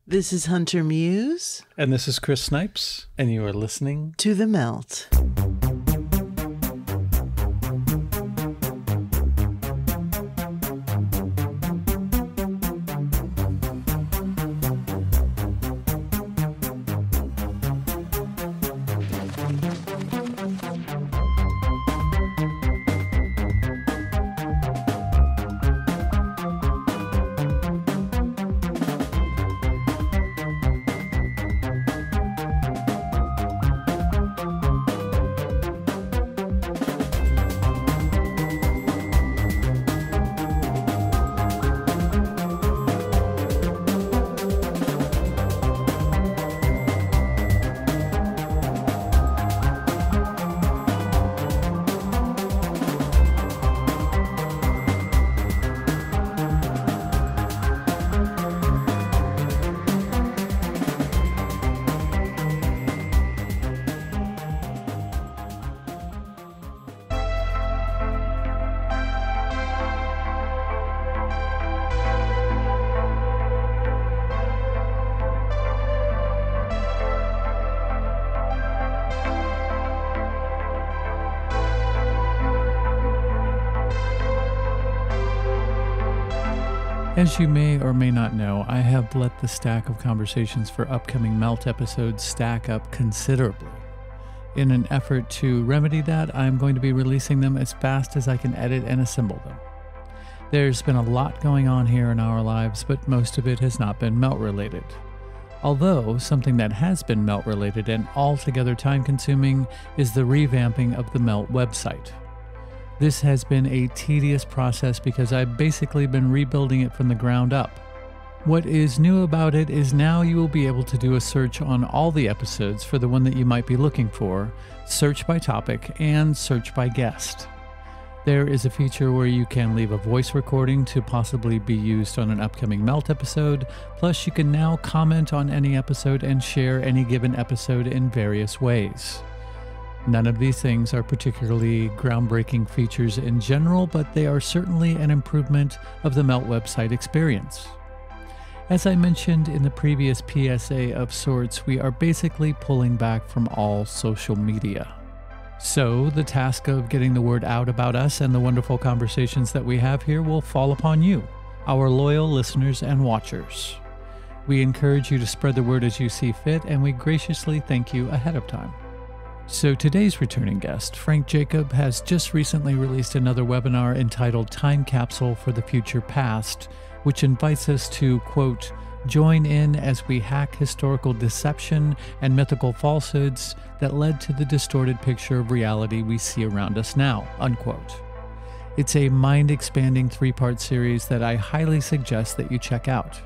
This is Hunter Muse. And this is Chris Snipes, and you are listening to The Melt. As you may or may not know, I have let the stack of conversations for upcoming Melt episodes stack up considerably. In an effort to remedy that, I'm going to be releasing them as fast as I can edit and assemble them. There's been a lot going on here in our lives, but most of it has not been Melt related. Although, something that has been Melt related and altogether time consuming is the revamping of the Melt website. This has been a tedious process because I've basically been rebuilding it from the ground up. What is new about it is now you will be able to do a search on all the episodes for the one that you might be looking for, search by topic, and search by guest. There is a feature where you can leave a voice recording to possibly be used on an upcoming Melt episode, plus you can now comment on any episode and share any given episode in various ways. None of these things are particularly groundbreaking features in general, but they are certainly an improvement of the Melt website experience. As I mentioned in the previous PSA of sorts, we are basically pulling back from all social media. So the task of getting the word out about us and the wonderful conversations that we have here will fall upon you, our loyal listeners and watchers. We encourage you to spread the word as you see fit, and we graciously thank you ahead of time. So today's returning guest, Frank Jacob, has just recently released another webinar entitled Time Capsule for the Future Past, which invites us to, quote, join in as we hack historical deception and mythical falsehoods that led to the distorted picture of reality we see around us now, unquote. It's a mind-expanding three-part series that I highly suggest that you check out.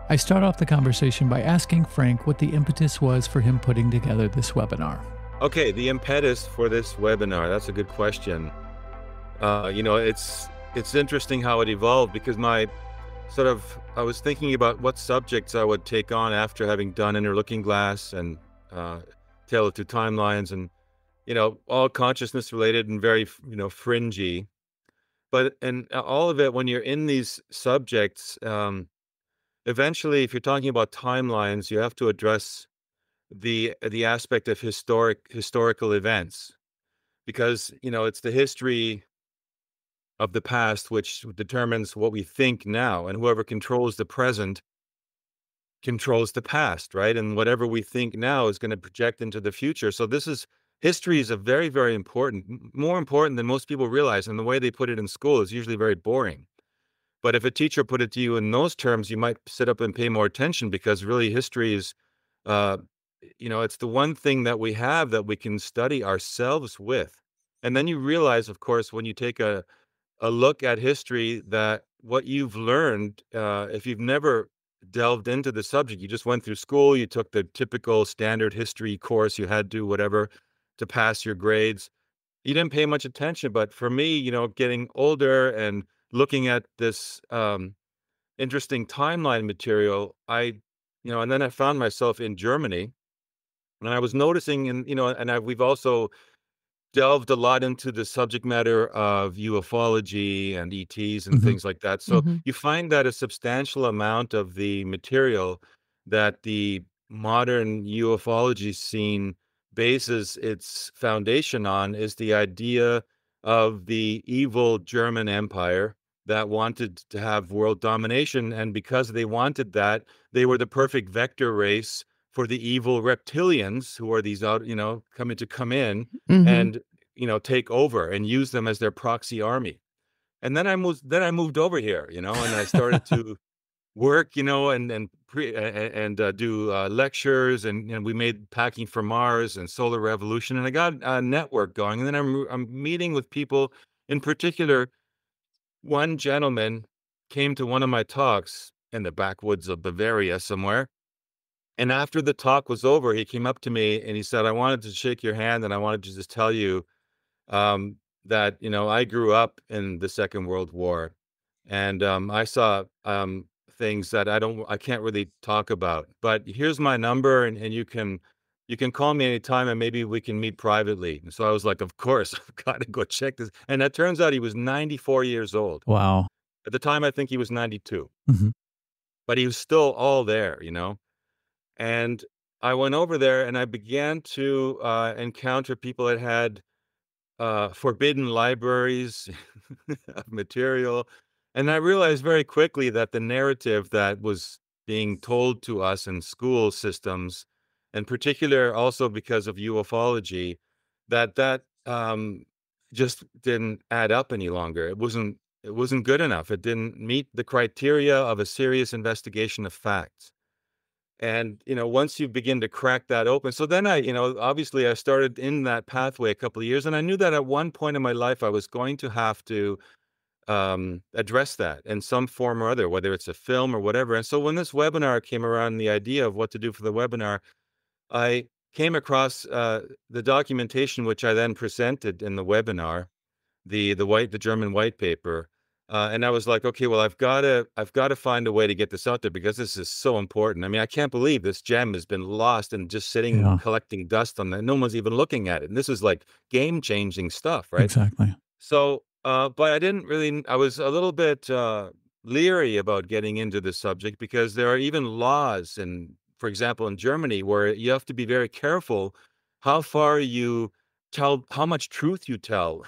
I start off the conversation by asking Frank what the impetus was for him putting together this webinar. Okay, the impetus for this webinar, that's a good question. It's interesting how it evolved because I was thinking about what subjects I would take on after having done Inner Looking Glass and Tale of Two Timelines and, all consciousness related and very, fringy. But, and all of it, when you're in these subjects, eventually, if you're talking about timelines, you have to address the aspect of historical events, because it's the history of the past which determines what we think now, and whoever controls the present controls the past, right? And whatever we think now is going to project into the future. So history is a very, very important, more important than most people realize, and the way they put it in school is usually very boring. But if a teacher put it to you in those terms, you might sit up and pay more attention, because really history is it's the one thing that we have that we can study ourselves with. And then you realize, of course, when you take a look at history, that what you've learned, if you've never delved into the subject, you just went through school, you took the typical standard history course, you had to whatever to pass your grades. You didn't pay much attention. But for me, getting older and looking at this interesting timeline material, and then I found myself in Germany. And I was noticing, we've also delved a lot into the subject matter of ufology and ETs and things like that. So you find that a substantial amount of the material that the modern ufology scene bases its foundation on is the idea of the evil German Empire that wanted to have world domination. And because they wanted that, they were the perfect vector race for the evil reptilians, who are these out, coming to come in Mm-hmm. and, take over and use them as their proxy army. And then I moved over here, and I started to work, and do lectures, and we made Packing for Mars and Solar Revolution, and I got a network going. And then I'm meeting with people. In particular, one gentleman came to one of my talks in the backwoods of Bavaria somewhere. And after the talk was over, he came up to me and he said, "I wanted to shake your hand and I wanted to just tell you um, that I grew up in the Second World War, and I saw things that I can't really talk about. But here's my number, and you can call me anytime, and maybe we can meet privately." And so I was like, "Of course, I've got to go check this." And it turns out he was 94 years old. Wow. At the time, I think he was 92, Hmm. but he was still all there, And I went over there, and I began to encounter people that had forbidden libraries of material. And I realized very quickly that the narrative that was being told to us in school systems, in particular also because of ufology, that just didn't add up any longer. It wasn't good enough. It didn't meet the criteria of a serious investigation of facts. And, once you begin to crack that open, so then obviously I started in that pathway a couple of years, and I knew that at one point in my life, I was going to have to address that in some form or other, whether it's a film or whatever. And so when this webinar came around, the idea of what to do for the webinar, I came across the documentation, which I then presented in the webinar, the German white paper, and I was like, okay, well, I've got to find a way to get this out there because this is so important. I mean, I can't believe this gem has been lost and just sitting Yeah, collecting dust on that. No one's even looking at it, and this is like game changing stuff, right? exactly. So, but I didn't really. I was a little bit leery about getting into this subject because there are even laws, and for example, in Germany, where you have to be very careful how far you tell, how much truth you tell.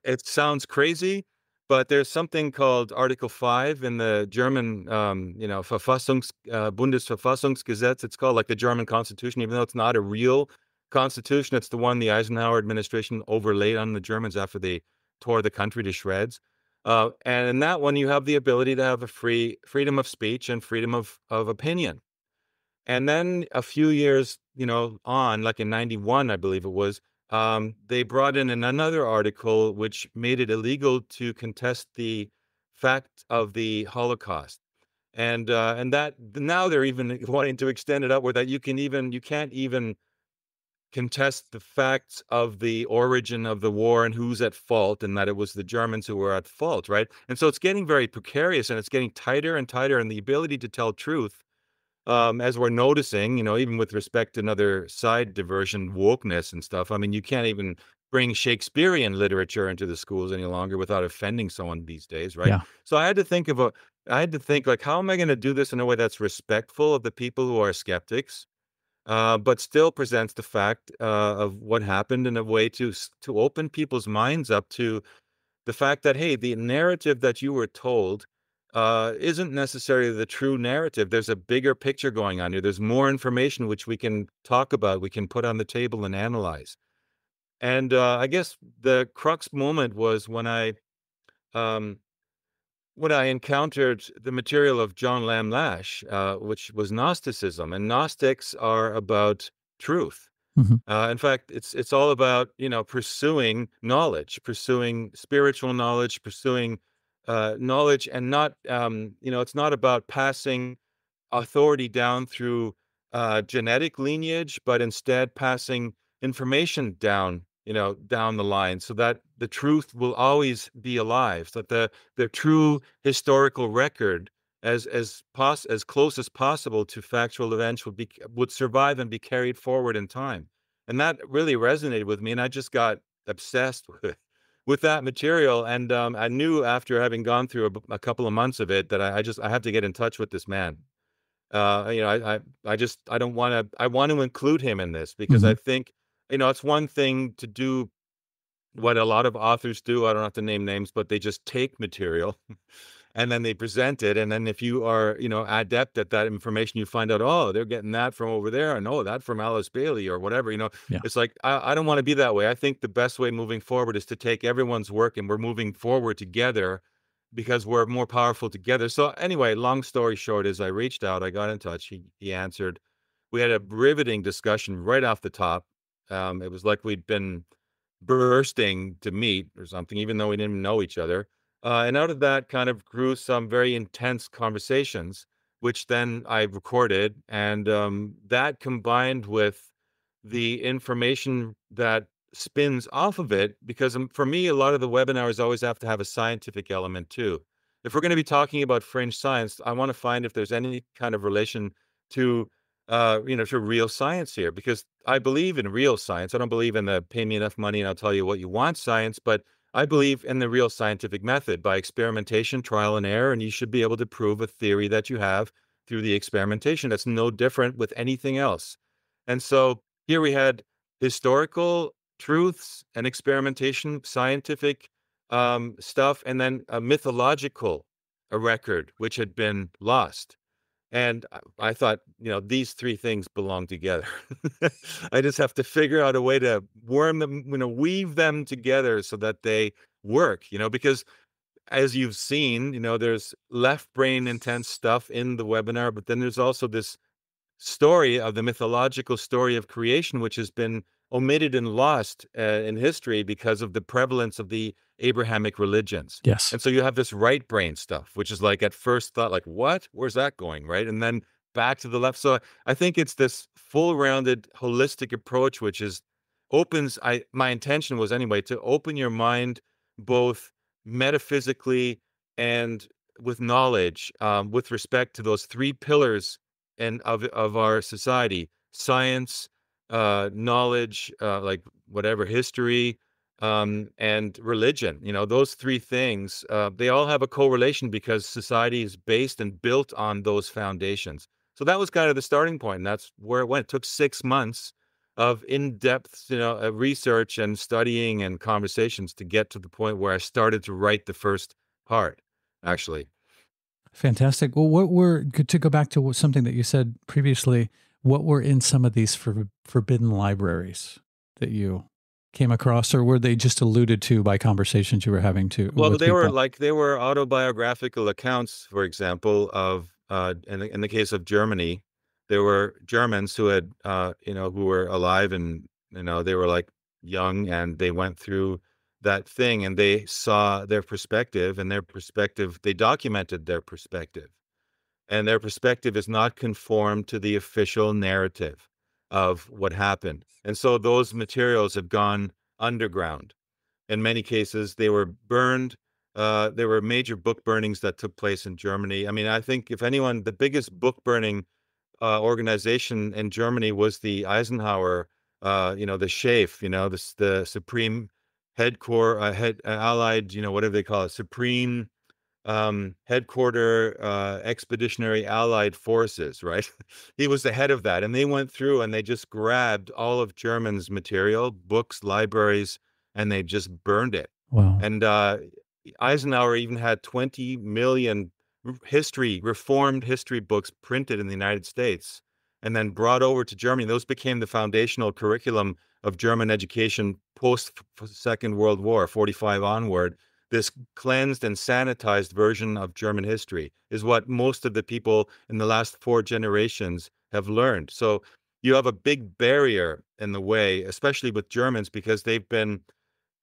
It sounds crazy, but there's something called Article 5 in the German, Bundesverfassungsgesetz. It's called like the German Constitution, even though it's not a real constitution. It's the one the Eisenhower administration overlaid on the Germans after they tore the country to shreds. And in that one, you have the ability to have a freedom of speech and freedom of opinion. And then a few years, on, like in 91, I believe it was, they brought in another article which made it illegal to contest the fact of the Holocaust. And that now they're even wanting to extend it up where that you can't even contest the facts of the origin of the war and who's at fault, and that it was the Germans who were at fault, right? And so it's getting very precarious, and it's getting tighter and tighter, and the ability to tell truth, as we're noticing, even with respect to another side diversion, wokeness and stuff. I mean, you can't even bring Shakespearean literature into the schools any longer without offending someone these days, right? Yeah, So I had to think like, how am I going to do this in a way that's respectful of the people who are skeptics, but still presents the fact of what happened in a way to open people's minds up to the fact that, hey, the narrative that you were told isn't necessarily the true narrative. There's a bigger picture going on here. There's more information which we can talk about, we can put on the table and analyze. And I guess the crux moment was um, when I encountered the material of John Lamb Lash, which was Gnosticism, and Gnostics are about truth. hmm, In fact, it's all about pursuing knowledge, pursuing spiritual knowledge, pursuing knowledge, and not it's not about passing authority down through genetic lineage, but instead passing information down, down the line, so that the truth will always be alive, so that the true historical record, as close as possible to factual events, would survive and be carried forward in time. And that really resonated with me, and I just got obsessed with that material. And I knew after having gone through a couple of months of it that I have to get in touch with this man. I don't want to. I want to include him in this because Hmm. I think, it's one thing to do what a lot of authors do. I don't have to name names, but they just take material and then they present it. And then if you are, adept at that information, you find out, oh, they're getting that from over there, and oh, that from Alice Bailey or whatever. Yeah. It's like I don't want to be that way. I think the best way moving forward is to take everyone's work and we're moving forward together because we're more powerful together. So anyway, long story short, is I reached out, I got in touch, he answered. We had a riveting discussion right off the top. It was like we'd been bursting to meet or something, even though we didn't know each other. And out of that kind of grew some very intense conversations, which then I recorded. And that combined with the information that spins off of it, because for me, a lot of the webinars always have to have a scientific element too. If we're going to be talking about fringe science, I want to find if there's any kind of relation to to real science here, because I believe in real science. I don't believe in the pay me enough money and I'll tell you what you want science, but I believe in the real scientific method by experimentation, trial and error, and you should be able to prove a theory that you have through the experimentation. That's no different with anything else. And so here we had historical truths and experimentation, scientific stuff, and then a mythological a record which had been lost. And I thought, these three things belong together. I just have to figure out a way to worm them, weave them together so that they work, because as you've seen, there's left brain intense stuff in the webinar, but then there's also this story of the mythological story of creation, which has been omitted and lost in history because of the prevalence of the Abrahamic religions. Yes. And so you have this right brain stuff, which is like at first thought, like, what? Where's that going? Right. And then back to the left. So I think it's this full rounded, holistic approach, which is my intention was anyway, to open your mind both metaphysically and with knowledge, with respect to those three pillars and of our society: science, knowledge, like whatever, history, and religion. Those three things, they all have a correlation because society is based and built on those foundations. So that was kind of the starting point, and that's where it went. It took 6 months of in-depth, research and studying and conversations to get to the point where I started to write the first part, actually. Fantastic. Well, to go back to something that you said previously, what were in some of these forbidden libraries that you came across, or were they just alluded to by conversations you were having Well, with people? they were autobiographical accounts, for example, of in the case of Germany, there were Germans who had who were alive, and they were like young, and they went through that thing and they saw their perspective, and their perspective, they documented their perspective, and their perspective is not conformed to the official narrative of what happened. And so those materials have gone underground. In many cases, they were burned. There were major book burnings that took place in Germany. I mean, I think if anyone, the biggest book burning organization in Germany was the Eisenhower, the SHAEF, the Supreme Allied, whatever they call it, Supreme Headquarter Expeditionary Allied Forces, right? He was the head of that. And they went through and they just grabbed all of German's material, books, libraries, and they just burned it. Wow. And Eisenhower even had 20 million reformed history books printed in the United States and then brought over to Germany. Those became the foundational curriculum of German education post Second World War, 45 onward. This cleansed and sanitized version of German history is what most of the people in the last 4 generations have learned. So you have a big barrier in the way, especially with Germans, because they've been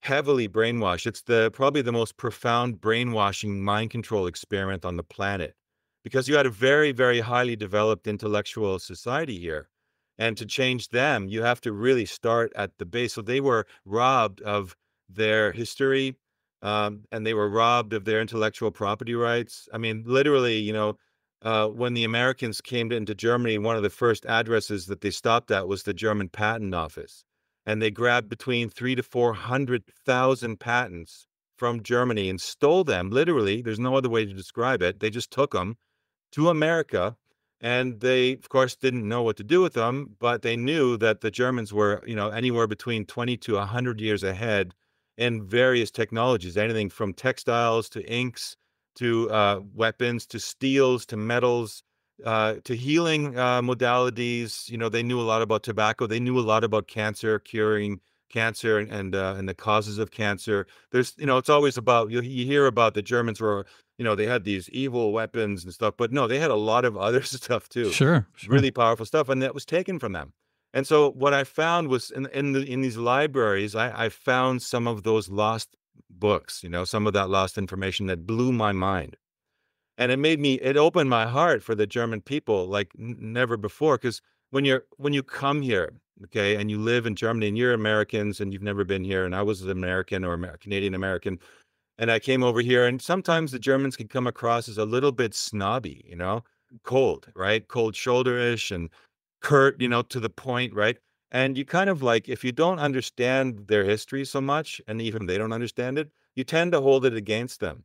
heavily brainwashed. It's probably the most profound brainwashing mind control experiment on the planet, because you had a very, very highly developed intellectual society here. And to change them, you have to really start at the base. So they were robbed of their history, and they were robbed of their intellectual property rights. I mean, literally, when the Americans came into Germany, one of the first addresses that they stopped at was the German Patent Office, and they grabbed between 300,000 to 400,000 patents from Germany and stole them. Literally, there's no other way to describe it. They just took them to America, And they, of course, didn't know what to do with them, but they knew that the Germans were, anywhere between 20 to 100 years ahead in various technologies, anything from textiles to inks to weapons to steels to metals to healing modalities. They knew a lot about tobacco. They knew a lot about cancer, curing cancer and the causes of cancer. There's, it's always about, you hear about the Germans were, they had these evil weapons and stuff, but no, they had a lot of other stuff too, Sure, sure. really powerful stuff, and that was taken from them. And so what I found was in these libraries, I found some of those lost books, some of that lost information that blew my mind. And it opened my heart for the German people like never before. Because when you come here, okay, and you live in Germany and you're Americans and you've never been here, and I was an American or Canadian American, and I came over here, and sometimes the Germans can come across as a little bit snobby, cold, right? Cold shoulder-ish and curt, to the point, right? And you kind of like, if you don't understand their history so much, and even they don't understand it, you tend to hold it against them.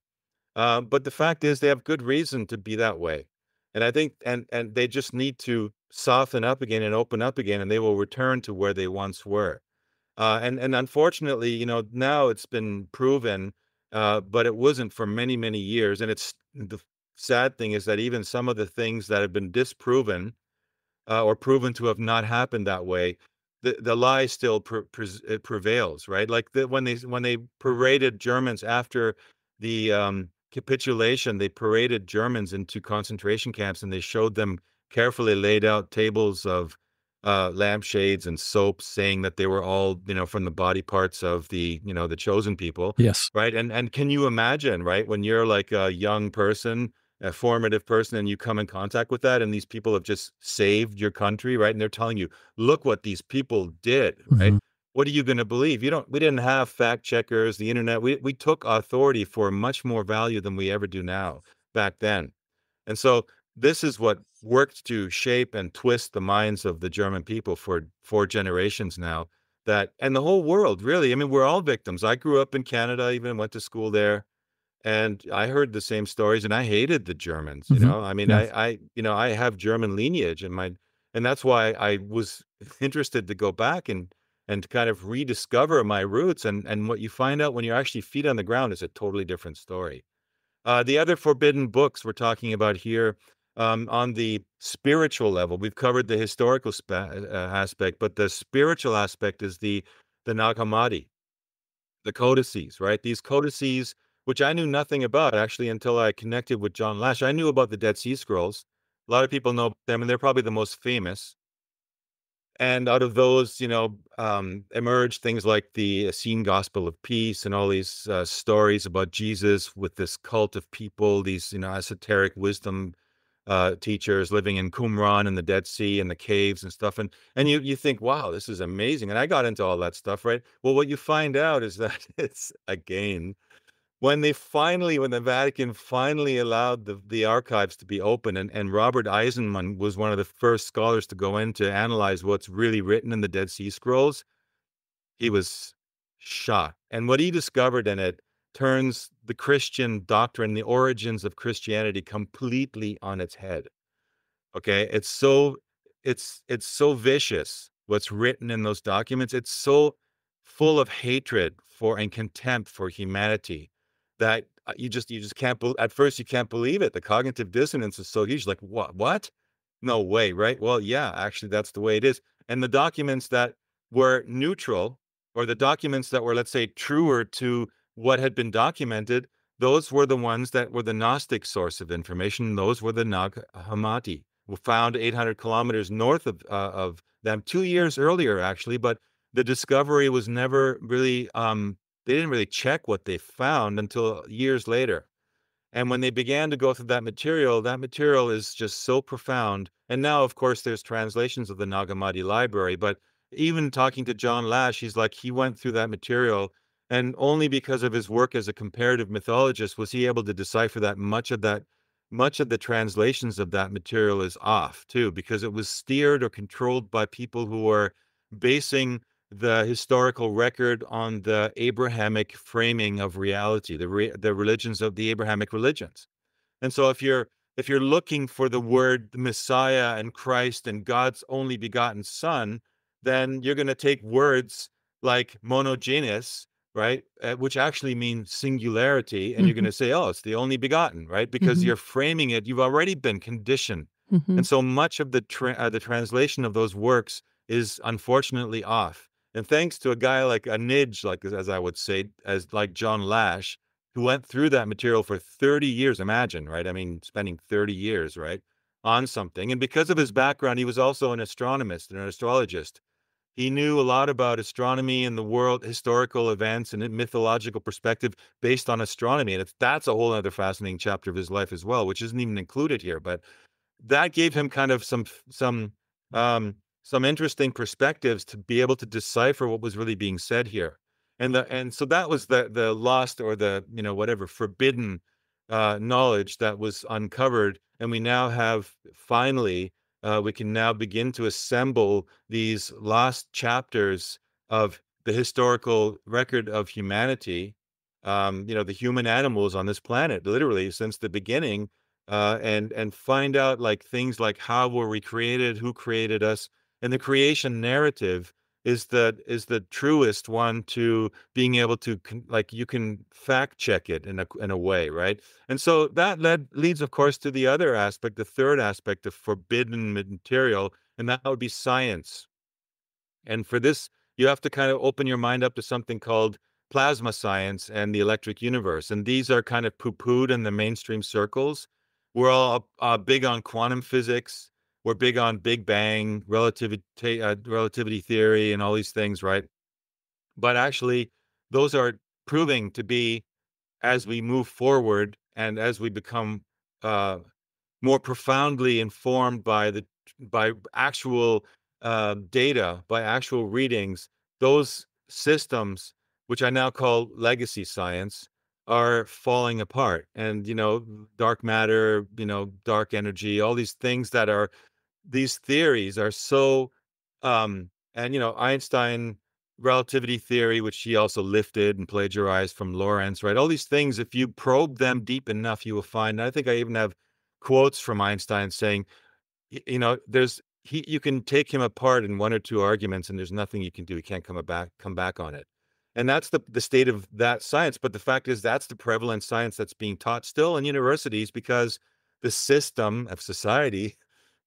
But the fact is, they have good reason to be that way, and I think, and they just need to soften up again and open up again, and they will return to where they once were. And unfortunately, now it's been proven, but it wasn't for many, many years. And it's the sad thing is that even some of the things that have been disproven or proven to have not happened that way, the lie still it prevails, right? Like when they paraded Germans after the capitulation, they paraded Germans into concentration camps, and they showed them carefully laid out tables of lampshades and soaps, saying that they were all, from the body parts of the chosen people, Yes. right? And can you imagine, right, when you're like a young person, a formative person, and you come in contact with that, and these people have just saved your country, right? And they're telling you, look what these people did, right? Mhm. What are you going to believe? We didn't have fact checkers, the internet. We took authority for much more value than we ever do now back then. And so this is what worked to shape and twist the minds of the German people for 4 generations now. And the whole world, really. I mean, we're all victims. I grew up in Canada, even went to school there, and I heard the same stories, and I hated the Germans. Mhm. I mean, Yeah. I have German lineage, and that's why I was interested to go back and kind of rediscover my roots. And what you find out when you're actually feet on the ground is a totally different story. The other forbidden books we're talking about here, on the spiritual level, we've covered the historical aspect, but the spiritual aspect is the Nag Hammadi, the codices, right? These codices, which I knew nothing about actually until I connected with John Lash. I knew about the Dead Sea Scrolls. A lot of people know them, and they're probably the most famous. And out of those, emerged things like the Essene Gospel of Peace and all these stories about Jesus with this cult of people, these, esoteric wisdom teachers living in Qumran and the Dead Sea and the caves and stuff. And you think, wow, this is amazing. And I got into all that stuff, right? Well, what you find out is that it's, again, when the Vatican finally allowed the archives to be open, and Robert Eisenman was one of the first scholars to go in to analyze what's really written in the Dead Sea Scrolls, he was shocked. And what he discovered in it turns the Christian doctrine, the origins of Christianity, completely on its head. Okay, it's so vicious what's written in those documents. It's so full of hatred for and contempt for humanity that you just can't at first you can't believe it. The cognitive dissonance is so huge. Like, what? No way, right? Well, yeah, actually that's the way it is. And the documents that were neutral, or the documents that were, let's say, truer to what had been documented, those were the ones that were the Gnostic source of information. Those were the Nag Hammadi, were found 800 kilometers north of them 2 years earlier, actually. But the discovery was never really, they didn't really check what they found until years later. And when they began to go through that material is just so profound. And now, of course, there's translations of the Nag Hammadi library. But even talking to John Lash, he's like, he went through that material, and only because of his work as a comparative mythologist was he able to decipher that much of the translations of that material is off too, because it was steered or controlled by people who were basing the historical record on the Abrahamic framing of reality, the religions of the Abrahamic religions. And so if you're if you're looking for the word Messiah and Christ and God's only begotten Son, then you're going to take words like monogenes, right, which actually means singularity, and you're going Mhm. to say, oh, it's the only begotten, right, because Mhm. you're framing it. You've already been conditioned, and Mhm. so much of the translation of those works is unfortunately off. And thanks to a guy like a nidge, like as I would say, as like John Lash, who went through that material for 30 years. Imagine, right? I mean, spending 30 years, right, on something. And because of his background, he was also an astronomist and an astrologist. He knew a lot about astronomy and the world, historical events, and mythological perspective based on astronomy. And that's a whole other fascinating chapter of his life as well, which isn't even included here. But that gave him kind of um, some interesting perspectives to be able to decipher what was really being said here. And so that was the lost, or the, whatever, forbidden knowledge that was uncovered. And we now have, finally, we can now begin to assemble these lost chapters of the historical record of humanity, the human animals on this planet, literally since the beginning, and find out like things like how were we created, who created us, and the creation narrative is the truest one to being able to like you can fact check it in a way, right? And so that leads, of course, to the other aspect, the third aspect of forbidden material, and that would be science. And for this, you have to kind of open your mind up to something called plasma science and the electric universe. And these are kind of poo-pooed in the mainstream circles. We're all big on quantum physics. We're big on Big Bang, relativity theory, and all these things, right? But actually, those are proving to be, as we move forward and as we become uh, more profoundly informed by actual data, by actual readings, those systems, which I now call legacy science, are falling apart. And dark matter, dark energy, all these things that are these theories are so and Einstein relativity theory, which he also lifted and plagiarized from Lorentz, right? All these things, if you probe them deep enough, you will find, I think I even have quotes from Einstein saying, there's you can take him apart in one or two arguments and there's nothing you can do. He can't come back on it. And that's the state of that science. But the fact is that's the prevalent science that's being taught still in universities, because the system of society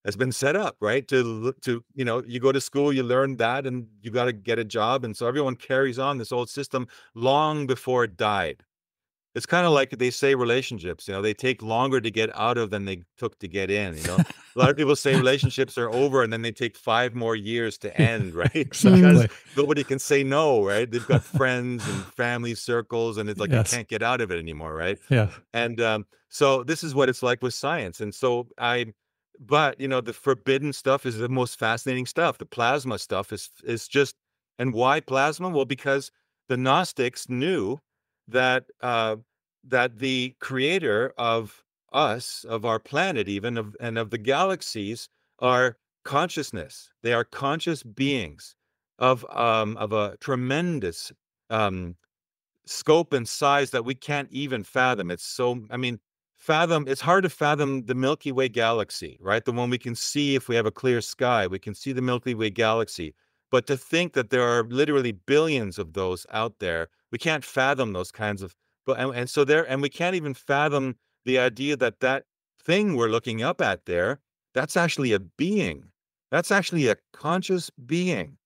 has been set up, right? You go to school, you learn that, and you got to get a job. And so everyone carries on this old system long before it died. It's kind of like they say relationships, they take longer to get out of than they took to get in. A lot of people say relationships are over and then they take 5 more years to Yeah, end, right? Because exactly. nobody can say no, right? They've got friends and family circles, and it's like they Yes. can't get out of it anymore, right? Yes. And so this is what it's like with science. And so but the forbidden stuff is the most fascinating stuff. The plasma stuff is just, and why plasma? Well, because the Gnostics knew that that the creator of us, of our planet, even of the galaxies, are consciousness. They are conscious beings of a tremendous um, scope and size that we can't even fathom. It's so, I mean, it's hard to fathom the Milky Way galaxy, right? The one we can see if we have a clear sky. We can see the Milky Way galaxy. But to think that there are literally billions of those out there, we can't fathom those kinds of, and so there, and we can't even fathom the idea that that thing we're looking up at there, that's actually a being. That's actually a conscious being.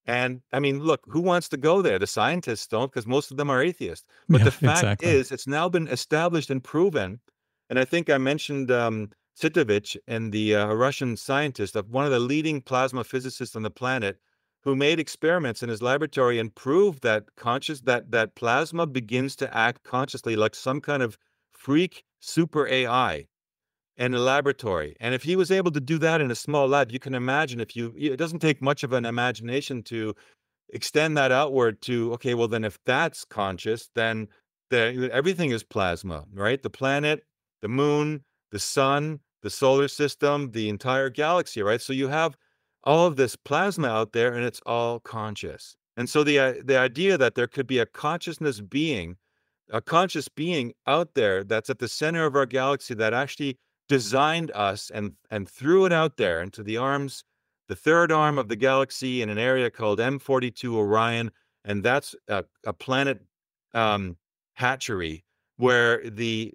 And I mean, look, who wants to go there? The scientists don't, because most of them are atheists. But Yeah, the fact exactly. is, it's now been established and proven. And I think I mentioned Sitovich, and the Russian scientist, of one of the leading plasma physicists on the planet, who made experiments in his laboratory and proved that that plasma begins to act consciously, like some kind of freak super AI in a laboratory. And if he was able to do that in a small lab, you can imagine, it doesn't take much of an imagination to extend that outward to, okay, well, then if that's conscious, then everything is plasma, right? The planet, the moon, the sun, the solar system, the entire galaxy, right? So you have all of this plasma out there, and it's all conscious. And so the idea that there could be a conscious being out there that's at the center of our galaxy that actually designed us and threw it out there into the third arm of the galaxy in an area called M42 Orion, and that's a planet hatchery where the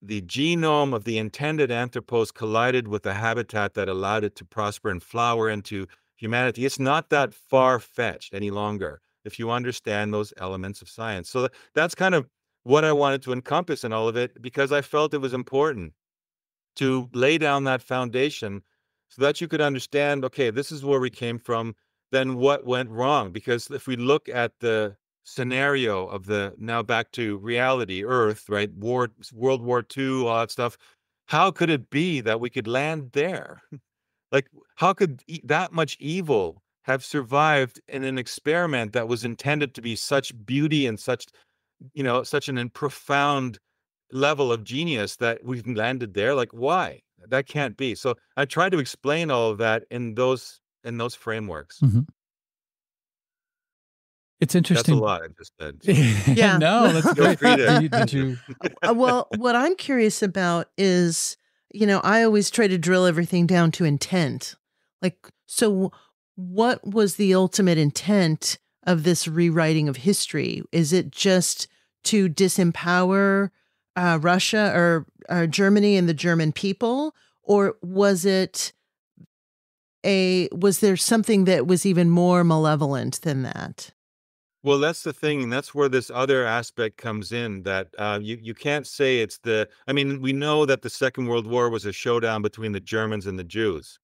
genome of the intended Anthropos collided with the habitat that allowed it to prosper and flower into humanity. It's not that far-fetched any longer if you understand those elements of science. So that's kind of what I wanted to encompass in all of it, because I felt it was important to lay down that foundation so that you could understand, okay, this is where we came from, then what went wrong. Because if we look at the scenario of now back to reality, Earth, right? World War II, all that stuff. How could it be that we could land there? Like, how could that much evil have survived in an experiment that was intended to be such beauty and such, such an profound level of genius that we've landed there? Like, why? That can't be. So I tried to explain all of that in those frameworks. Mm-hmm. It's That's a interesting. lot I just said. Yeah. No, that's Feel great. free to. Did you? Well, what I'm curious about is, I always try to drill everything down to intent. Like, so what was the ultimate intent of this rewriting of history? Is it just to disempower Russia or Germany and the German people? Or was there something that was even more malevolent than that? Well, that's the thing, and that's where this other aspect comes in, that you can't say it's I mean, we know that the Second World War was a showdown between the Germans and the Jews.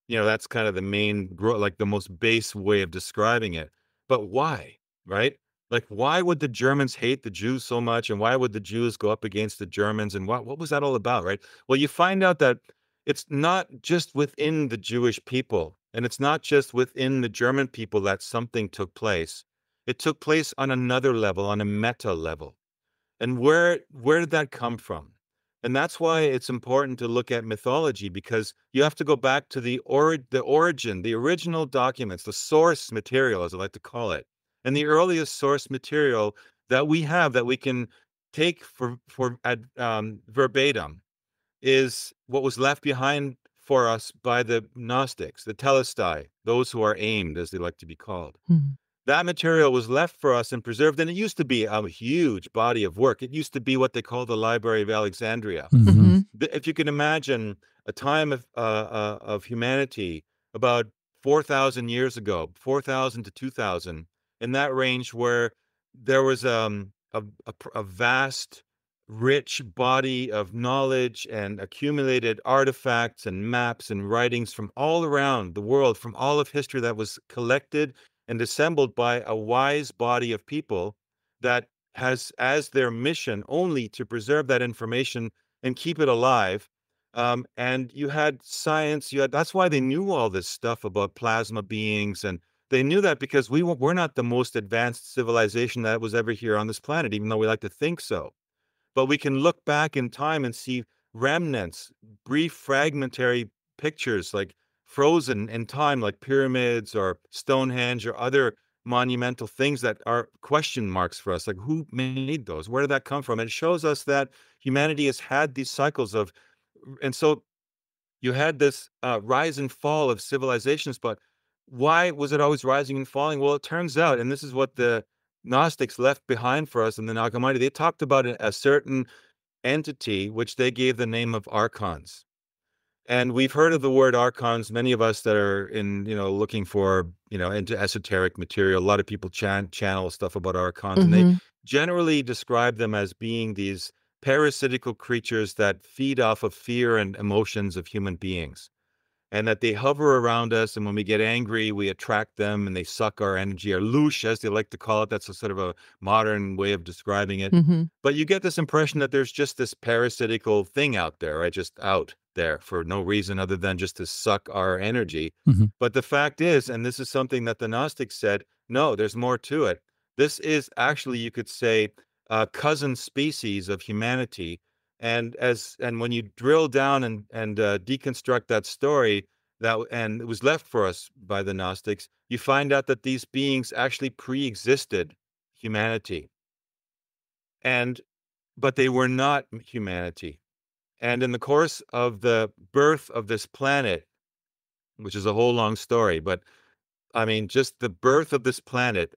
That's kind of the main, like the most base way of describing it. But why, right? Like, why would the Germans hate the Jews so much, and why would the Jews go up against the Germans, and what was that all about, right? Well, you find out that it's not just within the Jewish people, and it's not just within the German people that something took place. It took place on another level, on a meta level. And where did that come from? And that's why it's important to look at mythology, because you have to go back to the origin, the original documents, the source material, as I like to call it. And the earliest source material that we have that we can take for verbatim is what was left behind for us by the Gnostics, the Telestai, those who are aimed, as they like to be called. That material was left for us and preserved, and it used to be a huge body of work. It used to be what they call the Library of Alexandria. Mm-hmm. If you can imagine a time of humanity about 4,000 years ago, 4,000 to 2,000, in that range, where there was a vast, rich body of knowledge and accumulated artifacts and maps and writings from all around the world, from all of history, that was collected and assembled by a wise body of people that has as their mission only to preserve that information and keep it alive. And you had science, that's why they knew all this stuff about plasma beings. And they knew that because we're not the most advanced civilization that was ever here on this planet, even though we like to think so. But we can look back in time and see remnants, brief fragmentary pictures, like frozen in time, like pyramids or Stonehenge or other monumental things that are question marks for us. Like, who made those? Where did that come from? And it shows us that humanity has had these cycles of, and so you had this rise and fall of civilizations, but why was it always rising and falling? Well, it turns out, and this is what the Gnostics left behind for us in the Nag Hammadi, they talked about a certain entity which they gave the name of archons. And we've heard of the word archons, many of us that are looking for, into esoteric material. A lot of people channel stuff about archons, and they generally describe them as being these parasitical creatures that feed off of fear and emotions of human beings, and that they hover around us. And when we get angry, we attract them and they suck our energy, or loosh, as they like to call it. That's a sort of a modern way of describing it. But you get this impression that there's just this parasitical thing out there, right? Just out there for no reason other than just to suck our energy. But the fact is, and this is something that the Gnostics said, no, there's more to it. This is actually, you could say, a cousin species of humanity. And when you drill down and deconstruct that story, and it was left for us by the Gnostics, you find out that these beings actually pre-existed humanity, but they were not humanity. And in the course of the birth of this planet, which is a whole long story, but I mean, just the birth of this planet,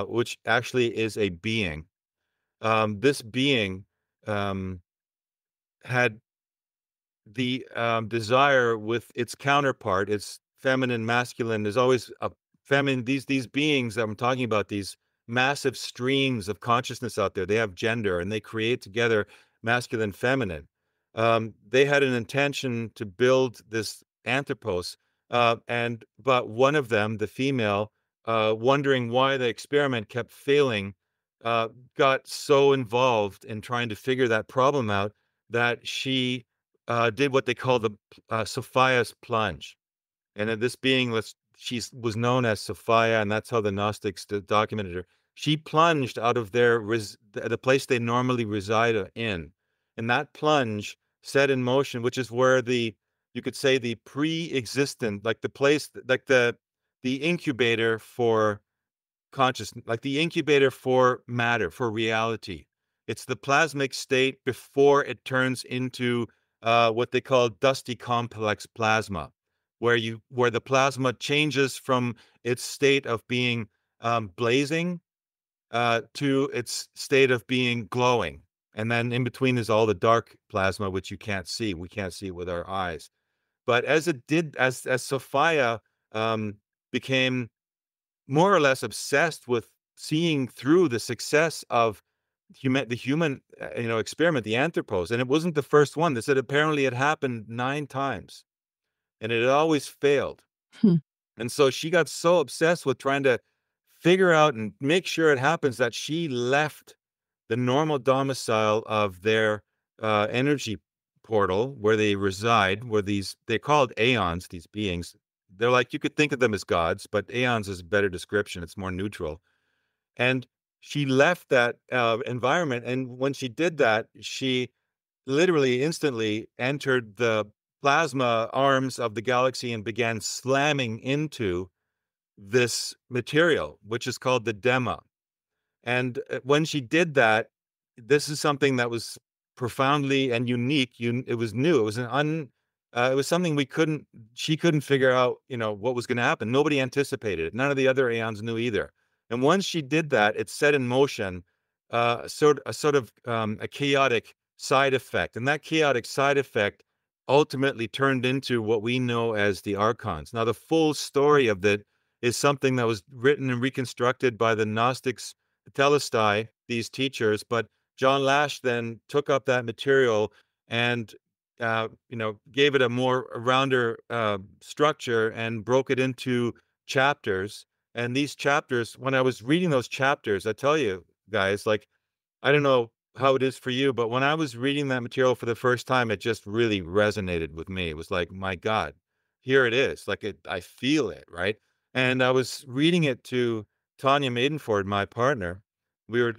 which actually is a being. This being um, had the desire with its counterpart, its feminine, masculine. There's always a feminine. These beings that I'm talking about, these massive streams of consciousness out there. They have gender, and they create together masculine, feminine. They had an intention to build this Anthropos, and but one of them, the female, wondering why the experiment kept failing, uh, got so involved in trying to figure that problem out that she did what they call the Sophia's plunge. And this being was was known as Sophia, and that's how the Gnostics documented her. She plunged out of the place they normally reside in, and that plunge set in motion, which is where you could say the pre-existent, like the place, like the incubator for consciousness, like the incubator for matter, for reality. It's the plasmic state before it turns into what they call dusty complex plasma, where the plasma changes from its state of being blazing to its state of being glowing. And then in between is all the dark plasma, which you can't see. We can't see it with our eyes. But as Sophia became more or less obsessed with seeing through the success of the human experiment, the Anthropos, and it wasn't the first one. They said apparently it happened 9 times, and it had always failed. Hmm. And so she got so obsessed with trying to figure out and make sure it happens that she left the normal domicile of their energy portal where they reside, where they're called Aeons, these beings. They're like, you could think of them as gods, but Aeons is a better description. It's more neutral. And she left that environment. And when she did that, she literally instantly entered the plasma arms of the galaxy and began slamming into this material, which is called the Dema. And when she did that, this is something that was profoundly and unique. It was new. It was it was something she couldn't figure out, what was going to happen. Nobody anticipated it. None of the other Aeons knew either. And once she did that, it set in motion a chaotic side effect. And that chaotic side effect ultimately turned into what we know as the archons. Now, the full story of that is something that was written and reconstructed by the Gnostics Telestai, these teachers, but John Lash then took up that material and gave it a rounder structure and broke it into chapters. And these chapters, when I was reading those chapters, I tell you guys, like, I don't know how it is for you, but when I was reading that material for the first time, it just really resonated with me. It was like, my God, here it is. Like I feel it, right? And I was reading it to Tanya Maidenford, my partner.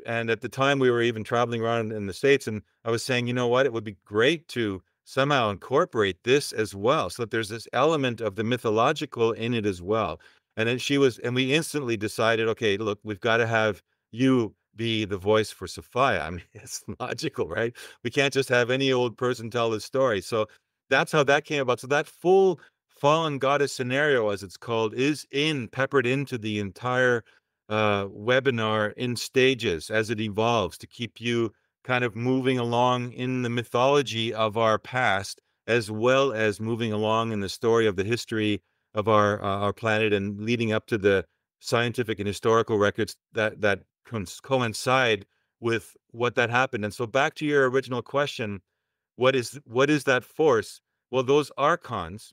And at the time we were even traveling around in the States, and I was saying, you know what, it would be great to somehow incorporate this as well, so that there's this element of the mythological in it as well. And then and we instantly decided, okay, look, we've got to have you be the voice for Sophia. I mean, it's logical, right? We can't just have any old person tell the story. So that's how that came about. So that full fallen goddess scenario, as it's called, is peppered into the entire webinar in stages as it evolves to keep you kind of moving along in the mythology of our past, as well as moving along in the story of the history of our planet and leading up to the scientific and historical records that coincide with what that happened. And so back to your original question, what is that force? Well, those archons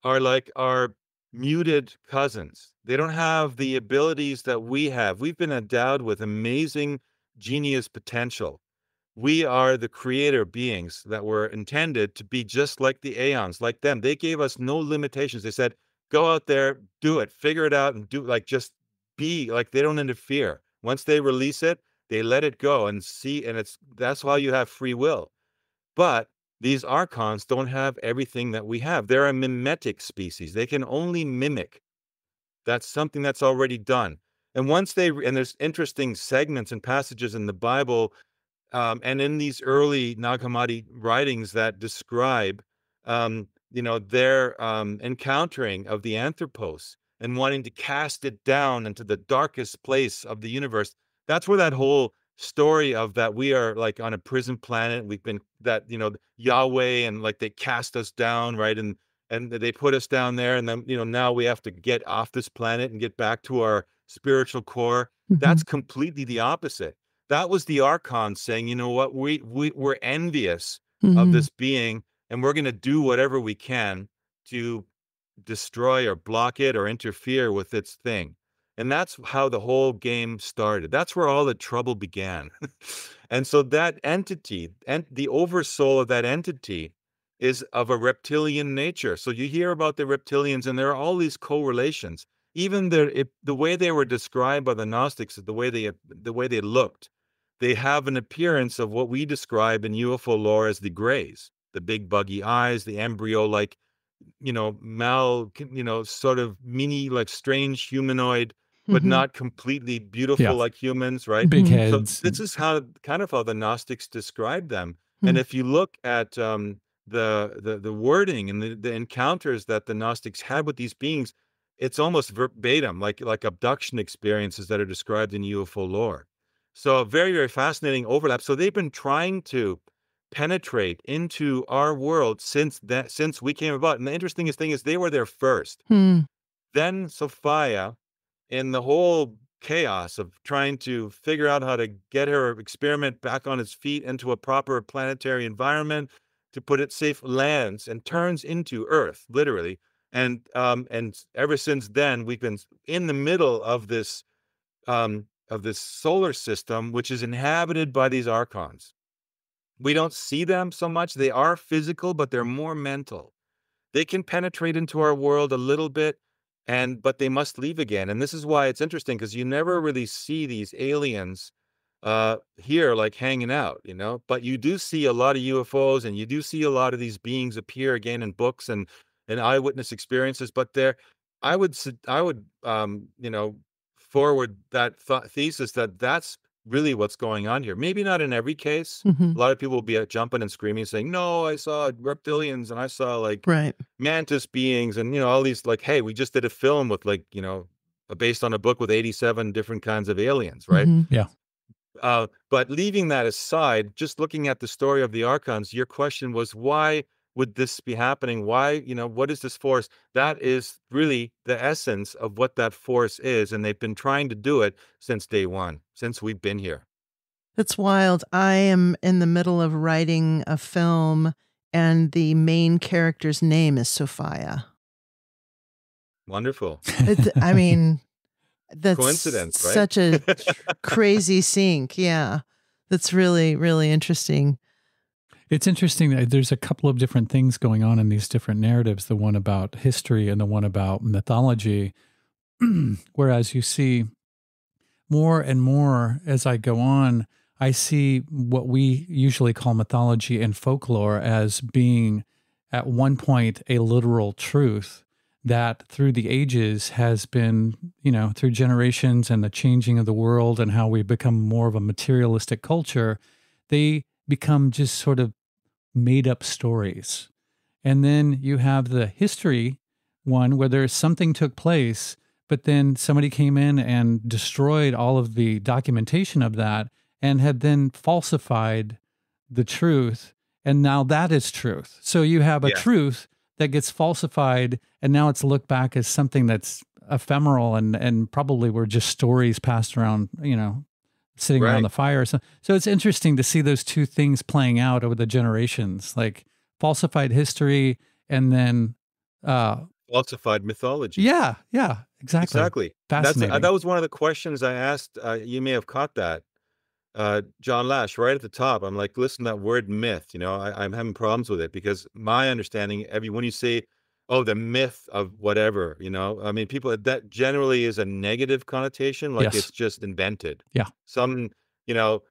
are like our muted cousins. They don't have the abilities that we have. We've been endowed with amazing genius potential. We are the creator beings that were intended to be just like the Aeons, like them. They gave us no limitations. They said, go out there, do it, figure it out, and just be like, they don't interfere. Once they release it, they let it go and see. And that's why you have free will. But these archons don't have everything that we have. They're a mimetic species. They can only mimic. That's something that's already done. And and there's interesting segments and passages in the Bible And in these early Nag Hammadi writings that describe, their encountering of the Anthropos and wanting to cast it down into the darkest place of the universe. That's where that whole story of that we are like on a prison planet. We've been that, Yahweh, and like they cast us down, right? And they put us down there, and then, now we have to get off this planet and get back to our spiritual core. Hmm. That's completely the opposite. That was the archons saying, you know what, we're envious of Hmm. this being, and we're going to do whatever we can to destroy or block it or interfere with its thing. And that's how the whole game started. That's where all the trouble began. And so that entity, and the oversoul of that entity, is of a reptilian nature. So you hear about the reptilians, and there are all these correlations. Even the way they were described by the Gnostics, the way they looked, they have an appearance of what we describe in UFO lore as the grays, the big buggy eyes, the embryo like, sort of mini, like strange humanoid, but Hmm. not completely beautiful Yeah. like humans, right? Big Hmm. So heads. this is how the Gnostics describe them. And Hmm. if you look at the wording and the encounters that the Gnostics had with these beings, it's almost verbatim, like abduction experiences that are described in UFO lore. So very, very fascinating overlap. So they've been trying to penetrate into our world since we came about. And the interesting thing is they were there first. Hmm. Then Sophia, in the whole chaos of trying to figure out how to get her experiment back on its feet into a proper planetary environment to put it safe, lands and turns into Earth, literally. And ever since then, we've been in the middle of this solar system, which is inhabited by these archons. We don't see them so much. They are physical, but they're more mental. They can penetrate into our world a little bit, but they must leave again. And this is why it's interesting, because you never really see these aliens here like hanging out, but you do see a lot of UFOs, and you do see a lot of these beings appear again in books and eyewitness experiences. But I would forward that thesis that that's really what's going on here. Maybe not in every case. Hmm. A lot of people will be jumping and screaming, saying, "No, I saw reptilians, and I saw like Right. mantis beings, and all these, like, hey, we just did a film with like, based on a book with 87 different kinds of aliens, right?" Hmm. Yeah. But leaving that aside, just looking at the story of the archons, your question was, why would this be happening? Why, what is this force? That is really the essence of what that force is, and they've been trying to do it since day one, since we've been here. That's wild. I am in the middle of writing a film, and the main character's name is Sophia. Wonderful. I mean, that's Coincidence, right? such a crazy sync. Yeah. That's really, really interesting. It's interesting that there's a couple of different things going on in these different narratives, the one about history and the one about mythology. Whereas you see more and more as I go on, I see what we usually call mythology and folklore as being at one point a literal truth that through the ages has been, through generations and the changing of the world and how we become more of a materialistic culture, they become just sort of made up stories. And then you have the history one where there's something took place, but then somebody came in and destroyed all of the documentation of that and had then falsified the truth. And now that is truth. So you have a Yeah, truth that gets falsified, and now it's looked back as something that's ephemeral and probably were just stories passed around, sitting around right. the fire. So it's interesting to see those two things playing out over the generations, like falsified history and then, uh, Falsified mythology. yeah, exactly. Exactly. That Fascinating. was one of the questions I asked. You may have caught that. John Lash, right at the top. I'm like, listen, that word myth, I'm having problems with it, because my understanding, when you say, oh, the myth of whatever, I mean, people, that generally is a negative connotation, like Yes. it's just invented. Yeah. Some, you know,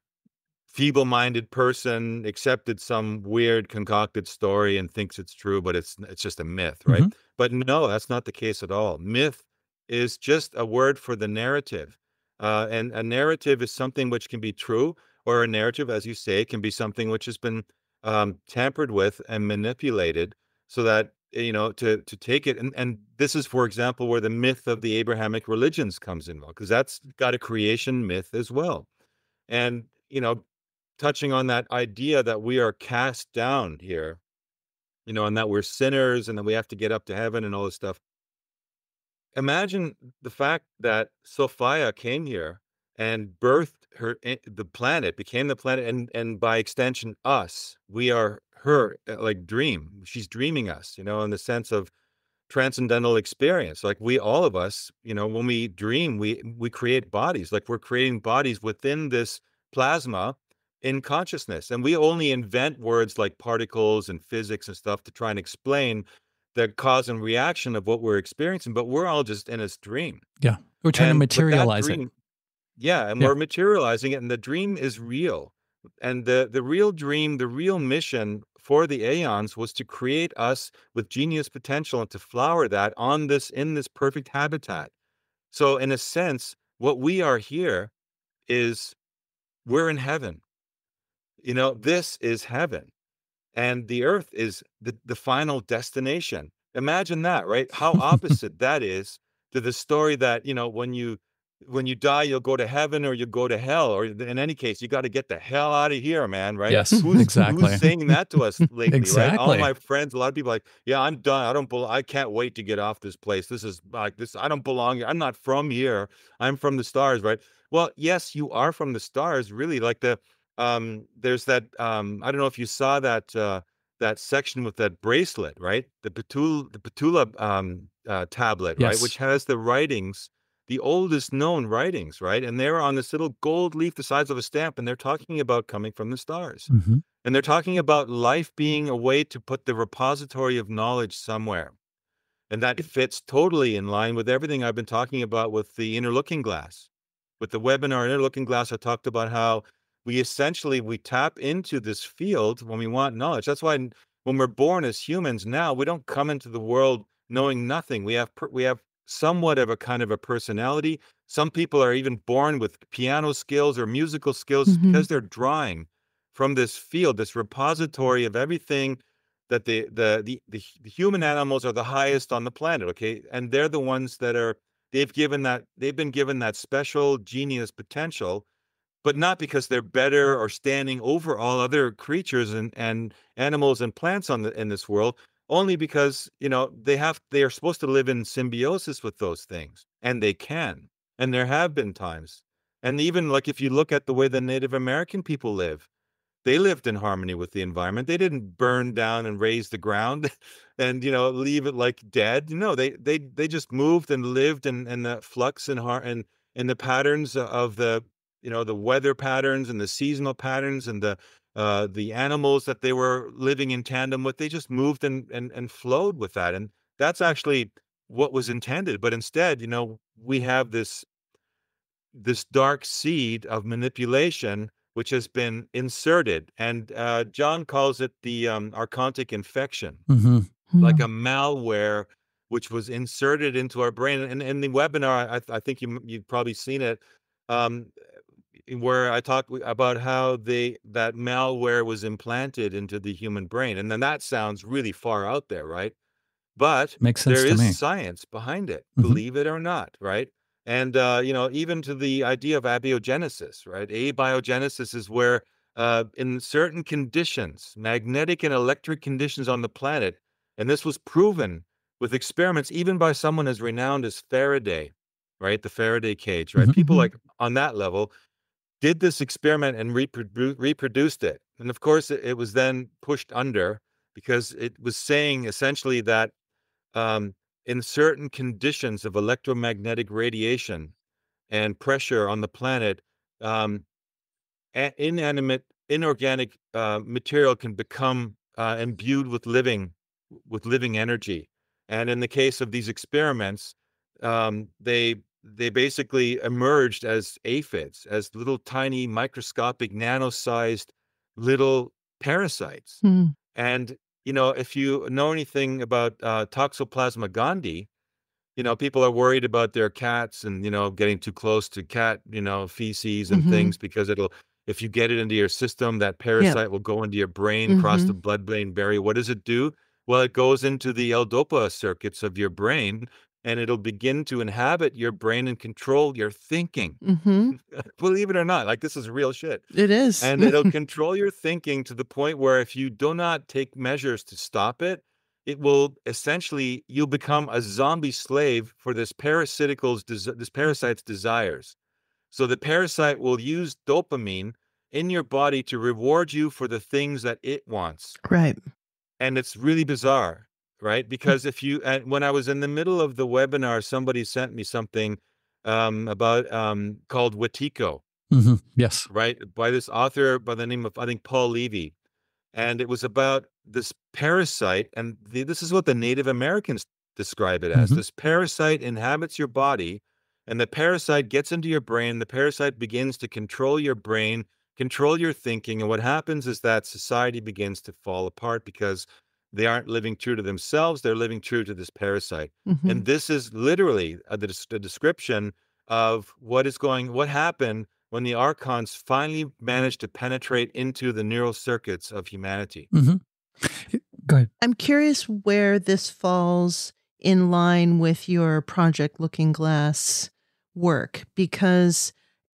feeble-minded person accepted some weird concocted story and thinks it's true, but it's just a myth, right? Hmm. But no, that's not the case at all. Myth is just a word for the narrative. And a narrative is something which can be true, or a narrative, as you say, can be something which has been tampered with and manipulated so that, to take it. And this is, for example, where the myth of the Abrahamic religions comes in, because that's got a creation myth as well. And, touching on that idea that we are cast down here, and that we're sinners and that we have to get up to heaven and all this stuff. Imagine the fact that Sophia came here and birthed the planet, became the planet, and by extension, us. We are her, like dream. She's dreaming us, in the sense of transcendental experience. Like all of us, when we dream, we create bodies. Like we're creating bodies within this plasma in consciousness, and we only invent words like particles and physics and stuff to try and explain the cause and reaction of what we're experiencing, but we're all just in a dream. Yeah. We're trying to But that materialize it. dream, yeah, and Yeah. we're materializing it, and the dream is real. And the real dream, the real mission for the Aeons was to create us with genius potential and to flower that in this perfect habitat. So in a sense, what we are here is we're in heaven. This is heaven. And the earth is the final destination. Imagine that, right? How opposite that is to the story that, when you die, you'll go to heaven or you go to hell, or in any case, you got to get the hell out of here, man, right? Yes, Who's exactly. saying that to us lately, right? All Exactly. my friends, a lot of people are like, yeah, I'm done. I can't wait to get off this place. This is like this. I don't belong here. I'm not from here. I'm from the stars, right? Well, yes, you are from the stars, really. Like there's that, I don't know if you saw that section with that bracelet, right? The Petula tablet, right? Yes. Which has the writings, the oldest known writings, right? And they're on this little gold leaf the size of a stamp, and they're talking about coming from the stars. Mm-hmm. And they're talking about life being a way to put the repository of knowledge somewhere. And that fits totally in line with everything I've been talking about with the inner looking glass. With the webinar Inner Looking Glass, I talked about how we tap into this field when we want knowledge. That's why when we're born as humans now, we don't come into the world knowing nothing. We have somewhat of a kind of a personality. Some people are even born with piano skills or musical skills because they're drawing from this field, this repository of everything that the human animals are the highest on the planet, okay? And they're the ones that they've been given that special genius potential, but not because they're better or standing over all other creatures and animals and plants in this world, only because, they are supposed to live in symbiosis with those things, and they can. And there have been times. And even like if you look at the way the Native American people live, they lived in harmony with the environment. They didn't burn down and raise the ground and, leave it like dead. No, they just moved and lived in the flux and the patterns of the weather patterns and the seasonal patterns and the animals that they were living in tandem with. They just moved and flowed with that. And that's actually what was intended. But instead, we have this dark seed of manipulation which has been inserted, and John calls it the Archontic Infection, like a malware which was inserted into our brain. And in the webinar, I think you've probably seen it, where I talk about how that malware was implanted into the human brain, and then that sounds really far out there, right? But Makes sense there to is me. science behind it, believe it or not, right? And, even to the idea of abiogenesis, right? Abiogenesis is where, in certain conditions, magnetic and electric conditions on the planet, and this was proven with experiments, even by someone as renowned as Faraday, right? The Faraday cage, right? People like on that level did this experiment and reproduced it. And of course, it was then pushed under because it was saying essentially that um, in certain conditions of electromagnetic radiation and pressure on the planet, um, inanimate, inorganic material can become imbued with living energy. And in the case of these experiments, they basically emerged as aphids, as little tiny microscopic nano-sized little parasites. And if you know anything about Toxoplasma gondii, people are worried about their cats and, getting too close to cat, feces and things because If you get it into your system, that Yep. parasite will go into your brain, cross Mm-hmm. the blood-brain barrier. What does it do? Well, it goes into the L-DOPA circuits of your brain, and it'll begin to inhabit your brain and control your thinking. Mm-hmm. Believe it or not, like, this is real shit. It is. And it'll control your thinking to the point where if you do not take measures to stop it, it will essentially, you'll become a zombie slave for this this parasite's desires. So the parasite will use dopamine in your body to reward you for the things that it wants. Right. And it's really bizarre, right? Because if you, and when I was in the middle of the webinar, somebody sent me something about called Wetiko, Yes. right? By this author by the name of, I think, Paul Levy. And it was about this parasite. And this is what the Native Americans describe it as. Hmm. This parasite inhabits your body, and the parasite gets into your brain. The parasite begins to control your brain, control your thinking. And what happens is that society begins to fall apart because they aren't living true to themselves. They're living true to this parasite. Mm-hmm. And this is literally the description of what happened when the archons finally managed to penetrate into the neural circuits of humanity. Hmm. Go ahead. I'm curious where this falls in line with your Project Looking Glass work, because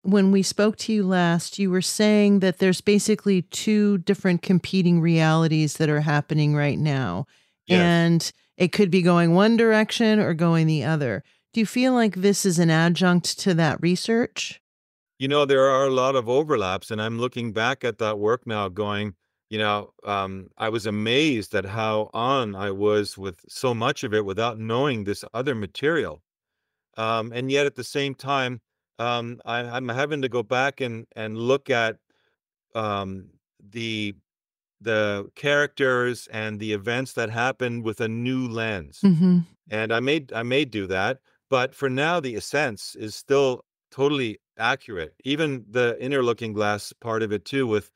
when we spoke to you last, you were saying that there's basically two different competing realities that are happening right now. Yes. And it could be going one direction or going the other. Do you feel like this is an adjunct to that research? There are a lot of overlaps, and I'm looking back at that work now going, I was amazed at how on I was with so much of it without knowing this other material. And yet at the same time, I'm having to go back and look at um, the characters and the events that happened with a new lens. Mm-hmm. And I may do that, but for now, the essence is still totally accurate. Even the inner looking glass part of it too, with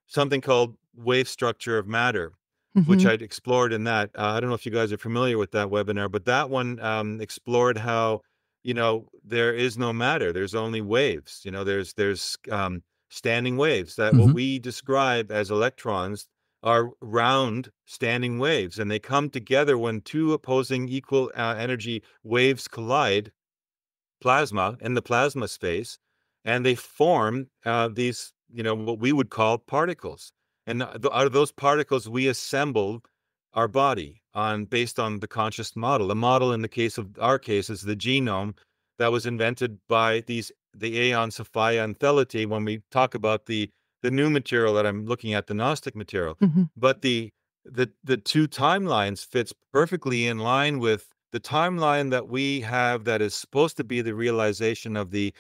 something called wave structure of matter, which Mm-hmm. I'd explored in that. I don't know if you guys are familiar with that webinar, but that one explored how, there is no matter. There's only waves. There's standing waves that what Hmm. we describe as electrons are round standing waves, and they come together when two opposing equal energy waves collide, plasma in the plasma space, and they form these, what we would call particles. And out of those particles, we assemble our body based on the conscious model. The model in the case of our case is the genome that was invented by the Aeons, Sophia, and Thelete when we talk about the new material that I'm looking at, the Gnostic material. Mm-hmm. But the two timelines fits perfectly in line with the timeline that we have that is supposed to be the realization of the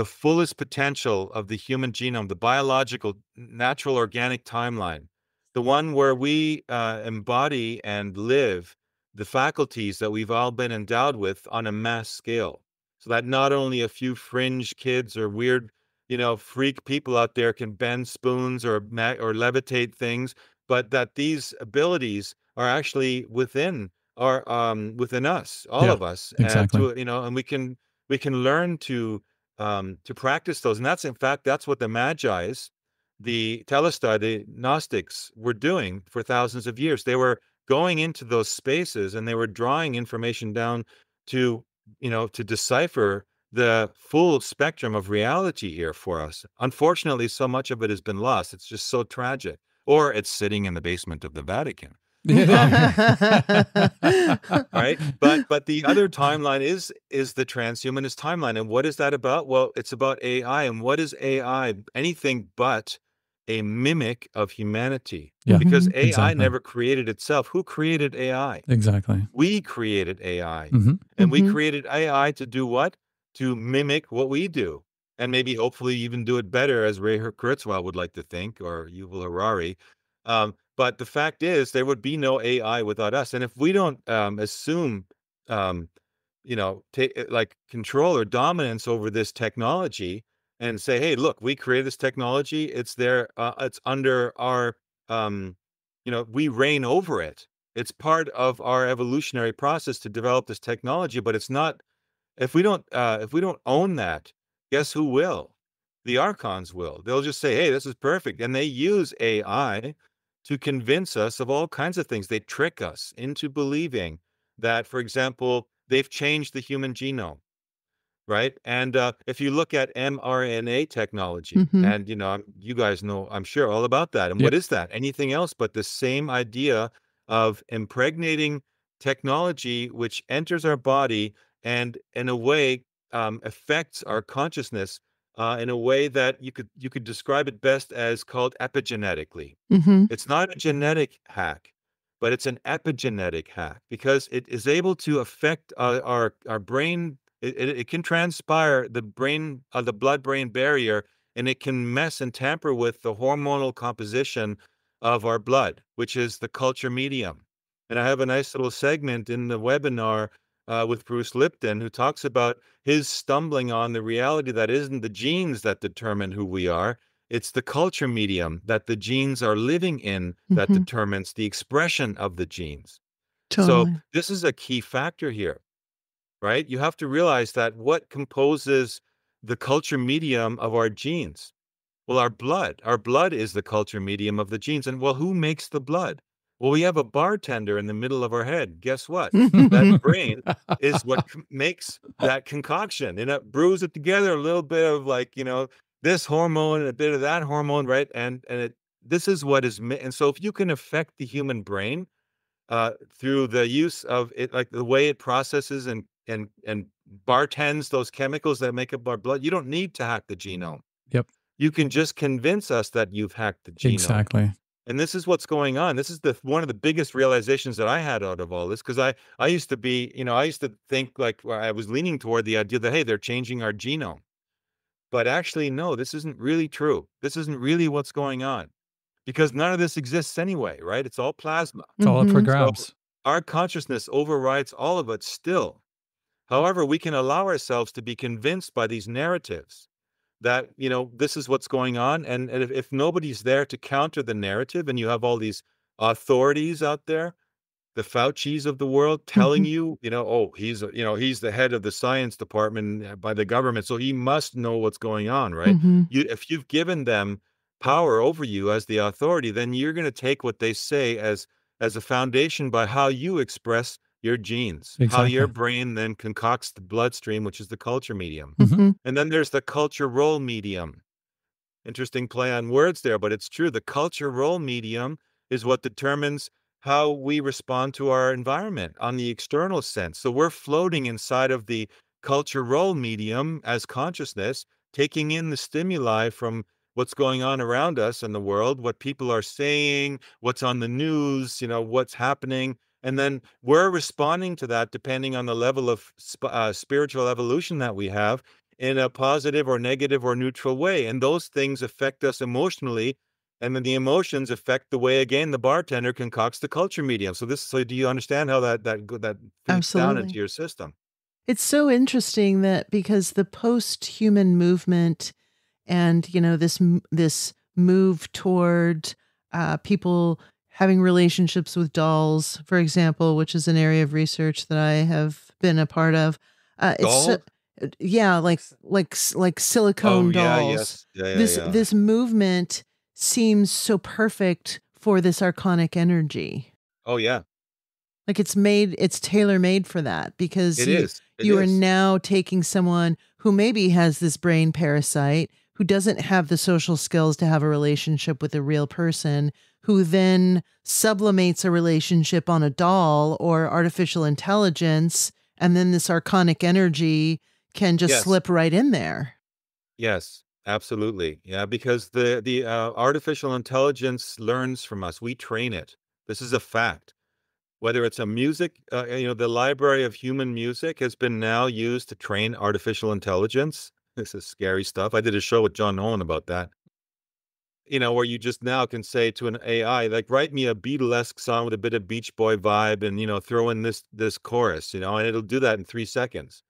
fullest potential of the human genome, the biological, natural, organic timeline, the one where we embody and live the faculties that we've all been endowed with on a mass scale. So that not only a few fringe kids or weird, freak people out there can bend spoons or levitate things, but that these abilities are actually within us, all Yeah, of us, exactly. and we can learn to practice those. And that's, in fact, that's what the Magi's, the Telestai, the Gnostics were doing for thousands of years. They were going into those spaces and they were drawing information down to, to decipher the full spectrum of reality here for us. Unfortunately, so much of it has been lost. It's just so tragic. Or it's sitting in the basement of the Vatican. Right. But the other timeline is the transhumanist timeline. And what is that about? Well, it's about AI. And what is AI? Anything but a mimic of humanity. Yeah, Because Mm-hmm. AI exactly. never created itself. Who created AI? Exactly. We created AI. Hmm. And we Mm-hmm. created AI to do what? To mimic what we do. And maybe hopefully even do it better, as Ray Kurzweil would like to think, or Yuval Harari. But the fact is, there would be no AI without us. And if we don't assume, um, like control or dominance over this technology and say, hey, look, we created this technology. It's there. It's under our, we reign over it. It's part of our evolutionary process to develop this technology, but it's not. If we don't own that, guess who will? The archons will. They'll just say, hey, this is perfect. And they use AI to convince us of all kinds of things. They trick us into believing that, for example, they've changed the human genome, right? And if you look at mRNA technology, Mm-hmm. and you guys know, I'm sure, all about that. And Yep. what is that? Anything else but the same idea of impregnating technology which enters our body and, in a way, affects our consciousness in a way that you could describe it best as called epigenetically. Mm-hmm. It's not a genetic hack, but it's an epigenetic hack because it is able to affect our brain. It can transpire the brain, the blood-brain barrier, and it can mess and tamper with the hormonal composition of our blood, which is the culture medium. And I have a nice little segment in the webinar with Bruce Lipton, who talks about his stumbling on the reality that isn't the genes that determine who we are. It's the culture medium that the genes are living in that Mm-hmm. determines the expression of the genes. So Totally. this is a key factor here, right? You have to realize that what composes the culture medium of our genes? Well, our blood is the culture medium of the genes. And well, who makes the blood? Well, we have a bartender in the middle of our head. Guess what? That brain is what makes that concoction, and it brews it together, a little bit of, like, this hormone and a bit of that hormone, right? This is what is, and so if you can affect the human brain through the use of it, like the way it processes and bartends those chemicals that make up our blood, you don't need to hack the genome. Yep. You can just convince us that you've hacked the genome. Exactly. And this is what's going on. This is the one of the biggest realizations that I had out of all this, because I used to be, I used to think, like, well, I was leaning toward the idea that, hey, they're changing our genome. But actually, no, this isn't really true. This isn't really what's going on, because none of this exists anyway, right? It's all plasma. It's all up for Mm-hmm. So grabs. our consciousness overrides all of it still. However, we can allow ourselves to be convinced by these narratives that, this is what's going on. And if nobody's there to counter the narrative, and you have all these authorities out there, the Faucis of the world, telling Mm-hmm. you, oh, he's the head of the science department by the government, so he must know what's going on, right? Mm-hmm. If you've given them power over you as the authority, then you're going to take what they say as a foundation by how you express your genes, how your Exactly. brain then concocts the bloodstream, which is the culture medium. Mhm. Mm-hmm. And then there's the culture role medium. Interesting play on words there, but it's true. The culture role medium is what determines how we respond to our environment on the external sense. So we're floating inside of the culture role medium as consciousness, taking in the stimuli from what's going on around us in the world, what people are saying, what's on the news, what's happening. And then we're responding to that depending on the level of spiritual evolution that we have, in a positive or negative or neutral way. And those things affect us emotionally. And then the emotions affect the way, again, the bartender concocts the culture medium. So do you understand how that feeds down into Absolutely. your system? It's so interesting that because the post-human movement and this move toward people having relationships with dolls, for example, which is an area of research that I have been a part of. It's so, Dolls? yeah, like Oh, silicone yeah, dolls. yes. Yeah, yeah, yeah. This movement seems so perfect for this archonic energy. Oh, yeah. Like it's tailor-made for that because It is. It you are is. now taking someone who maybe has this brain parasite, who doesn't have the social skills to have a relationship with a real person, who then sublimates a relationship on a doll or artificial intelligence, and then this archonic energy can just Yes. slip right in there. Yes, absolutely. Yeah, because the artificial intelligence learns from us. We train it. This is a fact. Whether it's a music, the library of human music has been now used to train artificial intelligence. This is scary stuff. I did a show with John Nolan about that. Where you just now can say to an AI, like, write me a Beatlesque song with a bit of Beach Boy vibe, and throw in this chorus, and it'll do that in 3 seconds.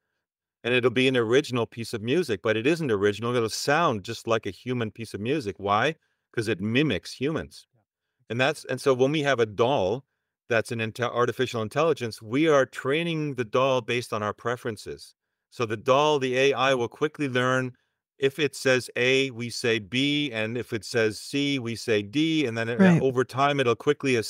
And it'll be an original piece of music, but it isn't original. It'll sound just like a human piece of music. Why? Because it mimics humans. And so when we have a doll that's an artificial intelligence, we are training the doll based on our preferences. So the AI will quickly learn if it says A, we say B, and if it says C, we say D, and then Right. over time it'll quickly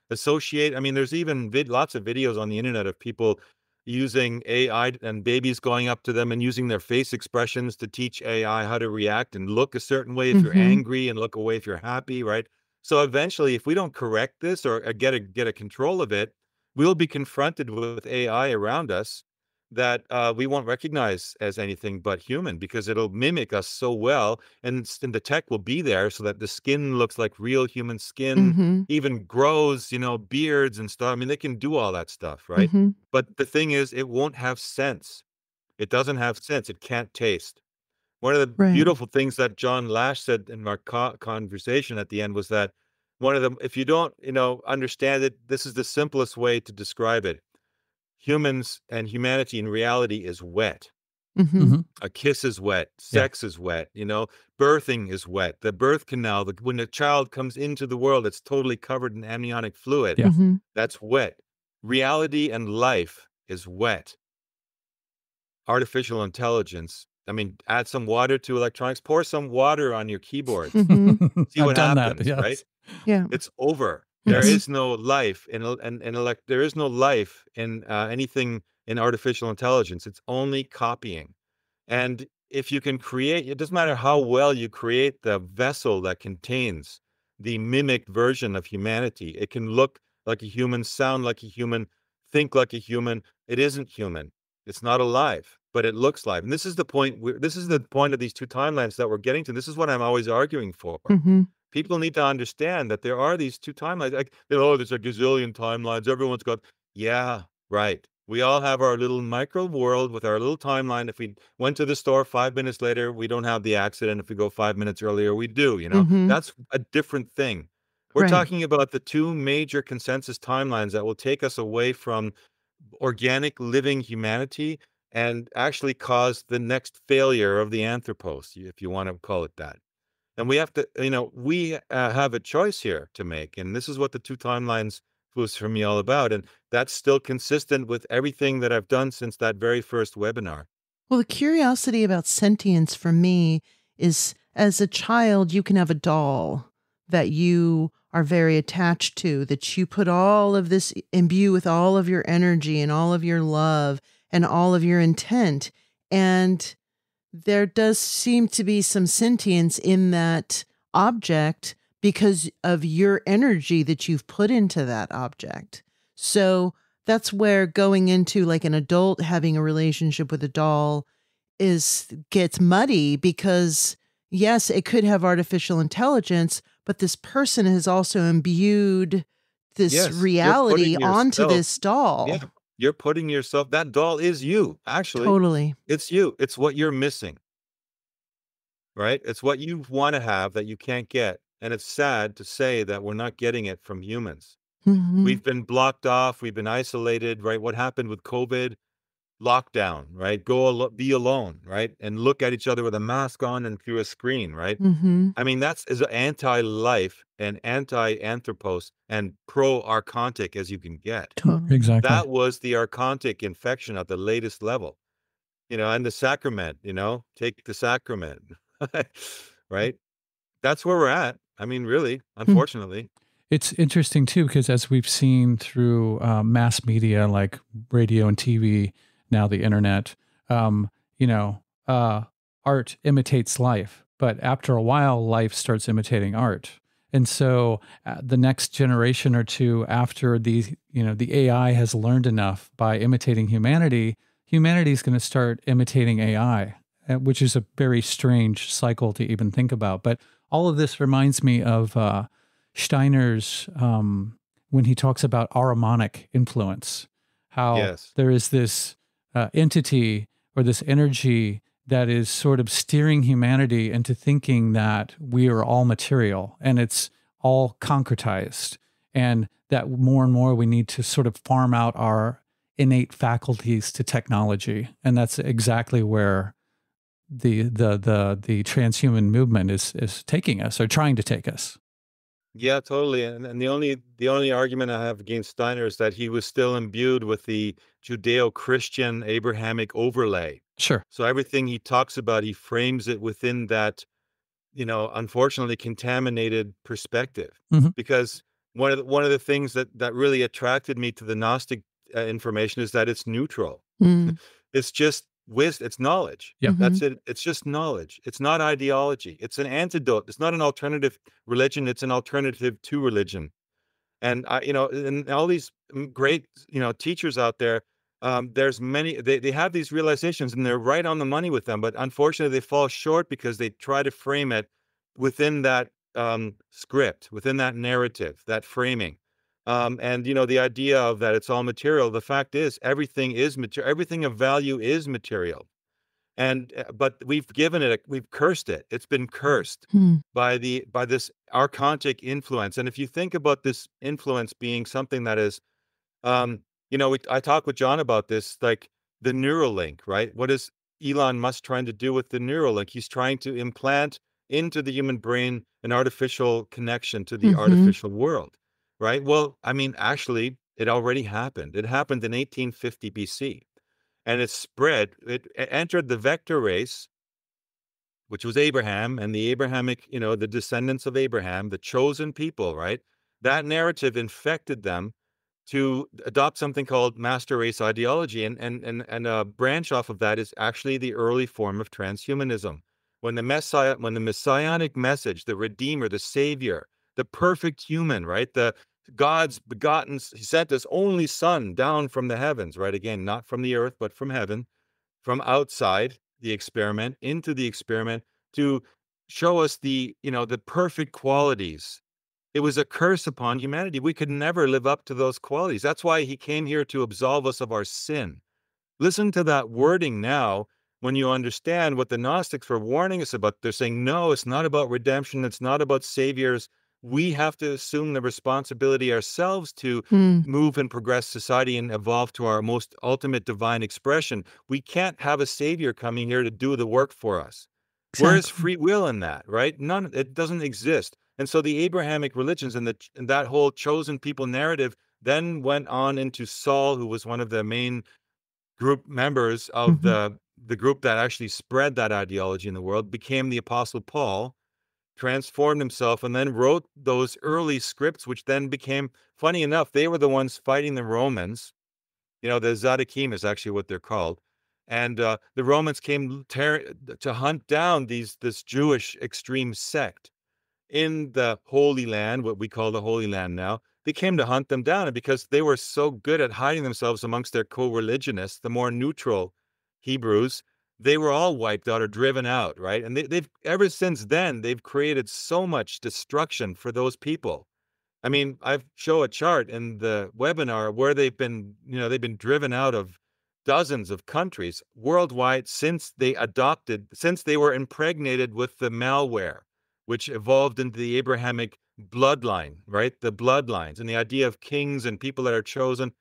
associate. I mean, there's even lots of videos on the internet of people using AI and babies going up to them and using their face expressions to teach AI how to react and look a certain way if you're Mm-hmm. angry and look away if you're happy, right? So eventually, if we don't correct this or get a control of it, we'll be confronted with AI around us that we won't recognize as anything but human because it'll mimic us so well, and the tech will be there so that the skin looks like real human skin, Mm-hmm. even grows, beards and stuff. I mean, they can do all that stuff, right? Mm-hmm. But the thing is, it won't have sense. It doesn't have sense. It can't taste. One of the Right. beautiful things that John Lash said in our conversation at the end was that one of them, if you don't, understand it, this is the simplest way to describe it. Humans and humanity in reality is wet. Mm-hmm. Hmm. A kiss is wet. Yeah. Sex is wet. Birthing is wet. The birth canal, when a child comes into the world, it's totally covered in amniotic fluid. Yeah. Mm-hmm. That's wet. Reality and life is wet. Artificial intelligence. I mean, add some water to electronics, pour some water on your keyboard. Mm-hmm. See I've what done that. happens, right? Yes. Yeah. It's over. There Mm-hmm. Yes. is no life there is no life in anything in artificial intelligence. It's only copying. And if you can create, it doesn't matter how well you create the vessel that contains the mimicked version of humanity. It can look like a human, sound like a human, think like a human. It isn't human. It's not alive, but it looks live. And this is the point. This is the point of these two timelines that we're getting to. This is what I'm always arguing for. Mm-hmm. People need to understand that there are these two timelines. Like, there's a gazillion timelines. Everyone's got, yeah, right. We all have our little micro world with our little timeline. If we went to the store 5 minutes later, we don't have the accident. If we go 5 minutes earlier, we do, Mm-hmm. that's a different thing. We're Right. talking about the two major consensus timelines that will take us away from organic living humanity and actually cause the next failure of the Anthropos, if you want to call it that. And we have to, we have a choice here to make. And this is what the two timelines was for me all about. And that's still consistent with everything that I've done since that very first webinar. Well, the curiosity about sentience for me is as a child, you can have a doll that you are very attached to, that you put all of this, imbue with all of your energy and all of your love and all of your intent. And there does seem to be some sentience in that object because of your energy that you've put into that object. So that's where going into like an adult having a relationship with a doll gets muddy because yes, it could have artificial intelligence, but this person has also imbued this Yes, you're reality putting onto yourself, this doll. yeah, you're putting yourself, that doll is you, actually. Totally. It's you. It's what you're missing, right? It's what you want to have that you can't get. And it's sad to say that we're not getting it from humans. Hmm. We've been blocked off. We've been isolated, right? What happened with COVID? Lockdown, right? Be alone, right? And look at each other with a mask on and through a screen, right? Hmm. I mean, that's as anti-life and anti-anthropos and pro-archontic as you can get. Totally. Exactly. That was the archontic infection at the latest level, and the sacrament, take the sacrament, right? That's where we're at. I mean, really, unfortunately. It's interesting too, because as we've seen through mass media like radio and TV, now the internet, you know, art imitates life, but after a while, life starts imitating art. And so the next generation or two after the AI has learned enough by imitating humanity, humanity is going to start imitating AI, which is a very strange cycle to even think about. But all of this reminds me of Steiner's, when he talks about Archonic influence, how Yes. there is this entity or this energy that is sort of steering humanity into thinking that we are all material and it's all concretized, and that more and more we need to sort of farm out our innate faculties to technology. And that's exactly where the transhuman movement is taking us, or trying to take us. Yeah, totally. And the only argument I have against Steiner is that he was still imbued with the Judeo-Christian Abrahamic overlay. Sure. So everything he talks about, he frames it within that, unfortunately contaminated perspective. Hmm. Because one of the things that really attracted me to the Gnostic information is that it's neutral. Mm. It's just wisdom. It's knowledge. Yeah. Mhm. That's it. It's just knowledge. It's not ideology. It's an antidote. It's not an alternative religion. It's an alternative to religion. And and all these great, teachers out there, there's many, they have these realizations and they're right on the money with them, but unfortunately they fall short because they try to frame it within that script, within that narrative, that framing. And the idea of that it's all material. The fact is everything is material. Everything of value is material. And but we've cursed it. It's been cursed Hmm. by this archontic influence. And if you think about this influence being something that is, um, I talked with John about this, like the Neuralink, right? What is Elon Musk trying to do with the Neuralink? He's trying to implant into the human brain an artificial connection to the Mhm. artificial world, right? Well, I mean, actually, it already happened. It happened in 1850 BC, and it spread. It entered the vector race, which was Abraham and the Abrahamic, the descendants of Abraham, the chosen people, right? That narrative infected them to adopt something called master race ideology. And a branch off of that is actually the early form of transhumanism. When the messianic message, the Redeemer, the Savior, the perfect human, right? The God's begotten, he sent his only son down from the heavens, right? Again, not from the earth, but from heaven, from outside the experiment into the experiment to show us the perfect qualities. It was a curse upon humanity. We could never live up to those qualities. That's why he came here to absolve us of our sin. Listen to that wording now when you understand what the Gnostics were warning us about. They're saying, no, it's not about redemption. It's not about saviors. We have to assume the responsibility ourselves to Mm. move and progress society and evolve to our most ultimate divine expression. We can't have a savior coming here to do the work for us. Where is Exactly. free will in that, right? None, it doesn't exist. And so the Abrahamic religions and that whole chosen people narrative then went on into Saul, who was one of the main group members of Mhm. the group that actually spread that ideology in the world, became the Apostle Paul, transformed himself, and then wrote those early scripts, which then became, funny enough, they were the ones fighting the Romans. The Zadokим is actually what they're called. And the Romans came to hunt down this Jewish extreme sect in the Holy Land, what we call the Holy Land now. They came to hunt them down, and because they were so good at hiding themselves amongst their co-religionists, the more neutral Hebrews, they were all wiped out or driven out, right? And they've ever since then, they've created so much destruction for those people. I mean, I've show a chart in the webinar where they've been driven out of dozens of countries worldwide since they were impregnated with the malware, which evolved into the Abrahamic bloodline, right? The bloodlines and the idea of kings and people that are chosen.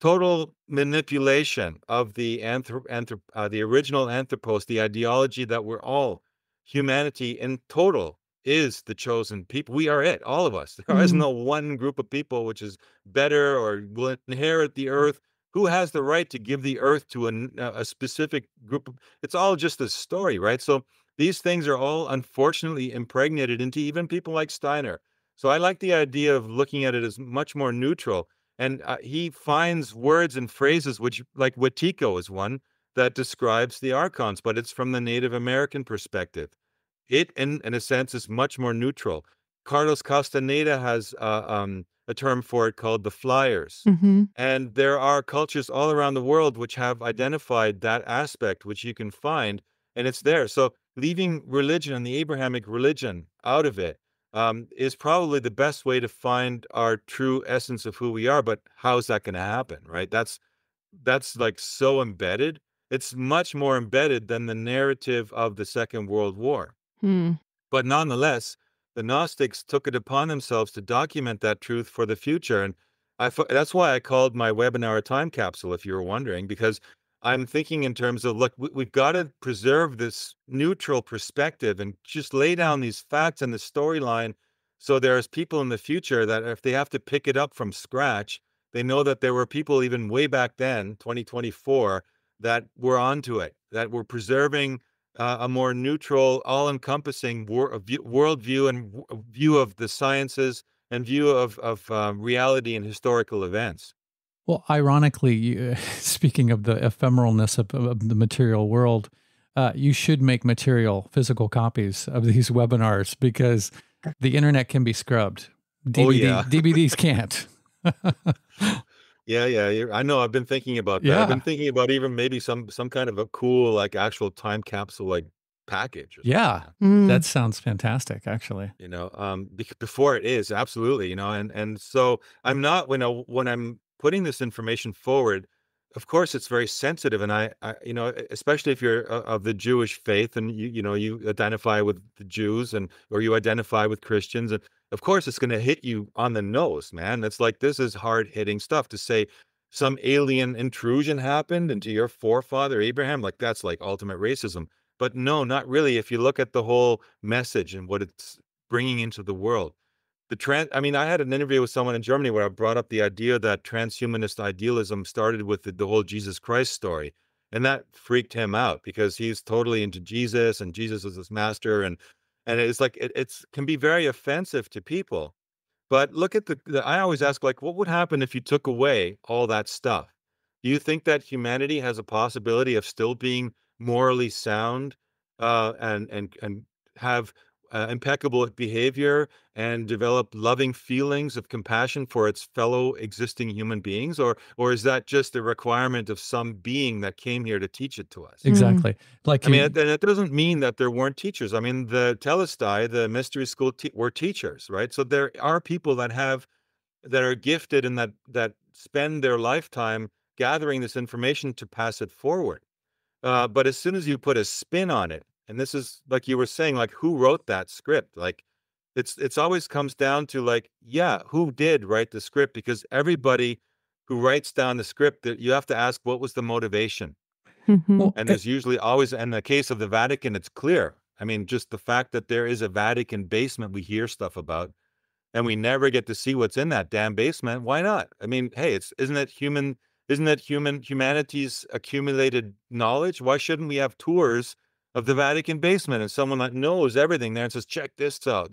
Total manipulation of the original Anthropos, the ideology that we're all humanity in total is the chosen people. We are it, all of us. There is Mm. no one group of people which is better or will inherit the earth. Who has the right to give the earth to a specific group of? It's all just a story, right? So these things are all unfortunately impregnated into even people like Steiner. So I like the idea of looking at it as much more neutral, and he finds words and phrases which, like Wetiko is one that describes the archons, but it's from the Native American perspective. It, in a sense, is much more neutral. Carlos Castaneda has a term for it called the flyers. Mhm. And there are cultures all around the world which have identified that aspect, which you can find, and it's there. So leaving religion and the Abrahamic religion out of it is probably the best way to find our true essence of who we are. But how is that going to happen, right? That's like so embedded. It's much more embedded than the narrative of the Second World War. Mm. But nonetheless, the Gnostics took it upon themselves to document that truth for the future. And that's why I called my webinar a time capsule, if you were wondering, because I'm thinking in terms of, look, we've got to preserve this neutral perspective and just lay down these facts and the storyline. So there's people in the future that if they have to pick it up from scratch, they know that there were people even way back then, 2024, that were onto it. that we're preserving a more neutral, all-encompassing worldview and view of the sciences and view of reality and historical events. Well, ironically, speaking of the ephemeralness of the material world, you should make material, physical copies of these webinars because the internet can be scrubbed. Oh yeah. DVDs can't. Yeah. I know. I've been thinking about that. I've been Yeah. thinking about even maybe some kind of a cool, like, actual time capsule, like, package or something. Yeah. That sounds fantastic, actually. Before it is, absolutely, and so I'm not, when I'm putting this information forward, of course, it's very sensitive, and especially if you're of the Jewish faith and you identify with the Jews or you identify with Christians, and of course, it's going to hit you on the nose, man. It's like, this is hard hitting stuff to say some alien intrusion happened into your forefather Abraham, like that's like ultimate racism. But no, not really. If you look at the whole message and what it's bringing into the world. I mean, I had an interview with someone in Germany where I brought up the idea that transhumanist idealism started with the whole Jesus Christ story. And that freaked him out because he's totally into Jesus and Jesus is his master. And it's like, it's can be very offensive to people. But look at I always ask, like, what would happen if you took away all that stuff? Do you think that humanity has a possibility of still being morally sound, and have impeccable behavior and develop loving feelings of compassion for its fellow existing human beings, or is that just a requirement of some being that came here to teach it to us? Exactly. Like I mean, and it doesn't mean that there weren't teachers. I mean, the Telestai, the mystery school, were teachers, right? So there are people that are gifted and that spend their lifetime gathering this information to pass it forward. But as soon as you put a spin on it, and this is like you were saying, like, who wrote that script? Like, it's always comes down to, like, yeah, who did write the script? Because everybody who writes down the script, that you have to ask, what was the motivation? well, And there's usually always, in the case of the Vatican, it's clear. I mean, just the fact that there is a Vatican basement we hear stuff about, and we never get to see what's in that damn basement. Why not? I mean, hey, humanity's accumulated knowledge? Why shouldn't we have tours of the Vatican basement and someone that knows everything there and says, check this out.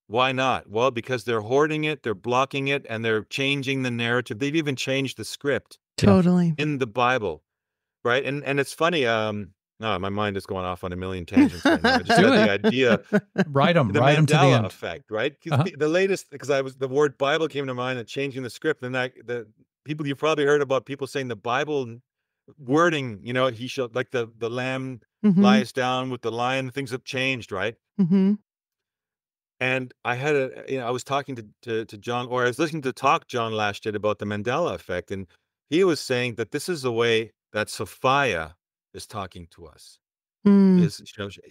Why not? Well, because they're hoarding it, they're blocking it, and they're changing the narrative. They've even changed the script Totally. in the Bible. Right. And it's funny. No, my mind is going off on a million tangents right now. I just got the idea. write them The to the Mandela end. effect, right? Uh-huh. The latest, because the word Bible came to mind and changing the script. And the people, you've probably heard about people saying the Bible wording, he shall, like the lamb lies down with the lion, things have changed, right? And I had I was talking to John, or I was listening to talk John Lash did about the Mandela effect. And he was saying that this is the way that Sophia is talking to us. Is,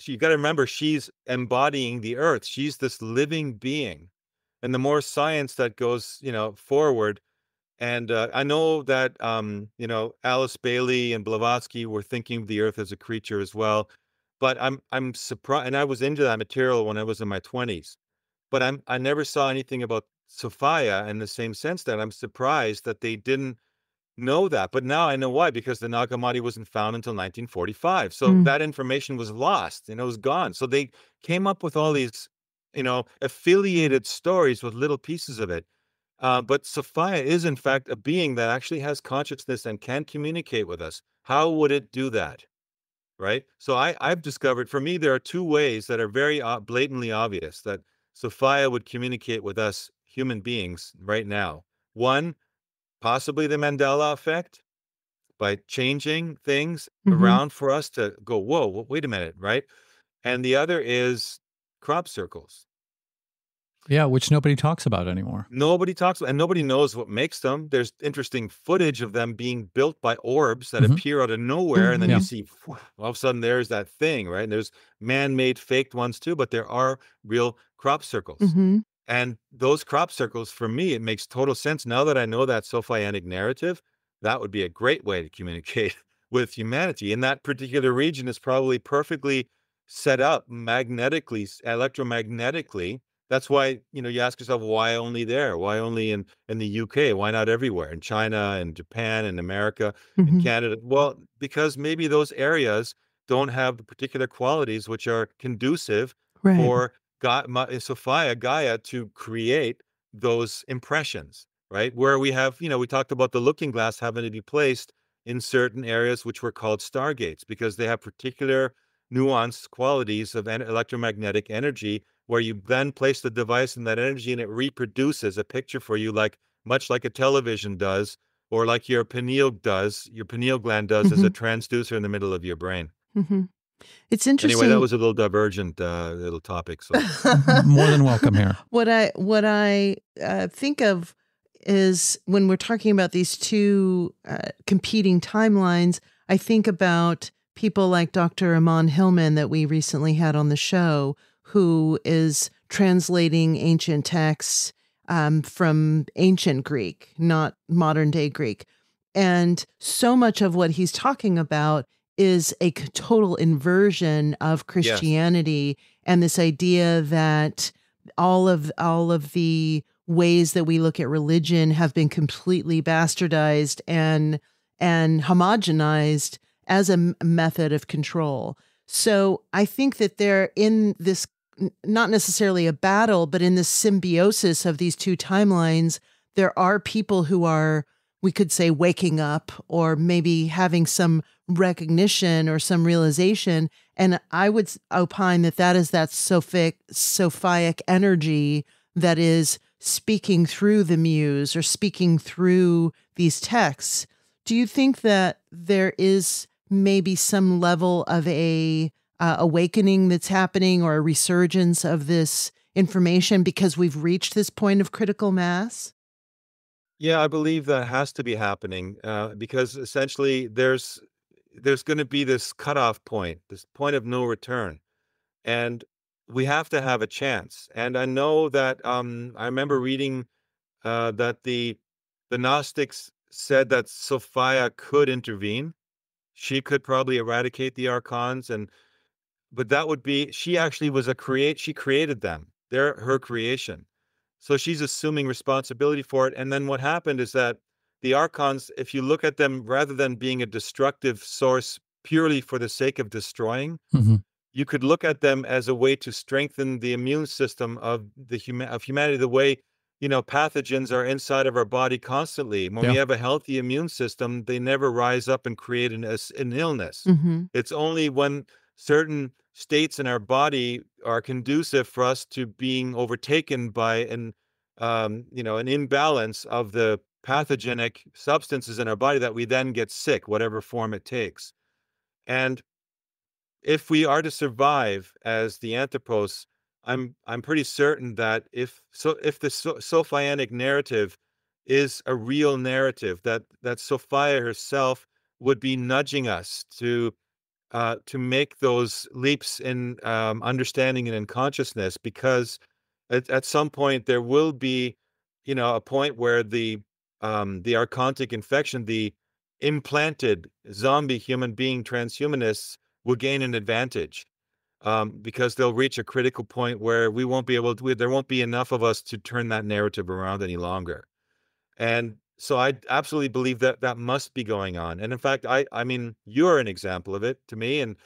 you got to remember, she's embodying the earth. She's this living being. And the more science that goes, forward. And I know that, Alice Bailey and Blavatsky were thinking of the earth as a creature as well. But I'm surprised. And I was into that material when I was in my 20s. But I never saw anything about Sophia in the same sense that I'm surprised that they didn't know that. But now I know why, because the Nag Hammadi wasn't found until 1945. So that information was lost and it was gone. So they came up with all these, affiliated stories with little pieces of it. But Sophia is, in fact, a being that actually has consciousness and can communicate with us. How would it do that? Right. So I've discovered, for me, there are two ways that are very blatantly obvious that Sophia would communicate with us human beings right now. One, possibly the Mandela effect, by changing things around for us to go, whoa, wait a minute, right? And the other is crop circles. Yeah, which nobody talks about anymore. Nobody talks, and nobody knows what makes them. There's interesting footage of them being built by orbs that appear out of nowhere, and then you see, all of a sudden, there's that thing, right? And there's man-made faked ones too, but there are real crop circles. And those crop circles, for me, it makes total sense. Now that I know that Sophianic narrative, that would be a great way to communicate with humanity. And that particular region is probably perfectly set up magnetically, electromagnetically, That's why, you ask yourself, why only there? Why only in the UK? Why not everywhere? In China and Japan and America and Hmm. Canada? Well, because maybe those areas don't have the particular qualities which are conducive Right. for Sophia, Gaia to create those impressions, right? Where we have, we talked about the looking glass having to be placed in certain areas which were called stargates because they have particular nuanced qualities of electromagnetic energy where you then place the device in that energy and it reproduces a picture for you, like much like a television does, or like your pineal gland does as a Hmm. transducer in the middle of your brain. Hmm. It's Anyway, that interesting. was a little divergent little topic. So More than welcome here. What I think of is when we're talking about these two competing timelines, I think about people like Dr. Aman Hillman that we recently had on the show, who is translating ancient texts from ancient Greek, not modern day Greek. And so much of what he's talking about is a total inversion of yes, Christianity and this idea that all of the ways that we look at religion have been completely bastardized and homogenized as a method of control. So I think that they're in this not necessarily a battle, but in this symbiosis of these two timelines, there are people who are, we could say, waking up or maybe having some recognition or some realization. And I would opine that that is that Sophic energy that is speaking through the muse or speaking through these texts. Do you think that there is maybe some level of a awakening that's happening or a resurgence of this information because we've reached this point of critical mass? yeah, I believe that has to be happening because essentially there's going to be this cutoff point, this point of no return. And we have to have a chance. And I know that I remember reading that the Gnostics said that Sophia could intervene. She could probably eradicate the archons, but that would be she actually was a create. She created them. They're her creation. So she's assuming responsibility for it. And then what happened is that the archons, if you look at them, rather than being a destructive source purely for the sake of destroying, Hmm. you could look at them as a way to strengthen the immune system of of humanity, the way, pathogens are inside of our body constantly. When we Yeah. have a healthy immune system, they never rise up and create an illness. Mm-hmm. It's only when certain states in our body are conducive for us to being overtaken by an imbalance of the pathogenic substances in our body that we then get sick, whatever form it takes. And if we are to survive as the Anthropos, I'm pretty certain that if the Sophianic narrative is a real narrative, that Sophia herself would be nudging us to make those leaps in understanding and in consciousness, because at some point there will be, a point where the Archontic infection, the implanted zombie human being transhumanists will gain an advantage because they'll reach a critical point where we won't be able to, there won't be enough of us to turn that narrative around any longer. And so I absolutely believe that that must be going on. And in fact, I mean, you're an example of it to me, and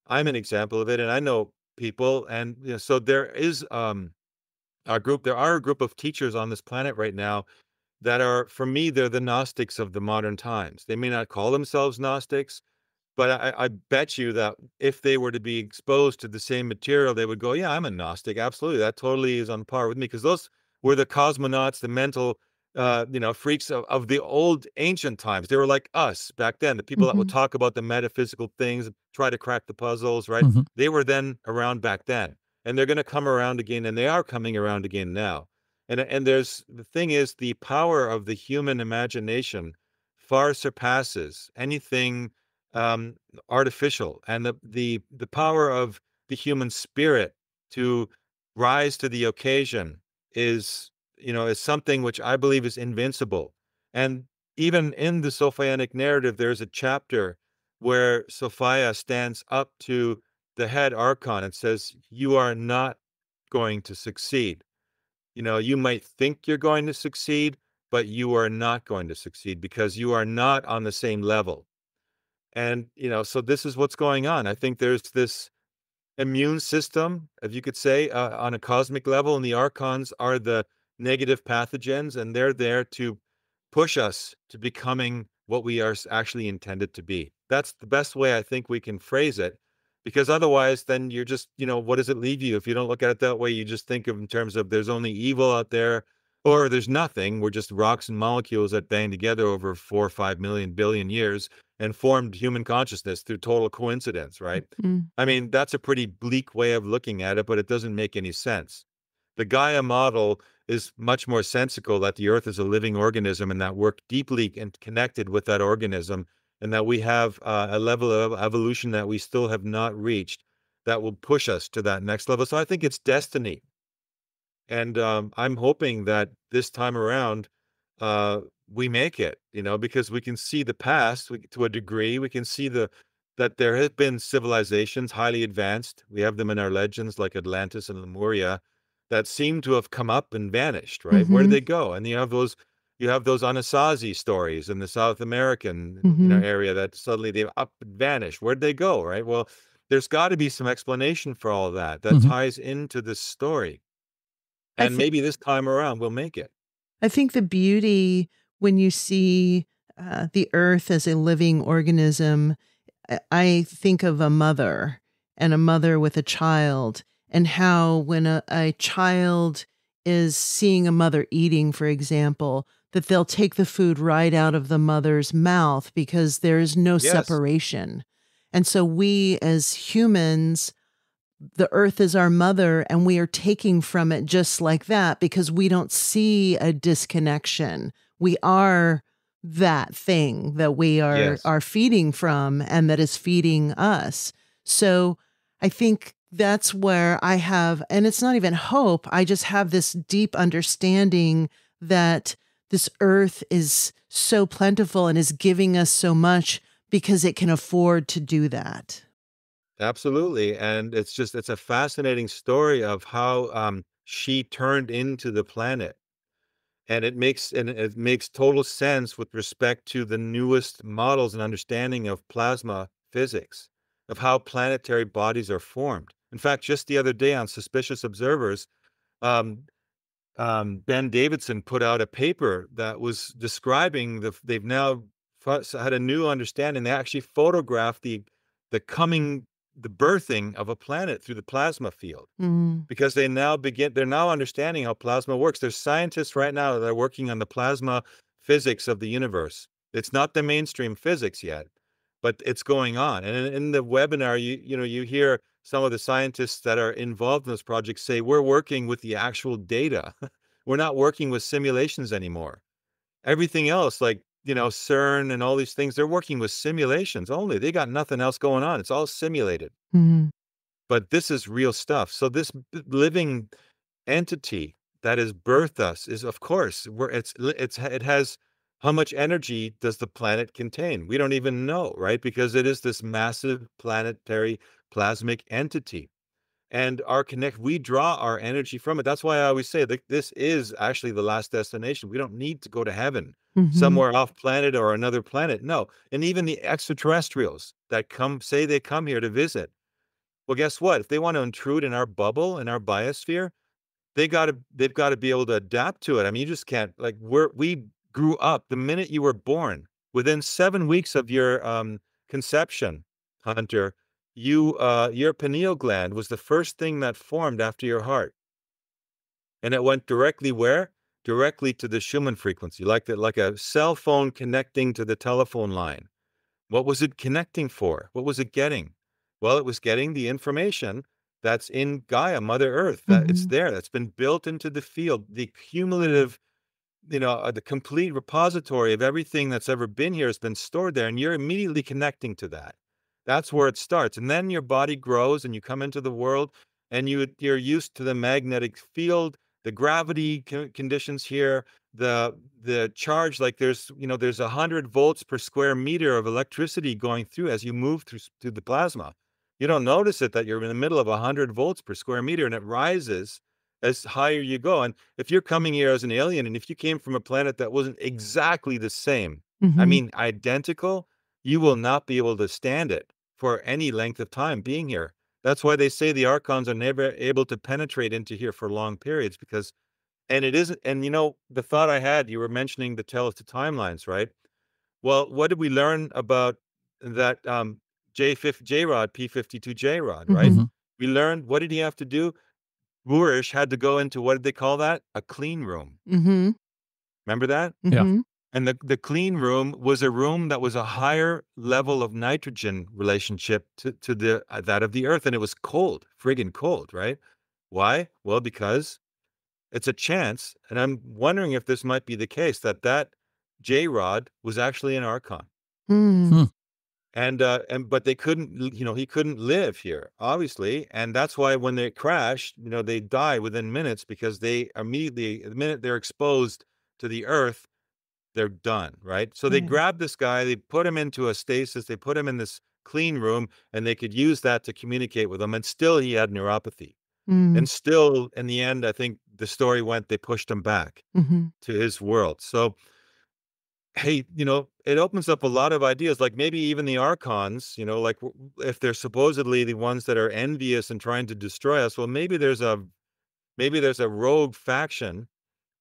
I'm an example of it. And I know people, and so there is there are a group of teachers on this planet right now that are, for me, they're the Gnostics of the modern times. They may not call themselves Gnostics, but I bet you that if they were to be exposed to the same material, they would go, "Yeah, I'm a Gnostic. Absolutely, that totally is on par with me." Because those were the cosmonauts, the mental, freaks of the old ancient times. They were like us back then. The people that would Mm-hmm. talk about the metaphysical things, try to crack the puzzles, right? Hmm. They were then around back then, and they're going to come around again, and they are coming around again now. And there's the thing is, the power of the human imagination far surpasses anything um, artificial, and the power of the human spirit to rise to the occasion is something which I believe is invincible. And even in the Sophianic narrative, there's a chapter where Sophia stands up to the head archon and says, "You are not going to succeed." You might think you're going to succeed, but you are not going to succeed because you are not on the same level. And, so this is what's going on. I think there's this immune system, if you could say, on a cosmic level, and the archons are the negative pathogens, and they're there to push us to becoming what we are actually intended to be. That's the best way I think we can phrase it, because otherwise, then you're just, what does it leave you? If you don't look at it that way, you just think of in terms of there's only evil out there, or there's nothing. We're just rocks and molecules that bang together over 4 or 5 million billion years and formed human consciousness through total coincidence, right? Mm. I mean, that's a pretty bleak way of looking at it, but it doesn't make any sense. The Gaia model is much more sensical, that the earth is a living organism and that we're deeply connected with that organism, and that we have a level of evolution that we still have not reached that will push us to that next level. So I think it's destiny. And I'm hoping that this time around, uh, we make it, because we can see the past to a degree. We can see that there have been civilizations highly advanced. We have them in our legends, like Atlantis and Lemuria, that seem to have come up and vanished, right? Where did Mm-hmm. they go? And you have those Anasazi stories in the South American, Mm-hmm. area, that suddenly they up and vanished. Where'd they go, right? Well, there's got to be some explanation for all that Mhm. ties into this story. I And think maybe this time around we'll make it. I think the beauty when you see the earth as a living organism, I think of a mother and a mother with a child, and how when a child is seeing a mother eating, for example, that they'll take the food right out of the mother's mouth because there is no Yes. separation. And so we as humans, the earth is our mother and we are taking from it just like that because we don't see a disconnection. We are that thing that we Yes. are feeding from and that is feeding us. So I think that's where I have, and it's not even hope, I just have this deep understanding that this earth is so plentiful and is giving us so much because it can afford to do that. Absolutely. And it's a fascinating story of how she turned into the planet. And it makes total sense with respect to the newest models and understanding of plasma physics, of how planetary bodies are formed. In fact, just the other day on Suspicious Observers, um, Ben Davidson put out a paper that was describing they've now had a new understanding. They actually photographed the coming, the birthing of a planet through the plasma field, Mm, because they're now understanding how plasma works. There's scientists right now that are working on the plasma physics of the universe. It's not the mainstream physics yet, but it's going on. And in the webinar, you hear some of the scientists that are involved in this project say, we're working with the actual data. We're not working with simulations anymore. Everything else, like, CERN and all these things, they're working with simulations only. They got nothing else going on. It's all simulated. mhm, But this is real stuff. So this living entity that has birthed us is, of course, where it has, how much energy does the planet contain? We don't even know, right? Because it is this massive planetary plasmic entity. And we draw our energy from it. That's why I always say that this is actually the last destination. We don't need to go to heaven, mhm, somewhere off planet or another planet. No. And even the extraterrestrials that say they come here to visit. Well, guess what? If they want to intrude in our bubble, in our biosphere, they've got to be able to adapt to it. I mean, you just can't, like, we grew up the minute you were born. Within 7 weeks of your conception, Hunter, your pineal gland was the first thing that formed after your heart. And it went directly where? Directly to the Schumann frequency, like a cell phone connecting to the telephone line. What was it connecting for? What was it getting? Well, it was getting the information that's in Gaia, Mother Earth, that it's mhm, there, that's been built into the field, the cumulative, the complete repository of everything that's ever been here has been stored there, and you're immediately connecting to that. That's where it starts. And then your body grows and you come into the world, and you're used to the magnetic field, the gravity conditions here, the charge, like there's 100 volts per square meter of electricity going through as you move through the plasma. You don't notice it, that you're in the middle of 100 volts per square meter, and it rises as higher you go. And if you're coming here as an alien, and if you came from a planet that wasn't exactly the same, I mean, identical, you will not be able to stand it for any length of time being here. That's why they say the archons are never able to penetrate into here for long periods, because, and it isn't, and you know, the thought I had, you were mentioning the tell of two timelines, right? Well, what did we learn about that J-Rod, P-52 J-Rod, right? Mm-hmm. We learned, what did he have to do? Boorish had to go into, what did they call that? A clean room. Remember that? Yeah. And the clean room was a room that was a higher level of nitrogen relationship to the that of the Earth, and it was cold, friggin' cold, right? Why? Well, because it's a chance, and I'm wondering if this might be the case, that that J-Rod was actually an archon. And but they couldn't, you know, he couldn't live here, obviously, and that's why when they crashed, you know, they die within minutes, because they immediately, the minute they're exposed to the Earth, they're done, right? So they grabbed this guy, they put him into a stasis, they put him in this clean room, and they could use that to communicate with him, and still he had neuropathy. And still, in the end, I think the story went, they pushed him back to his world. So, hey, you know, it opens up a lot of ideas, like maybe even the archons, you know, like if they're supposedly the ones that are envious and trying to destroy us, well, maybe there's a rogue faction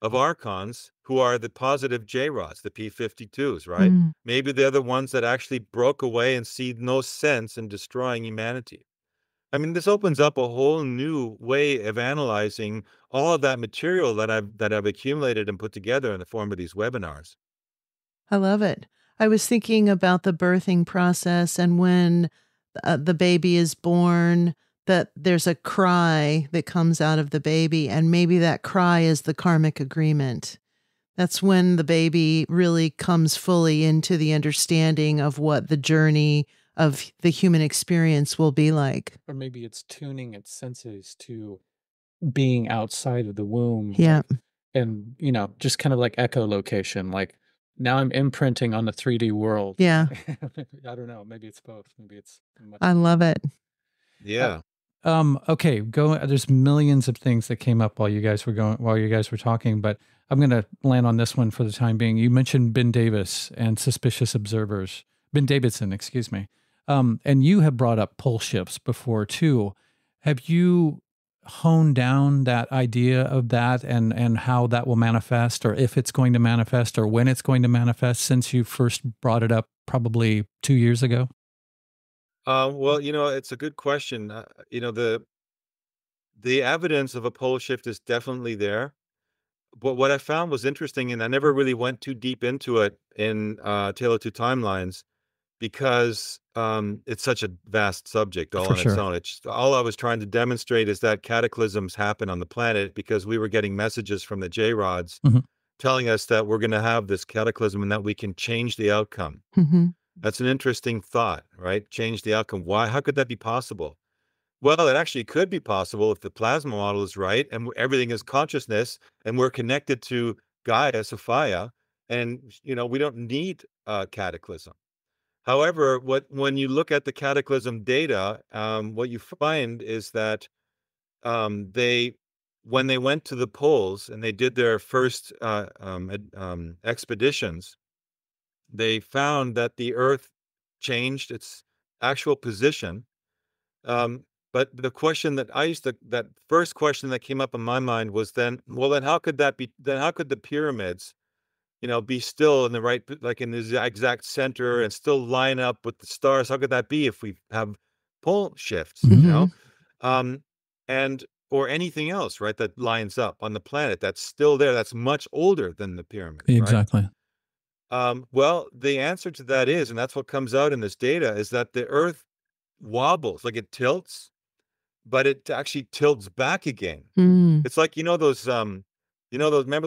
of archons who are the positive J-Rods, the P-52s, right? Maybe they're the ones that actually broke away and see no sense in destroying humanity. I mean, this opens up a whole new way of analyzing all of that material that I've accumulated and put together in the form of these webinars. I love it. I was thinking about the birthing process, and when the baby is born, that there's a cry that comes out of the baby, and maybe that cry is the karmic agreement. That's when the baby really comes fully into the understanding of what the journey of the human experience will be like. Or maybe it's tuning its senses to being outside of the womb. Yeah. And, you know, just kind of like echolocation, like now I'm imprinting on the 3D world. Yeah. I don't know. Maybe it's both. Maybe it's much. I love it. Yeah. Okay, there's millions of things that came up while you guys were talking, but I'm going to land on this one for the time being. You mentioned Ben Davis and suspicious observers. Ben Davidson, excuse me. And you have brought up pole shifts before too. Have you honed down that idea of that and how that will manifest, or if it's going to manifest, or when it's going to manifest, since you first brought it up probably 2 years ago? Well, you know, it's a good question. You know, the evidence of a pole shift is definitely there. But what I found was interesting, and I never really went too deep into it in Tale of Two Timelines, because it's such a vast subject all For on its sure. own. It's all I was trying to demonstrate is that cataclysms happen on the planet because we were getting messages from the J-Rods telling us that we're going to have this cataclysm and that we can change the outcome. That's an interesting thought, right? Change the outcome. Why? How could that be possible? Well, it actually could be possible if the plasma model is right and everything is consciousness and we're connected to Gaia, Sophia, and, you know, we don't need a cataclysm. However, when you look at the cataclysm data, what you find is that when they went to the poles and they did their first expeditions, they found that the Earth changed its actual position. But the question that that first question that came up in my mind was then, well, then how could that be? Then how could the pyramids, you know, be still in the right, like in the exact center and still line up with the stars? How could that be if we have pole shifts, you know? And or anything else, right, that lines up on the planet that's still there, that's much older than the pyramids, right? Exactly. Well, the answer to that is, and that's what comes out in this data, is that the Earth wobbles, like it tilts, but it actually tilts back again. It's like, remember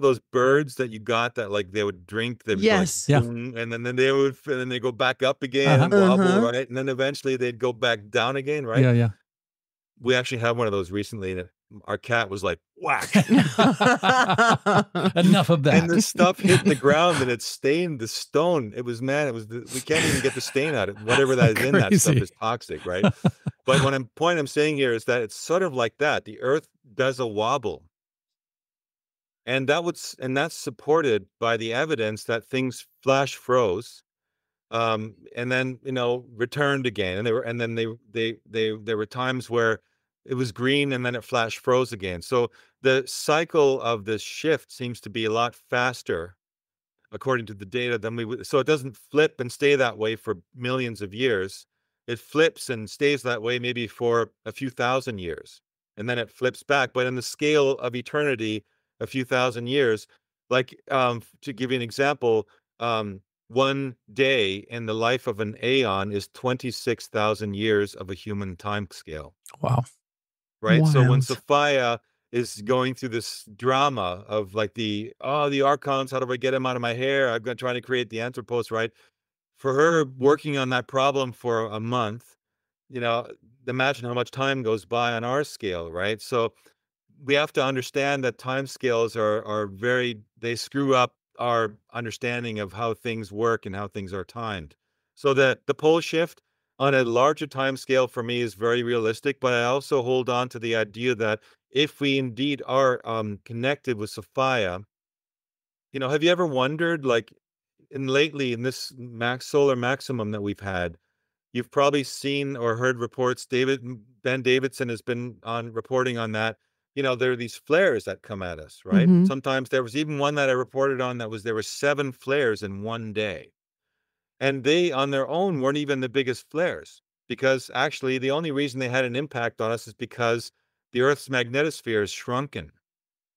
those birds that you got that like they would drink, they would Yes. like, boom, and then they go back up again and wobble, right? And then eventually they'd go back down again, right? Yeah. We actually had one of those recently, and our cat was like, whack. Enough of that. And the stuff hit the ground and it stained the stone. It was, man, we can't even get the stain out of it. Whatever that is in that stuff is toxic, right? But point I'm saying here is that it's sort of like that. The Earth does a wobble. And that's supported by the evidence that things flash froze, and then returned again, and there were times where it was green and then it flash froze again. So the cycle of this shift seems to be a lot faster according to the data than we would. So it doesn't flip and stay that way for millions of years. It flips and stays that way maybe for a few thousand years, and then it flips back. But in the scale of eternity, a few thousand years, like, to give you an example, one day in the life of an Aeon is 26,000 years of a human time scale. Wow. Right? So when Wild. Sophia is going through this drama of like the archons, how do I get them out of my hair? I've been trying to create the Anthropos, right? For her working on that problem for a month, you know, imagine how much time goes by on our scale, right? So we have to understand that time scales are very, they screw up our understanding of how things work and how things are timed. So the pole shift on a larger time scale for me is very realistic, but I also hold on to the idea that if we indeed are connected with Sophia, have you ever wondered, like, lately in this solar maximum that we've had, you've probably seen or heard reports. Ben Davidson has been on reporting on that. There are these flares that come at us, right? Mm-hmm. Sometimes there was even one that I reported on that there were 7 flares in one day. And they on their own weren't even the biggest flares, because actually the only reason they had an impact on us is because the Earth's magnetosphere is shrunken,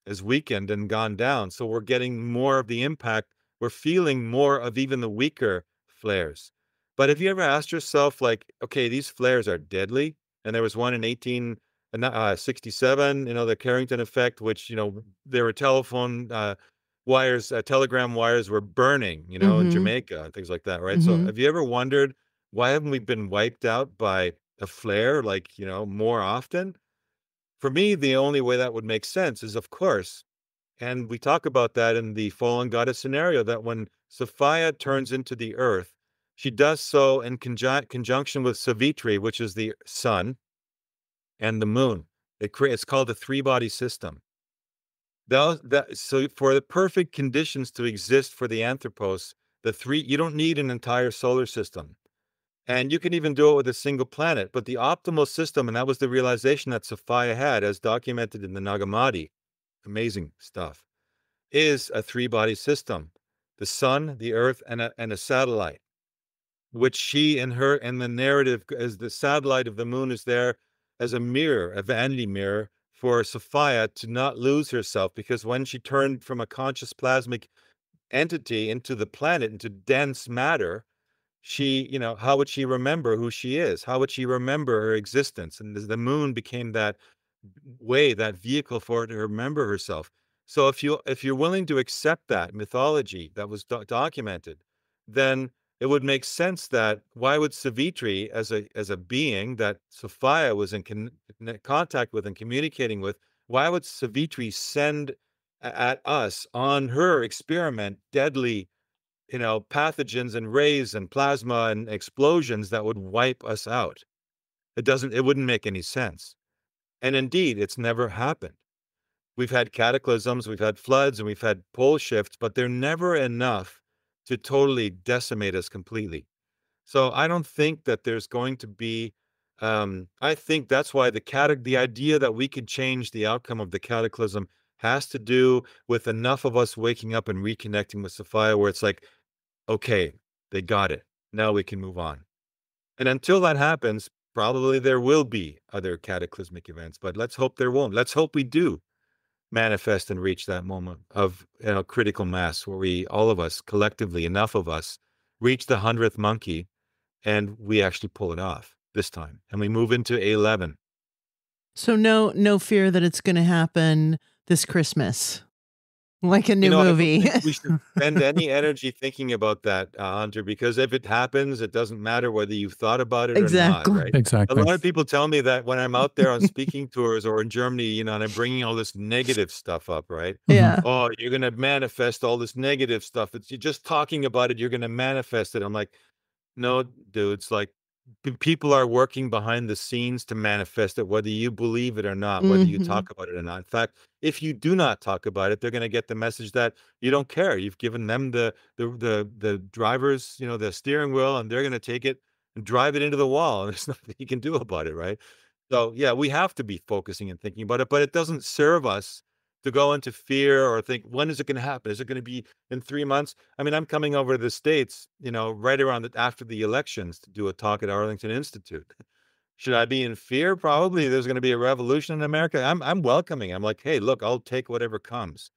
is weakened and gone down. So we're getting more of the impact. We're feeling more of even the weaker flares. But have you ever asked yourself, like, okay, these flares are deadly? And there was one in 1867, the Carrington effect, which, there were telephone wires, telegram wires were burning, in Mm-hmm. Jamaica and things like that, right? So Mm-hmm. have you ever wondered, why haven't we been wiped out by a flare, like, more often? For me, the only way that would make sense is, of course, and we talk about that in the fallen goddess scenario, that when Sophia turns into the earth, she does so in conjunction with Savitri, which is the sun, and the moon. It's called the three-body system. So for the perfect conditions to exist for the Anthropos, you don't need an entire solar system. And you can even do it with a single planet. But the optimal system, and that was the realization that Sophia had, as documented in the Nag Hammadi, amazing stuff, is a three-body system: the sun, the earth, and a satellite, which she and her and the narrative, as the satellite of the moon, is there as a mirror, a vanity mirror for Sophia to not lose herself, because when she turned from a conscious plasmic entity into the planet, into dense matter, how would she remember who she is? How would she remember her existence? And the moon became that way, that vehicle for her to remember herself. So if you're willing to accept that mythology that was documented, then it would make sense that why would Savitri, as a being that Sophia was in contact with and communicating with, why would Savitri send at us on her experiment deadly, pathogens and rays and plasma and explosions that would wipe us out? It wouldn't make any sense. And indeed, it's never happened. We've had cataclysms, we've had floods, and we've had pole shifts, but they're never enough to totally decimate us completely. So I don't think that there's going to be, I think that's why the idea that we could change the outcome of the cataclysm has to do with enough of us waking up and reconnecting with Sophia, where it's like, okay, they got it. Now we can move on. And until that happens, probably there will be other cataclysmic events, but let's hope there won't. Let's hope we do manifest and reach that moment of, critical mass, where all of us collectively, enough of us, reach the 100th monkey, and we actually pull it off this time, and we move into A11. So no fear that it's going to happen this Christmas, like a new I don't movie. think we should spend any energy thinking about that, Hunter, because if it happens, it doesn't matter whether you've thought about it or not, Exactly. right? A Exactly. lot of people tell me that when I'm out there on speaking tours or in Germany, and I'm bringing all this negative stuff up, right? Yeah. Oh, you're going to manifest all this negative stuff. You're just talking about it, you're going to manifest it. I'm like, no, dude, it's like, people are working behind the scenes to manifest it, whether you believe it or not, whether you Mm-hmm. talk about it or not. In fact, if you do not talk about it, they're going to get the message that you don't care. You've given them the drivers, the steering wheel, and they're going to take it and drive it into the wall. And there's nothing you can do about it, right? So yeah, we have to be focusing and thinking about it, but it doesn't serve us to go into fear or think, when is it going to happen? Is it going to be in 3 months? I mean, I'm coming over to the States, right around after the elections to do a talk at Arlington Institute. Should I be in fear? Probably. There's going to be a revolution in America. I'm welcoming. I'm like, hey, look, I'll take whatever comes,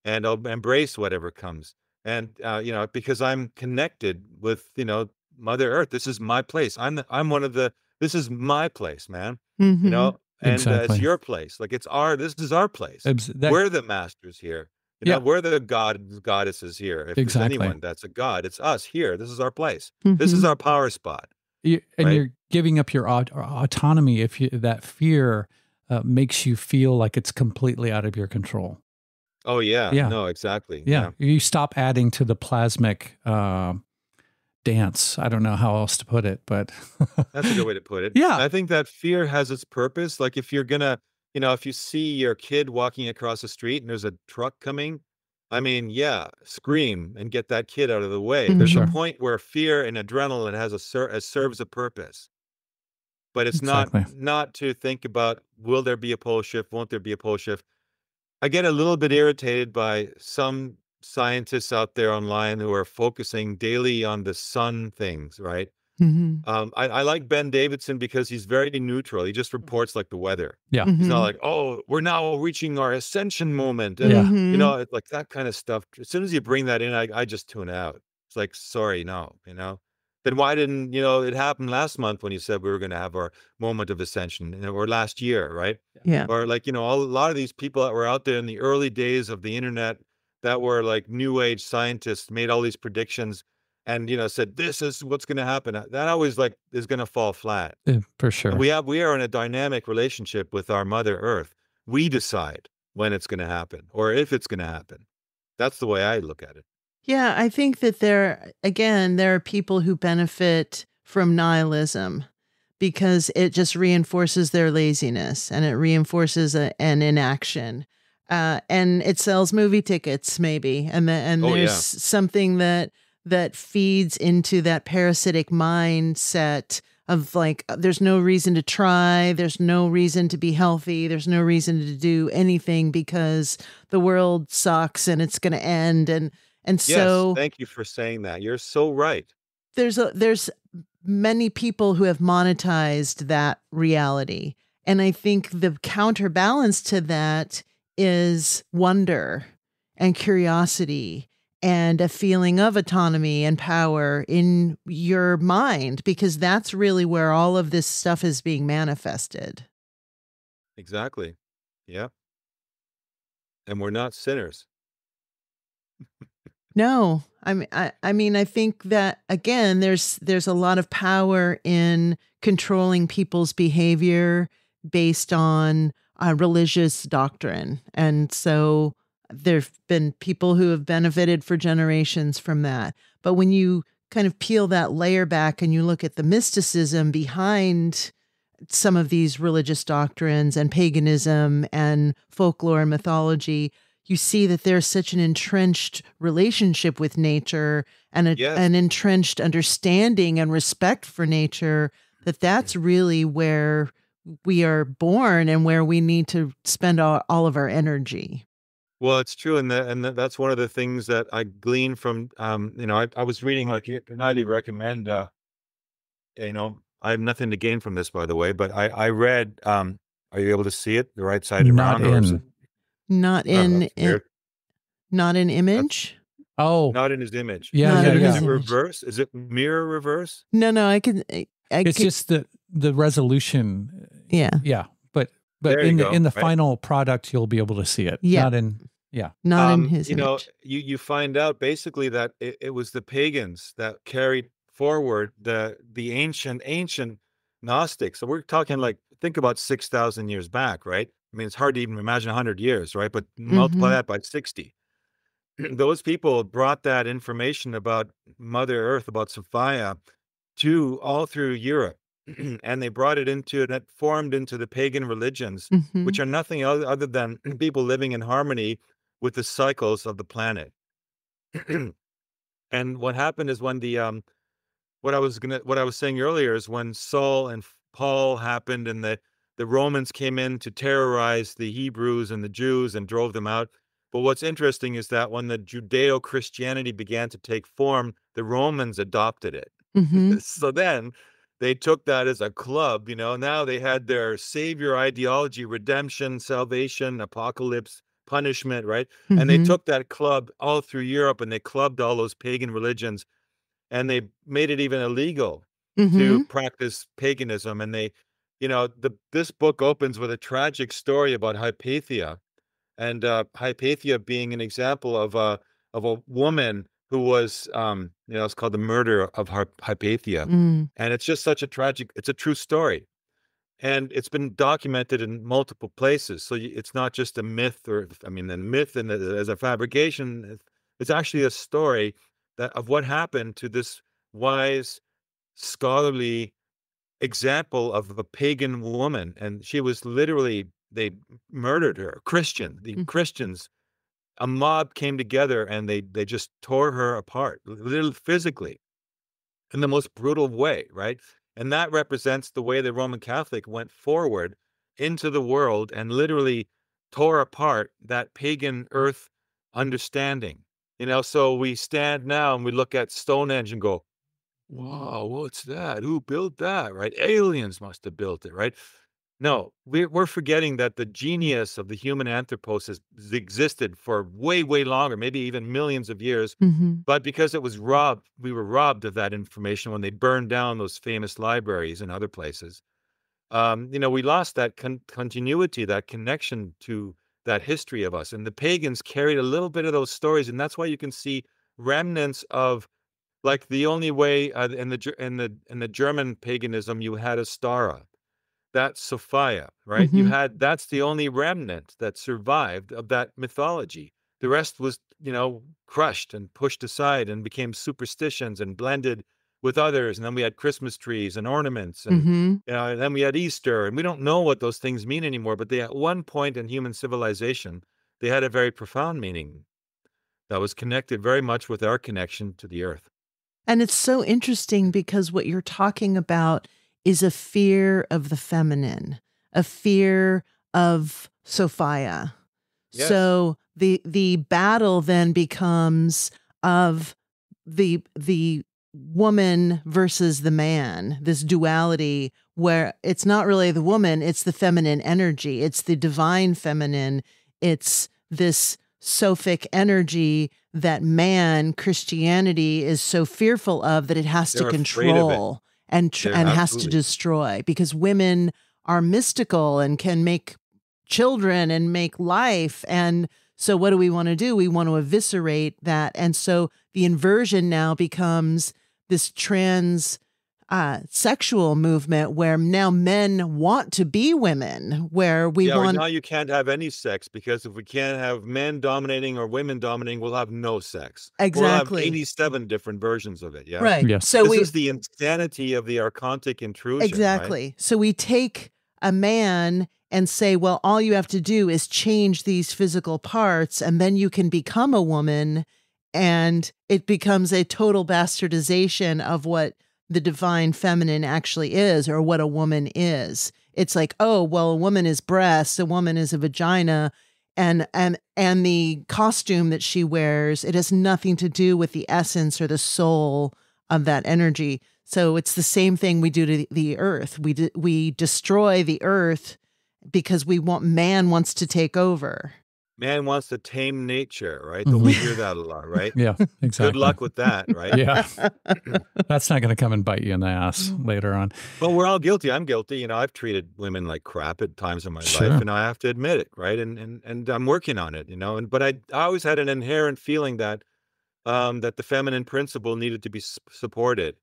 and I'll embrace whatever comes. And because I'm connected with Mother Earth. This is my place. I'm one of the. This is my place, man. Mm-hmm. And it's Exactly. your place. Like this is our place. That, We're the masters here. yeah, We're the goddesses here. If there's exactly. anyone that's a god, it's us here. This is our place. This Mm-hmm. is our power spot, And right? you're giving up your autonomy if that fear makes you feel like it's completely out of your control. Oh yeah. Yeah. No, exactly. Yeah. You stop adding to the plasmic dance. I don't know how else to put it, but That's a good way to put it. Yeah. I think that fear has its purpose. Like if you're gonna, if you see your kid walking across the street and there's a truck coming, I mean, yeah, scream and get that kid out of the way. Mhm. There's Sure. a point where fear and adrenaline has serves a purpose, but it's Exactly. not to think about, will there be a pole shift? Won't there be a pole shift? I get a little bit irritated by some scientists out there online who are focusing daily on the sun things, right? Mm-hmm. I like Ben Davidson because he's very neutral. He just reports like the weather. Yeah. He's not Mm-hmm. like, oh, we're now reaching our ascension moment. And, Yeah. Mm-hmm. it's like that kind of stuff. As soon as you bring that in, I just tune out. It's like, sorry, no, Then why didn't, it happen last month when you said we were going to have our moment of ascension, or last year, right? Yeah. Or like, a lot of these people that were out there in the early days of the internet that were like new age scientists made all these predictions and, said, this is what's going to happen. That always like is going to fall flat. For And sure. we are in a dynamic relationship with our Mother Earth. We decide when it's going to happen or if it's going to happen. That's the way I look at it. Yeah, I think that there are people who benefit from nihilism because it just reinforces their laziness and it reinforces an inaction. And it sells movie tickets, maybe. And Oh, there's yeah. something that feeds into that parasitic mindset of like, there's no reason to try, there's no reason to be healthy, there's no reason to do anything because the world sucks and it's going to end. And Yes. so Thank you for saying that. You're so right. there's many people who have monetized that reality. And I think the counterbalance to that is wonder and curiosity and a feeling of autonomy and power in your mind, because that's really where all of this stuff is being manifested. Exactly. Yeah. And we're not sinners. No, I think that again, there's a lot of power in controlling people's behavior based on religious doctrine, and so there've been people who have benefited for generations from that. But when you kind of peel that layer back and you look at the mysticism behind some of these religious doctrines and paganism and folklore and mythology, you see that there's such an entrenched relationship with nature and Yes. an entrenched understanding and respect for nature that's really where we are born and where we need to spend all of our energy. Well, it's true, and that's one of the things that I glean from. I was reading, like, and I highly recommend. I have nothing to gain from this, by the way, but I read. Are you able to see it the right side Not around, or is it? in. Not Oh, in, that's weird. not in That's image. Oh, not in his image. yeah, Not yeah, in yeah. Is his it image. reverse? Is it mirror reverse? No, I It's could, just the resolution. yeah, Yeah, but There you in go, the right? final product, you'll be able to see it. Yeah. Not in. Yeah. not in his You know, image. you find out basically that it was the pagans that carried forward the ancient Gnostics. So we're talking, like, think about 6,000 years back, right? I mean, it's hard to even imagine 100 years, right? But multiply Mhm. that by 60. Those people brought that information about Mother Earth, about Sophia, to all through Europe, and they brought it into, and it formed into the pagan religions, Mm-hmm. which are nothing other than people living in harmony with the cycles of the planet. And what happened is when the what I was saying earlier is when Saul and Paul happened, and the Romans came in to terrorize the Hebrews and the Jews and drove them out. But what's interesting is that when the Judeo-Christianity began to take form, the Romans adopted it. Mm-hmm. So then they took that as a club, now they had their savior ideology, redemption, salvation, apocalypse, punishment, right? And they Mm-hmm. took that club all through Europe, and they clubbed all those pagan religions, and they made it even illegal to Mm-hmm. practice paganism. And this book opens with a tragic story about Hypatia, and Hypatia being an example of a woman who was, it's called the murder of Hypatia, Mm. and it's just such a tragic. It's a true story, and it's been documented in multiple places. So it's not just a myth, or I mean, the myth and as a fabrication. It's actually a story of what happened to this wise, scholarly example of a pagan woman, and she was literally, they murdered her. The Mm. Christians, a mob came together, and they just tore her apart, literally physically, in the most brutal way, right? And that represents the way the Roman Catholic went forward into the world and literally tore apart that pagan earth understanding. So we stand now and we look at Stonehenge and go, wow, what's that? Who built that? Right? Aliens must have built it, right? No, we're forgetting that the genius of the human anthropos has existed for way, way longer, maybe even millions of years. Mm-hmm. But because it was robbed, we were robbed of that information when they burned down those famous libraries and other places. We lost that continuity, that connection to that history of us. And the pagans carried a little bit of those stories, and that's why you can see remnants of, like, the only way in the German paganism, you had Astara, that's Sophia, right? Mm-hmm. That's the only remnant that survived of that mythology. The rest was, crushed and pushed aside and became superstitions and blended with others. And then we had Christmas trees and ornaments, and Mm-hmm. and then we had Easter, and we don't know what those things mean anymore. But they, at one point in human civilization, they had a very profound meaning that was connected very much with our connection to the earth. And it's so interesting because what you're talking about is a fear of the feminine, a fear of Sophia. Yes. So the battle then becomes of the woman versus the man, this duality where it's not really the woman, it's the feminine energy, it's the divine feminine, it's this Sophic energy that man, Christianity, is so fearful of that it has to They're afraid of it. control and They're and has to absolutely. destroy, because women are mystical and can make children and make life. And so what do we want to do? We want to eviscerate that. And so the inversion now becomes this trans sexual movement where now men want to be women, where we Yeah, or want. now you can't have any sex, because if we can't have men dominating or women dominating, we'll have no sex. We'll have Exactly. 87 different versions of it. Yeah. Right. Yes. So This we is the insanity of the Archontic intrusion, right? exactly. So we take a man and say, well, all you have to do is change these physical parts and then you can become a woman. And it becomes a total bastardization of what the divine feminine actually is, or what a woman is. It's like, oh, well, a woman is breasts, a woman is a vagina, and the costume that she wears, it has nothing to do with the essence or the soul of that energy. So it's the same thing we do to the earth. We destroy the earth because man wants to take over. Man wants to tame nature, right? Don't Mhm. we hear that a lot, right? Yeah, Good exactly. luck with that, right? Yeah. That's not going to come and bite you in the ass later on. Well, we're all guilty. I'm guilty. I've treated women like crap at times in my Sure. life, and I have to admit it, right? And I'm working on it, but I always had an inherent feeling that that the feminine principle needed to be supported.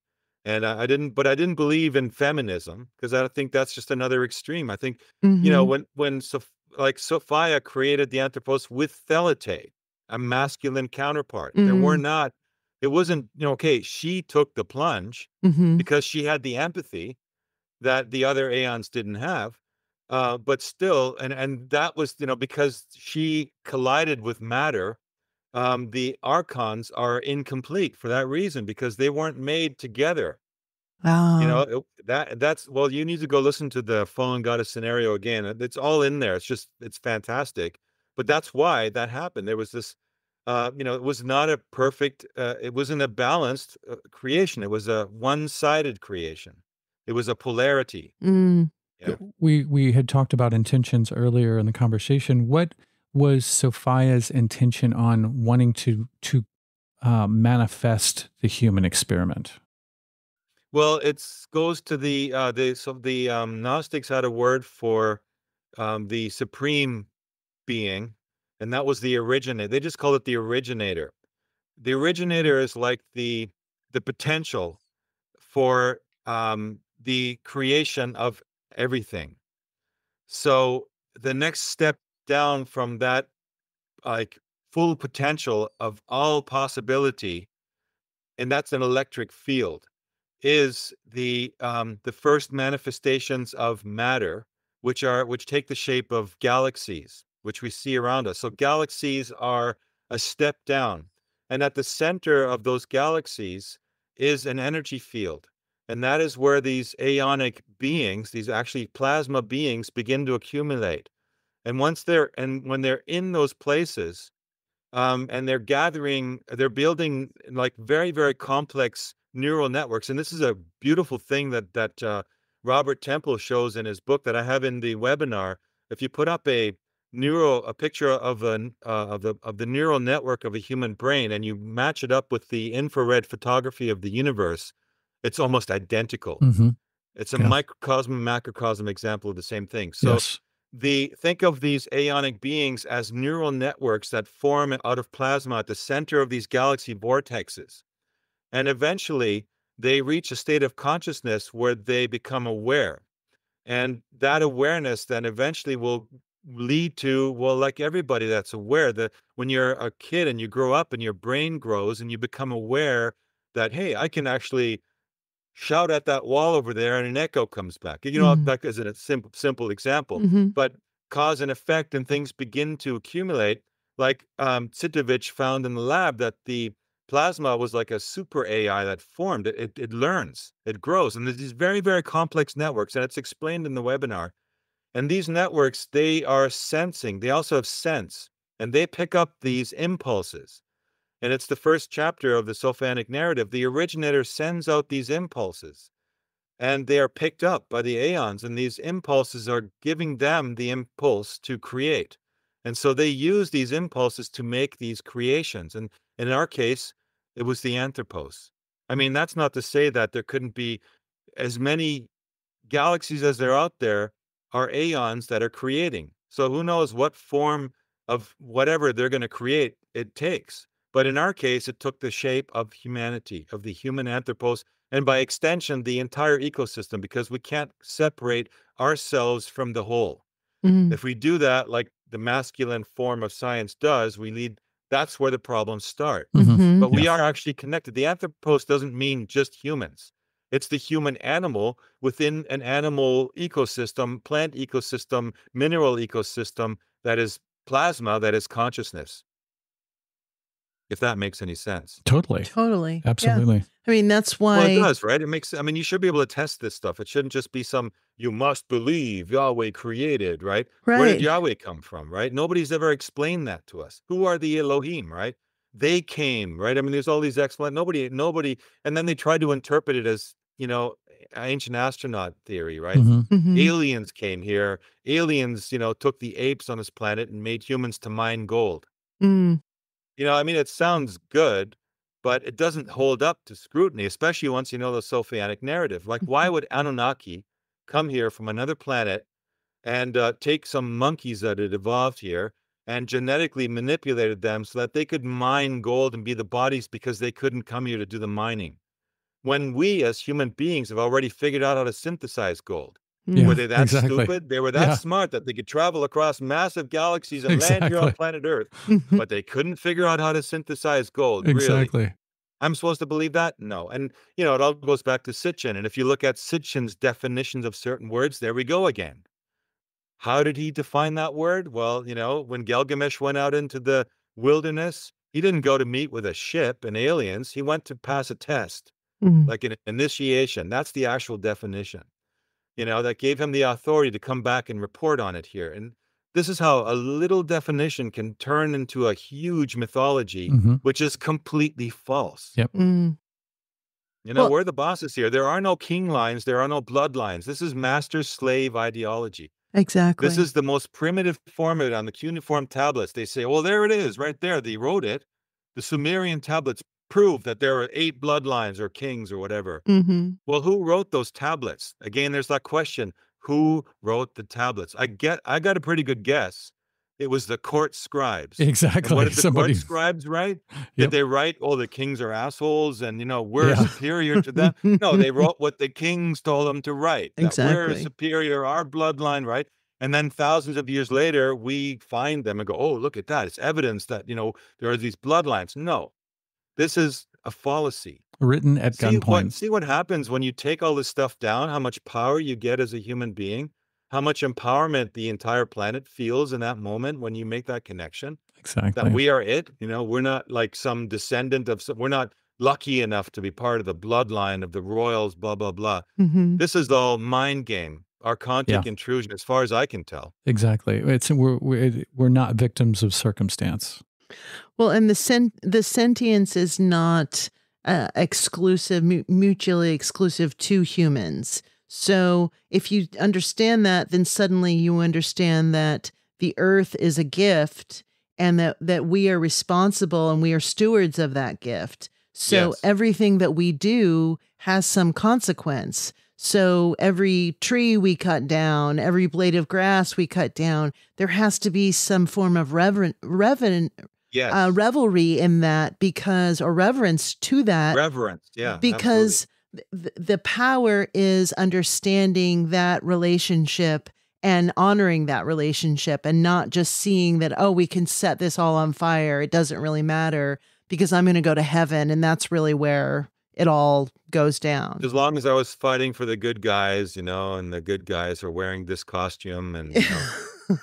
And I didn't believe in feminism, because I think that's just another extreme. I think, Mm-hmm. when Sophia created the Anthropos with Thelete, a masculine counterpart, Mm-hmm. It wasn't, okay, she took the plunge Mm-hmm. because she had the empathy that the other Aeons didn't have. But still, and that was, because she collided with matter. The archons are incomplete for that reason, because they weren't made together. Ah. That's, well, you need to go listen to the Fallen Goddess scenario again. It's all in there. It's fantastic. But that's why that happened. There was this, it was not a perfect, it wasn't a balanced creation. It was a one-sided creation. It was a polarity. Mm. Yeah. We had talked about intentions earlier in the conversation. What was Sophia's intention on wanting to manifest the human experiment? Well, it goes to the Gnostics had a word for the supreme being, and that was the originator. They just called it the originator. The originator is like the potential for the creation of everything. So the next step down from that, like, full potential of all possibility, and that's an electric field, is the first manifestations of matter, which take the shape of galaxies, which we see around us. So galaxies are a step down, and at the center of those galaxies is an energy field, and that is where these aeonic beings, these actually plasma beings, begin to accumulate. And when they're in those places, and they're building like very, very complex neural networks. And this is a beautiful thing that Robert Temple shows in his book that I have in the webinar. If you put up a picture of the neural network of a human brain, and you match it up with the infrared photography of the universe, it's almost identical. Mm-hmm. It's a Yeah. microcosm, macrocosm example of the same thing. So Yes. think of these aeonic beings as neural networks that form out of plasma at the center of these galaxy vortexes. And eventually they reach a state of consciousness where they become aware. And that awareness then eventually will lead to, well, like everybody that's aware, that when you're a kid and you grow up and your brain grows and you become aware that, hey, I can actually shout at that wall over there and an echo comes back. Mm. That isn't a simple example, Mm-hmm. but cause and effect, and things begin to accumulate. Like Sitovich found in the lab that the plasma was like a super AI that formed. It learns, it grows, and there's these very, very complex networks, and it's explained in the webinar. And these networks, they are sensing. They also have sense, and they pick up these impulses. And it's the first chapter of the Sophanic narrative. The originator sends out these impulses, and they are picked up by the Aeons, and these impulses are giving them the impulse to create. And so they use these impulses to make these creations. And in our case, it was the Anthropos. I mean, that's not to say that there couldn't be as many galaxies as they're out there are Aeons that are creating. So who knows what form of whatever they're going to create it takes. But in our case, it took the shape of humanity, of the human Anthropos, and by extension, the entire ecosystem, because we can't separate ourselves from the whole. Mm. If we do that, like the masculine form of science does, that's where the problems start. Mm-hmm. But we Yeah. are actually connected. The Anthropos doesn't mean just humans. It's the human animal within an animal ecosystem, plant ecosystem, mineral ecosystem that is plasma, that is consciousness. If that makes any sense. Totally. Totally. Yeah. Absolutely. I mean, that's Well, it why. does, right? You should be able to test this stuff. It shouldn't just be you must believe Yahweh created, right? Where did Right. Yahweh come from, right? Nobody's ever explained that to us. Who are the Elohim, right? They came, right? I mean, there's all these nobody, and then they try to interpret it as, ancient astronaut theory, right? Mm-hmm. Mm-hmm. Aliens came here. Aliens, took the apes on this planet and made humans to mine gold. Mm. I mean, it sounds good, but it doesn't hold up to scrutiny, especially once you know the Sophanic narrative. Like, why would Anunnaki come here from another planet and take some monkeys that had evolved here and genetically manipulated them so that they could mine gold and be the bodies, because they couldn't come here to do the mining? When we as human beings have already figured out how to synthesize gold. Yeah, Were they that exactly. stupid? They were that Yeah. smart that they could travel across massive galaxies and land here on Exactly. planet Earth, Mm-hmm. but they couldn't figure out how to synthesize gold, really. Exactly. I'm supposed to believe that? No. And, it all goes back to Sitchin. And if you look at Sitchin's definitions of certain words, there we go again. How did he define that word? Well, when Gilgamesh went out into the wilderness, he didn't go to meet with a ship and aliens. He went to pass a test, Mm. like an initiation. That's the actual definition, that gave him the authority to come back and report on it here. And this is how a little definition can turn into a huge mythology, Mhm. which is completely false. Yep. Mm. Well, We're the bosses here. There are no king lines. There are no bloodlines. This is master-slave ideology. exactly. This is the most primitive form of it on the cuneiform tablets. They say, well, there it is, right there. They wrote it. The Sumerian tablets prove that there are 8 bloodlines or kings or whatever. Mm-hmm. Well, who wrote those tablets? Again, there's that question. Who wrote the tablets? I got a pretty good guess. It was the court scribes. Exactly. And what did the Somebody. court scribes write? Yep. Did they write, oh, the kings are assholes and, we're Yeah. superior to them? No, they wrote what the kings told them to write. That we're Exactly. superior, our bloodline, right? And then thousands of years later, we find them and go, oh, look at that. It's evidence that, there are these bloodlines. No, this is a fallacy. Written at gunpoint. See what happens when you take all this stuff down, how much power you get as a human being, how much empowerment the entire planet feels in that moment when you make that connection. Exactly. That we are it. We're not like some descendant of we're not lucky enough to be part of the bloodline of the royals, blah, blah, blah. Mm-hmm. This is all mind game, archontic intrusion, as far as I can tell. Exactly. We're not victims of circumstance. Well, and the sentience is not exclusive, mutually exclusive to humans. So if you understand that, then suddenly you understand that the earth is a gift and that we are responsible and we are stewards of that gift. So Yes. everything that we do has some consequence. So every tree we cut down, every blade of grass we cut down, there has to be some form of Yes. revelry in that or reverence to that. Reverence. Yeah. Because the power is understanding that relationship and honoring that relationship and not just seeing that, oh, we can set this all on fire. It doesn't really matter because I'm going to go to heaven. And that's really where it all goes down. As long as I was fighting for the good guys, and the good guys are wearing this costume and,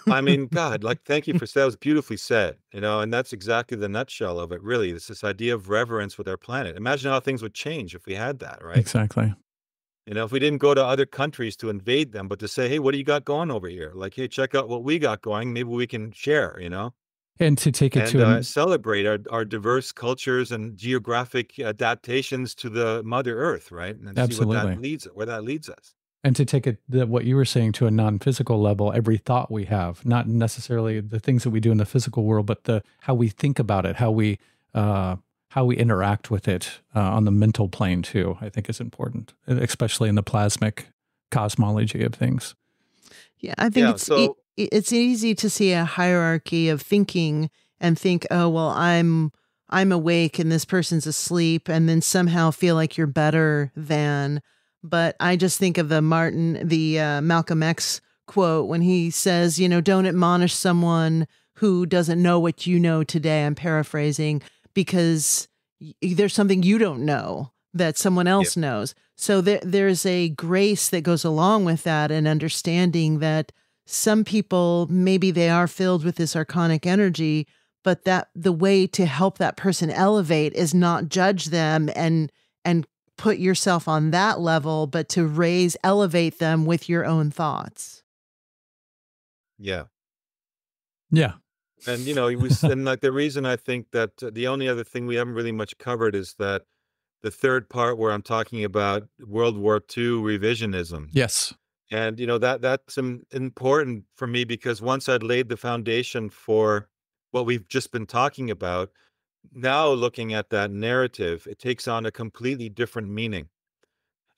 I mean, God, thank you for that. Was beautifully said, and that's exactly the nutshell of it, really. It's this idea of reverence with our planet. Imagine how things would change if we had that, right? Exactly. If we didn't go to other countries to invade them, but to say, hey, what do you got going over here? Like, hey, check out what we got going. Maybe we can share, And to take it to celebrate our diverse cultures and geographic adaptations to the Mother Earth, right? And Absolutely. see where that leads us. And to take what you were saying to a non-physical level, every thought we have, not necessarily the things that we do in the physical world, but how we think about it, how we interact with it on the mental plane too, I think is important, especially in the plasmic cosmology of things. Yeah, I think it's easy to see a hierarchy of thinking and think, oh, well, I'm awake and this person's asleep, and then somehow feel like you're better than. But I just think of the Malcolm X quote when he says, don't admonish someone who doesn't know what you know today. I'm paraphrasing, because there's something you don't know that someone else knows. So there's a grace that goes along with that, and understanding that some people, maybe they are filled with this archonic energy, but that the way to help that person elevate is not judge them and put yourself on that level, but to elevate them with your own thoughts. Yeah. Yeah. And, and the reason I think that the only other thing we haven't really much covered is that the third part where I'm talking about World War II revisionism. Yes. And, that's important for me, because once I'd laid the foundation for what we've just been talking about, now looking at that narrative, it takes on a completely different meaning.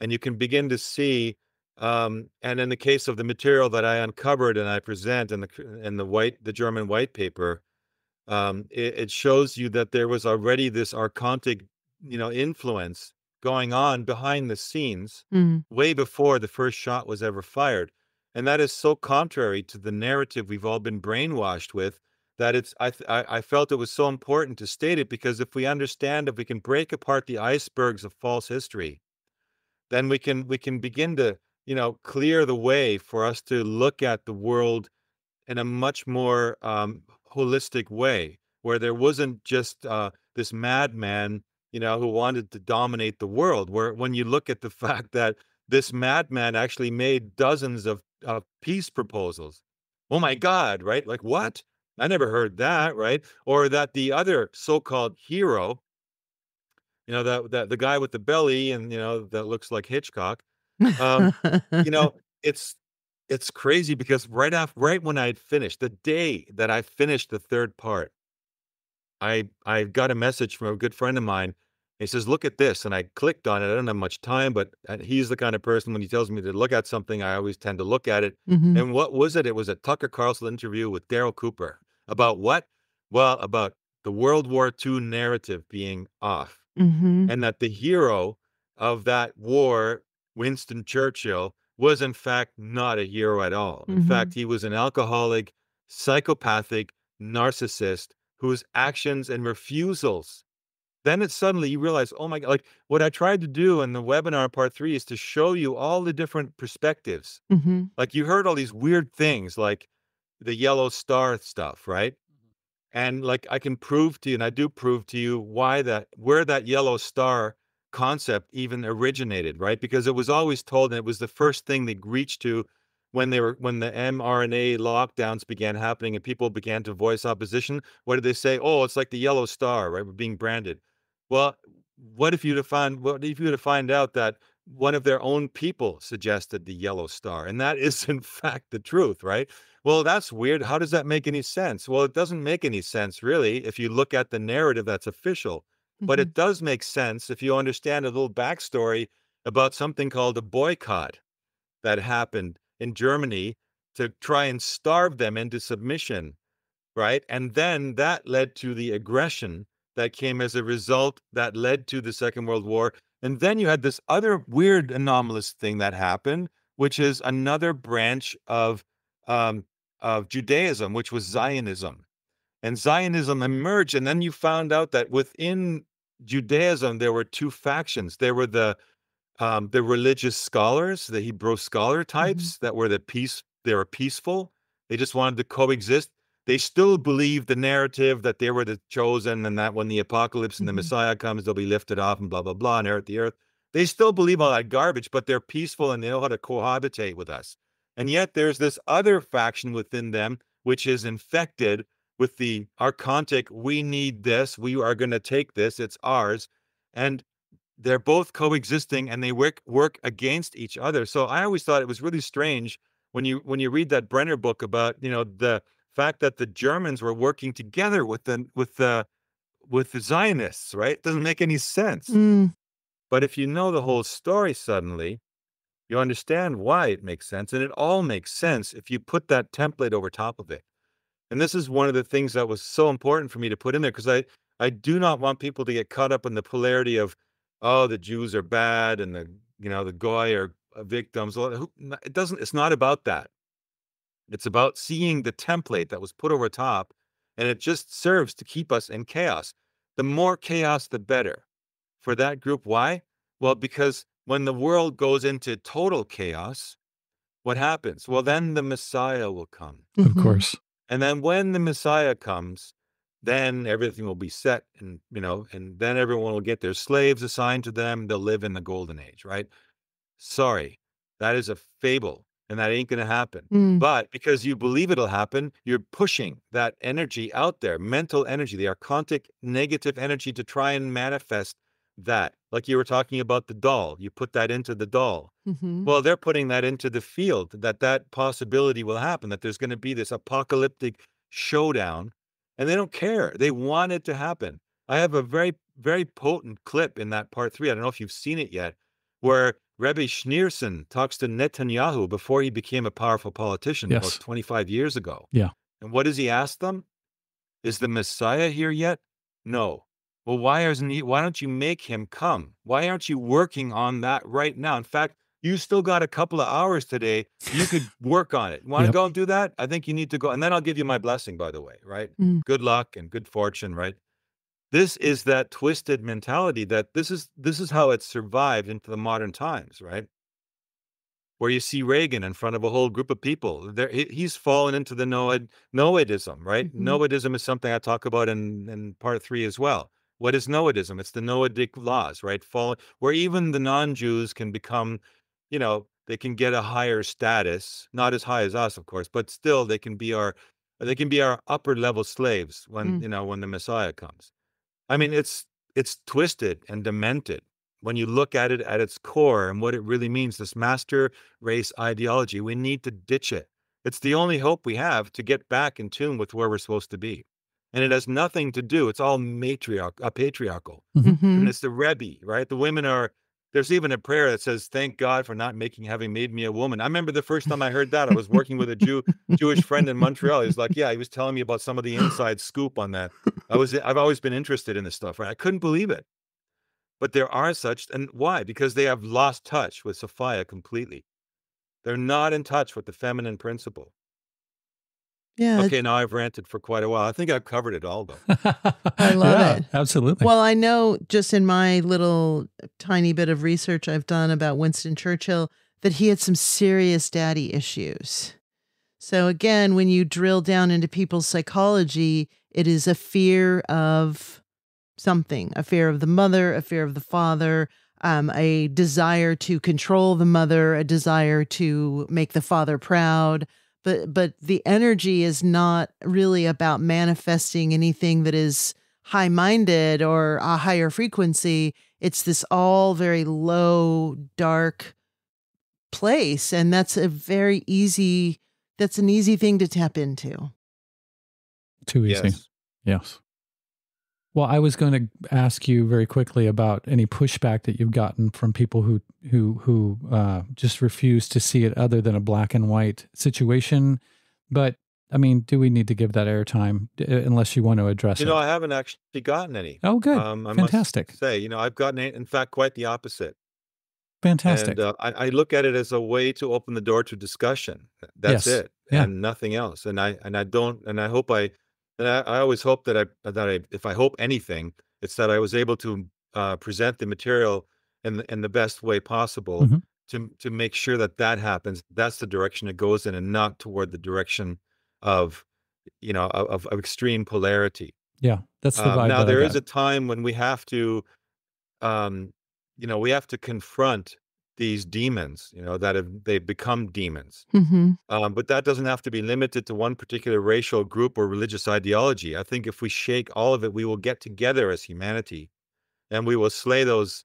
And you can begin to see, and in the case of the material that I uncovered and I present in the German white paper, it shows you that there was already this archontic, influence going on behind the scenes way before the first shot was ever fired. And that is so contrary to the narrative we've all been brainwashed with, that I felt it was so important to state it, because if we can break apart the icebergs of false history, then we can begin to, clear the way for us to look at the world in a much more holistic way, where there wasn't just this madman, who wanted to dominate the world. Where when you look at the fact that this madman actually made dozens of peace proposals, oh my God, right? Like what? I never heard that, right? Or that the other so-called hero, that the guy with the belly and that looks like Hitchcock, um, you know, it's it's crazy because right when I had finished, the day that I finished the third part, I got a message from a good friend of mine. He says, "Look at this," and I clicked on it. I don't have much time, but he's the kind of person when he tells me to look at something, I always tend to look at it. Mhm. And what was it? It was a Tucker Carlson interview with Daryl Cooper about what? Well, about the World War II narrative being off, Mhm. and that the hero of that war, Winston Churchill, was in fact not a hero at all. In fact, Mhm. he was an alcoholic, psychopathic narcissist whose actions and refusals, then it's suddenly you realize, oh my God, like what I tried to do in the webinar part 3 is to show you all the different perspectives. Mhm. Like you heard all these weird things like the yellow star stuff, right? And like I can prove to you, and I do prove to you where that yellow star concept even originated, right? Because it was always told, and it was the first thing they reached to when the mRNA lockdowns began happening and people began to voice opposition. What did they say? Oh, it's like the yellow star, right? We're being branded. Well, what if you to find out that one of their own people suggested the yellow star, and that is in fact the truth, right? Well, that's weird. How does that make any sense? Well, it doesn't make any sense, really, if you look at the narrative that's official. But Mhm. it does make sense if you understand a little backstory about something called a boycott that happened in Germany to try and starve them into submission, right? And then that led to the aggression that came as a result that led to the Second World War. And then you had this other weird anomalous thing that happened, which is another branch um, of Judaism, which was Zionism. And Zionism emerged, and then you found out that within Judaism there were two factions. There were the religious scholars, the Hebrew scholar Mhm. types that were they were peaceful. They just wanted to coexist. They still believed the narrative that they were the chosen and that when the apocalypse and the Mhm. Messiah comes, they'll be lifted off and blah, blah, blah, and inherit the earth. They still believe all that garbage, but they're peaceful and they know how to cohabitate with us. And yet there's this other faction within them, which is infected with the archontic, we need this, we are going to take this, it's ours. And they're both coexisting and they work against each other. So I always thought it was really strange when you read that Brenner book about, the fact that the Germans were working together with the Zionists, right? It doesn't make any sense. Mm. But if you know the whole story suddenly, you understand why it makes sense. And it all makes sense if you put that template over top of it. And this is one of the things that was so important for me to put in there because I do not want people to get caught up in the polarity of, oh, the Jews are bad and the Goy are victims. Well, it's not about that. It's about seeing the template that was put over top, and it just serves to keep us in chaos. The more chaos, the better for that group. Why? Well, because when the world goes into total chaos, what happens? Well, then the Messiah will come. Of Mhm. course. And then when the Messiah comes, then everything will be set and then everyone will get their slaves assigned to them. They'll live in the golden age, right? Sorry, that is a fable and that ain't going to happen. Mm. But because you believe it'll happen, you're pushing that energy out there, mental energy, the archontic negative energy to try and manifest that. Like you were talking about the doll, you put that into the doll. Mhm. Well, they're putting that into the field that possibility will happen, that there's going to be this apocalyptic showdown, and they don't care. They want it to happen. I have a very, very potent clip in that part 3. I don't know if you've seen it yet, where Rebbe Schneerson talks to Netanyahu before he became a powerful politician about Yes. 25 years ago. Yeah. And what does he ask them? Is the Messiah here yet? No. Well, why don't you make him come? Why aren't you working on that right now? In fact, you still got a couple of hours today. You could work on it. Want to Yep. go and do that? I think you need to go. And then I'll give you my blessing, by the way, right? Mm. Good luck and good fortune, right? This is that twisted mentality that this is how it survived into the modern times, right? Where you see Reagan in front of a whole group of people. He's fallen into the Noidism, right? Mhm. Noidism is something I talk about in part 3 as well. What is Noidism? It's the Noetic laws, right? Where even the non-Jews can become, they can get a higher status, not as high as us, of course, but still they can be our upper level slaves when, Mm. when the Messiah comes. I mean, it's twisted and demented when you look at it at its core and what it really means, this master race ideology. We need to ditch it. It's the only hope we have to get back in tune with where we're supposed to be. And it has nothing to do, it's all patriarchal. Mhm. And Mhm. it's the Rebbe, right? There's even a prayer that says, "Thank God for not having made me a woman." I remember the first time I heard that, I was working with a Jewish friend in Montreal. He was like, yeah, he was telling me about some of the inside scoop on that. I've always been interested in this stuff, right? I couldn't believe it. But there are such, and why? Because they have lost touch with Sophia completely. They're not in touch with the feminine principle. Yeah, Okay, now I've ranted for quite a while. I think I've covered it all, though. I love Yeah, it. absolutely. Well, I know just in my little tiny bit of research I've done about Winston Churchill that he had some serious daddy issues. So again, when you drill down into people's psychology, it is a fear of something, a fear of the mother, a fear of the father, a desire to control the mother, a desire to make the father proud. But the energy is not really about manifesting anything that is high minded or a higher frequency. It's this all very low, dark place. And that's an easy thing to tap into. Too easy. Yes. Yes. Well, I was going to ask you very quickly about any pushback that you've gotten from people who just refuse to see it other than a black and white situation. But I mean, do we need to give that airtime unless you want to address it? I haven't actually gotten any. Oh, good. I Fantastic. must say, I've gotten, in fact, quite the opposite. Fantastic. And I look at it as a way to open the door to discussion. That's Yes. it, Yeah. and nothing else. And I don't, and I hope I always hope if I hope anything, it's that I was able to present the material in the best way possible Mhm. to make sure that happens. That's the direction it goes in, and not toward the direction of of extreme polarity. Yeah. That's the vibe Now that I there is got. a time when um, we have to confront these demons, they've become demons. Mm-hmm. But that doesn't have to be limited to one particular racial group or religious ideology. I think if we shake all of it, we will get together as humanity and we will slay those,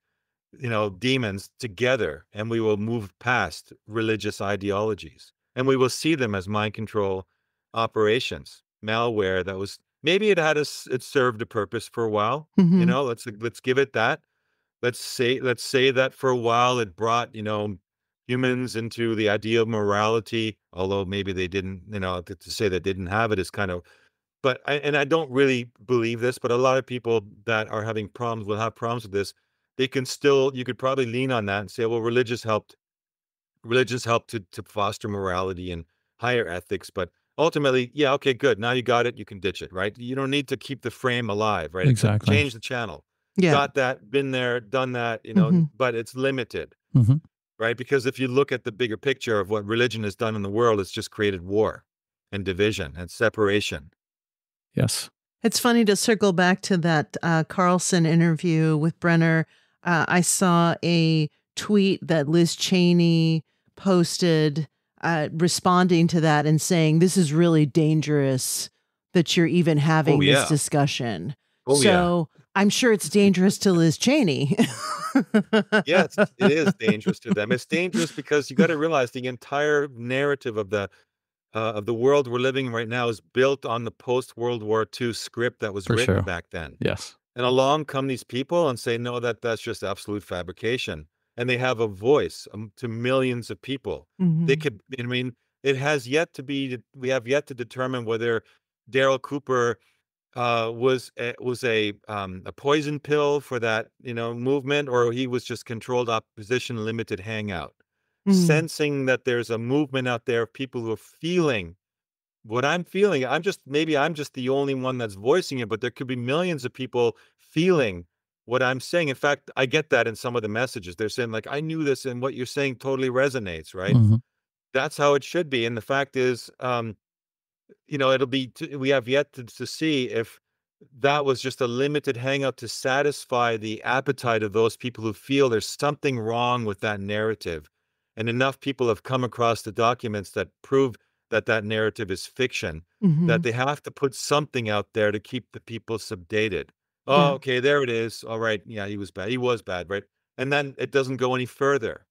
demons together, and we will move past religious ideologies, and we will see them as mind control operations, malware that was maybe it served a purpose for a while. Mm-hmm. Let's give it that. Let's say that for a while it brought, humans into the idea of morality, although maybe they didn't, to say they didn't have it is kind of, but I don't really believe this, but a lot of people that are having problems will have problems with this. You could probably lean on that and say, well, religious helped to foster morality and higher ethics, but ultimately, yeah, okay, good. Now you got it, you can ditch it, right? You don't need to keep the frame alive, right? It's Exactly. change the channel. Yeah. Got that, been there, done that, Mm-hmm. but it's limited, Mhm. right? Because if you look at the bigger picture of what religion has done in the world, it's just created war and division and separation. Yes. It's funny to circle back to that Carlson interview with Brenner. I saw a tweet that Liz Cheney posted responding to that and saying, "This is really dangerous that you're even having Oh this yeah. discussion." Oh yeah. So I'm sure it's dangerous to Liz Cheney. Yes, it is dangerous to them. It's dangerous because you got to realize the entire narrative of the world we're living in right now is built on the post-World War II script that was For written sure. back then. Yes. And along come these people and say, no, that's just absolute fabrication. And they have a voice to millions of people. They Mhm. could, I mean, we have yet to determine whether Daryl Cooper was a poison pill for that, movement, or he was just controlled opposition, limited hangout. sensing that there's a movement out there of people who are feeling what I'm feeling. Maybe I'm just the only one that's voicing it, but there could be millions of people feeling what I'm saying. In fact, I get that in some of the messages. They're saying like, I knew this and what you're saying totally resonates, right? Mm-hmm. That's how it should be. And the fact is, we have yet to see if that was just a limited hangout to satisfy the appetite of those people who feel there's something wrong with that narrative. And enough people have come across the documents that prove that that narrative is fiction, that they have to put something out there to keep the people sedated. Oh, Yeah. okay, there it is. All right. Yeah, he was bad. He was bad, right? And then it doesn't go any further.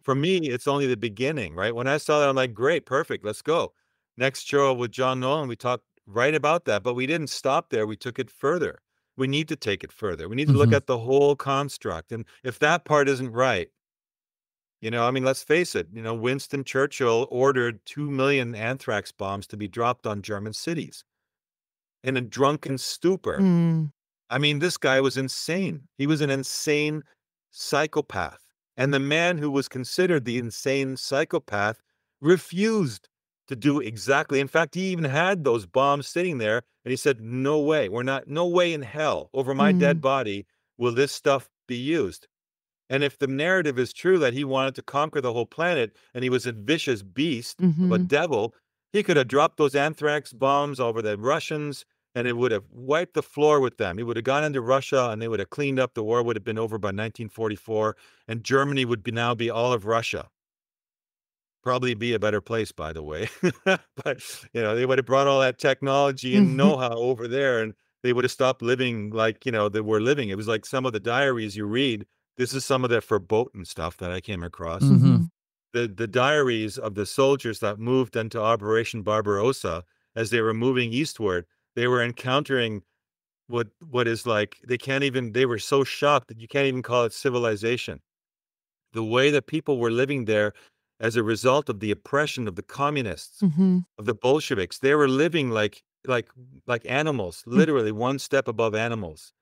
For me, it's only the beginning, right? When I saw that, I'm like, great, perfect, let's go. Next show with John Nolan, we talked right about that, but we didn't stop there. We took it further. We need to take it further. We need to look at the whole construct. And if that part isn't right, I mean, let's face it, Winston Churchill ordered 2 million anthrax bombs to be dropped on German cities in a drunken stupor. I mean, this guy was insane. He was an insane psychopath. And the man who was considered the insane psychopath refused to do exactly. In fact, he even had those bombs sitting there and he said, no way, no way in hell over my dead body will this stuff be used. And if the narrative is true that he wanted to conquer the whole planet and he was a vicious beast of a devil, he could have dropped those anthrax bombs over the Russians and it would have wiped the floor with them. He would have gone into Russia and they would have cleaned up. The war would have been over by 1944 and Germany would now be all of Russia. Probably be a better place, by the way. But, they would have brought all that technology and know-how over there and they would have stopped living like, they were living. It was like some of the diaries you read. This is some of the verboten stuff that I came across. The diaries of the soldiers that moved into Operation Barbarossa as they were moving eastward, they were encountering what is like, they were so shocked that you can't even call it civilization. The way that people were living there as a result of the oppression of the communists, of the Bolsheviks, they were living like animals, literally one step above animals.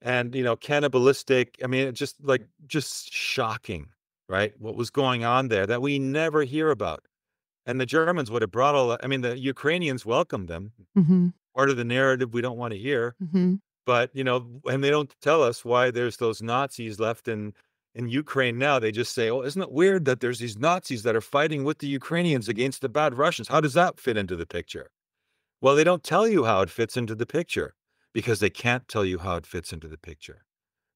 And, cannibalistic, I mean, just shocking, right? What was going on there that we never hear about. And the Germans would have brought all that. I mean, the Ukrainians welcomed them. Part of the narrative we don't want to hear. But, and they don't tell us why there's those Nazis left in Ukraine now. They just say, oh, isn't it weird that there's these Nazis that are fighting with the Ukrainians against the bad Russians? How does that fit into the picture? Well, they don't tell you how it fits into the picture because they can't tell you how it fits into the picture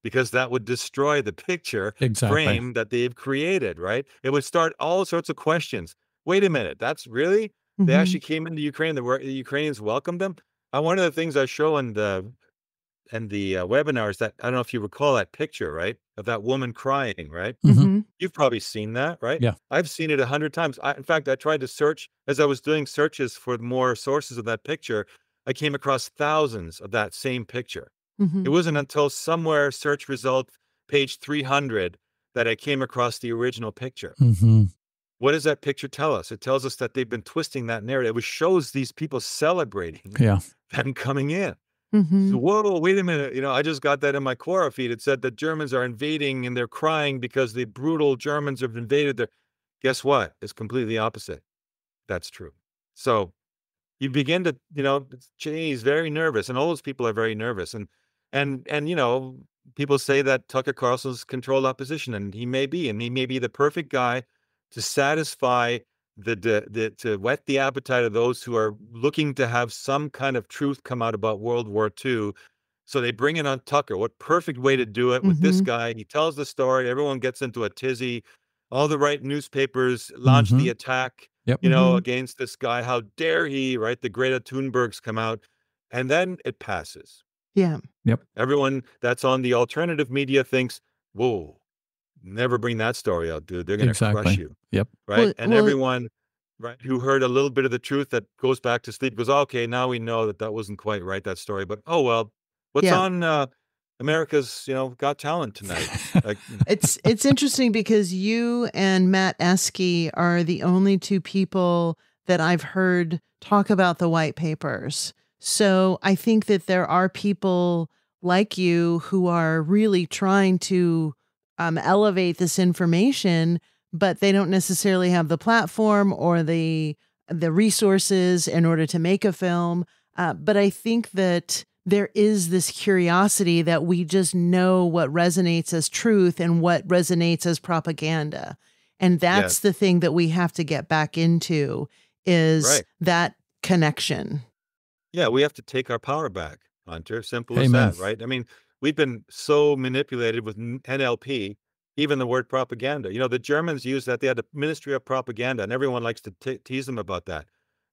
because that would destroy the picture frame that they've created, right? It would start all sorts of questions. Wait a minute, that's really? They actually came into Ukraine, the Ukrainians welcomed them? One of the things I show in the webinars that, I don't know if you recall that picture, right? Of that woman crying, right? You've probably seen that, right? Yeah. I've seen it 100 times. In fact, I tried to search, as I was doing searches for more sources of that picture, I came across thousands of that same picture. It wasn't until somewhere search result page 300 that I came across the original picture. What does that picture tell us? It tells us that they've been twisting that narrative. It shows these people celebrating them coming in. So, whoa, wait a minute. I just got that in my Quora feed. It said that Germans are invading and they're crying because the brutal Germans have invaded their. Guess what? It's completely opposite. That's true. So you begin to, he's very nervous and all those people are very nervous. And people say that Tucker Carlson's controlled opposition and he may be the perfect guy to satisfy to whet the appetite of those who are looking to have some kind of truth come out about World War II. So they bring it on Tucker. What perfect way to do it with this guy. He tells the story. Everyone gets into a tizzy. All the right newspapers launch the attack, against this guy. How dare he, right? The Greta Thunbergs come out. And then it passes. Yeah. Yep. Everyone that's on the alternative media thinks, whoa, never bring that story out, dude. They're going to crush you. Yep. Right. And everyone, right, who heard a little bit of the truth that goes back to sleep goes, okay, now we know that wasn't quite right, that story. But, oh, well, what's on America's, Got Talent tonight? Like, It's interesting because you and Matt Esky are the only two people that I've heard talk about the white papers. So I think that there are people like you who are really trying to elevate this information, but they don't necessarily have the platform or the resources in order to make a film. But I think that there is this curiosity that we just know what resonates as truth and what resonates as propaganda. And that's Yes. the thing that we have to get back into, is Right. that connection. Yeah, we have to take our power back, Hunter. Simple as Amen. that, right? I mean, we've been so manipulated with NLP, even the word propaganda. You know, the Germans used that. They had a Ministry of Propaganda, and everyone likes to tease them about that.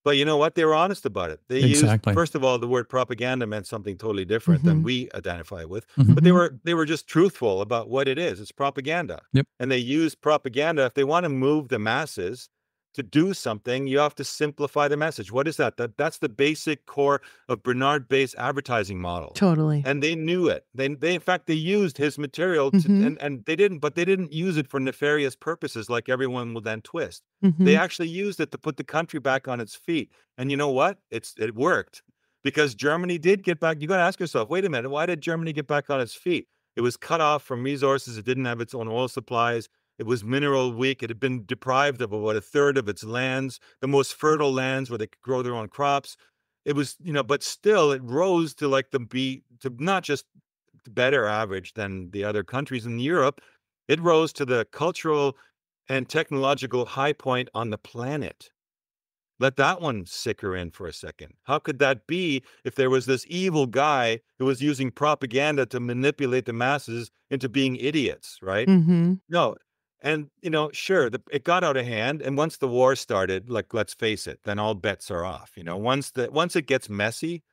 But you know what? They were honest about it. They used, Exactly. first of all, the word propaganda meant something totally different than we identify with. Mhm. But they were just truthful about what it is. It's propaganda. Yep. And they use propaganda. If they want to move the masses to do something, you have to simplify the message. What is that? That's the basic core of Bernard Bay's advertising model. Totally. And they knew it. They in fact, they used his material to, and they didn't use it for nefarious purposes like everyone will then twist. They actually used it to put the country back on its feet. And you know what? It worked, because Germany did get back. You got to ask yourself, wait a minute, why did Germany get back on its feet? It was cut off from resources. It didn't have its own oil supplies. It was mineral weak. It had been deprived of about a third of its lands, the most fertile lands where they could grow their own crops. It was, but still it rose to to not just better average than the other countries in Europe. It rose to the cultural and technological high point on the planet. Let that one sicker in for a second. How could that be if there was this evil guy who was using propaganda to manipulate the masses into being idiots, right? No. And, sure, it got out of hand. And once the war started, like, let's face it, then all bets are off. Once it gets messy,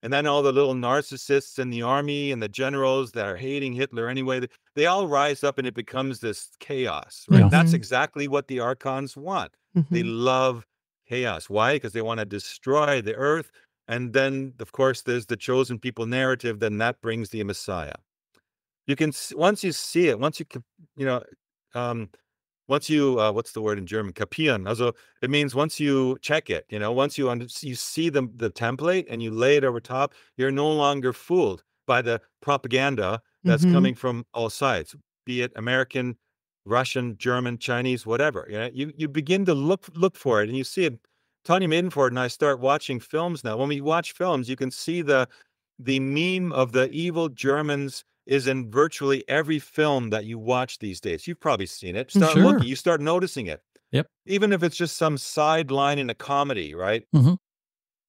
and then all the little narcissists in the army and the generals that are hating Hitler anyway, they all rise up and it becomes this chaos, right? Yeah. That's exactly what the archons want. They love chaos. Why? Because they want to destroy the earth. And then, of course, there's the chosen people narrative. Then that brings the Messiah. You can, once you see it, once you what's the word in German? Kapieren. Also, it means once you check it, once you see the template and you lay it over top, you're no longer fooled by the propaganda that's coming from all sides, be it American, Russian, German, Chinese, whatever. You begin to look for it and you see it. Tanya Maidenford and I start watching films now. When we watch films, you can see the meme of the evil Germans is in virtually every film that you watch these days. You've probably seen it. Start Sure. looking, you start noticing it. Yep. Even if it's just some sideline in a comedy, right? Mhm.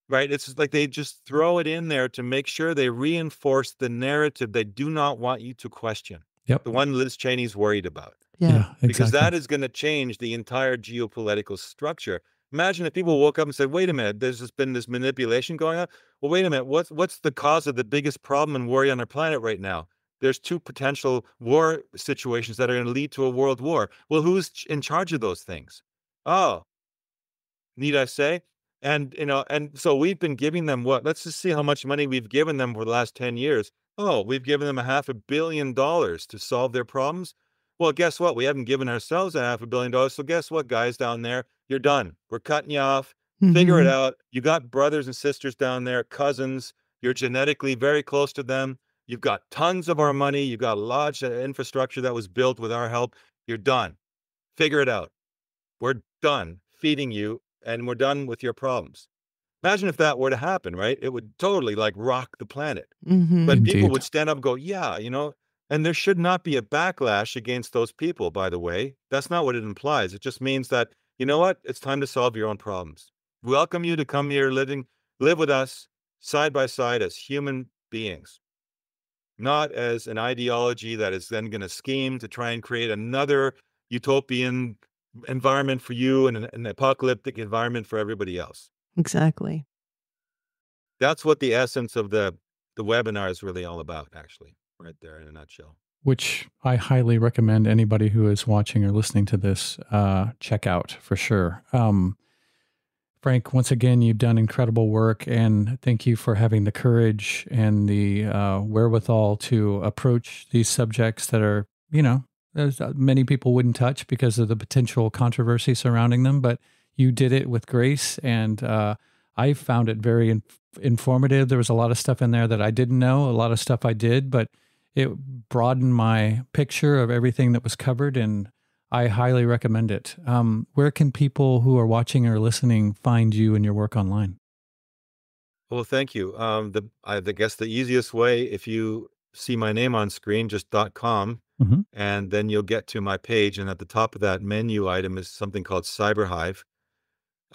Right? It's like they just throw it in there to make sure they reinforce the narrative they do not want you to question. Yep. The one Liz Cheney's worried about. Yeah. Because exactly. that is going to change the entire geopolitical structure. Imagine if people woke up and said, wait a minute, there's just been this manipulation going on. Well, wait a minute, what's the cause of the biggest problem and worry on our planet right now? There's two potential war situations that are going to lead to a world war. Well, who's in charge of those things? Oh, need I say? And, and so we've been giving them let's just see how much money we've given them for the last 10 years. Oh, we've given them $500 million to solve their problems. Well, guess what? We haven't given ourselves $500 million. So guess what, guys down there? You're done. We're cutting you off. Figure it out. You got brothers and sisters down there, cousins. You're genetically very close to them. You've got tons of our money. You've got a large infrastructure that was built with our help. You're done. Figure it out. We're done feeding you, and we're done with your problems. Imagine if that were to happen, right? It would totally rock the planet. But people Indeed. would stand up and go, yeah, and there should not be a backlash against those people, by the way. That's not what it implies. It just means that, you know what? It's time to solve your own problems. Welcome you to come here, live with us side by side as human beings, not as an ideology that is then going to scheme to try and create another utopian environment for you and an apocalyptic environment for everybody else. Exactly. That's what the essence of the webinar is really all about, actually, right there in a nutshell. Which I highly recommend anybody who is watching or listening to this check out for sure. Frank, once again, you've done incredible work, and thank you for having the courage and the wherewithal to approach these subjects that are, many people wouldn't touch because of the potential controversy surrounding them, but you did it with grace, and I found it very informative. There was a lot of stuff in there that I didn't know, a lot of stuff I did, but it broadened my picture of everything that was covered, and I highly recommend it. Where can people who are watching or listening find you and your work online? Well, thank you. I guess the easiest way, if you see my name on screen, just .com, Hmm. and then you'll get to my page. And at the top of that menu item is something called CyberHive.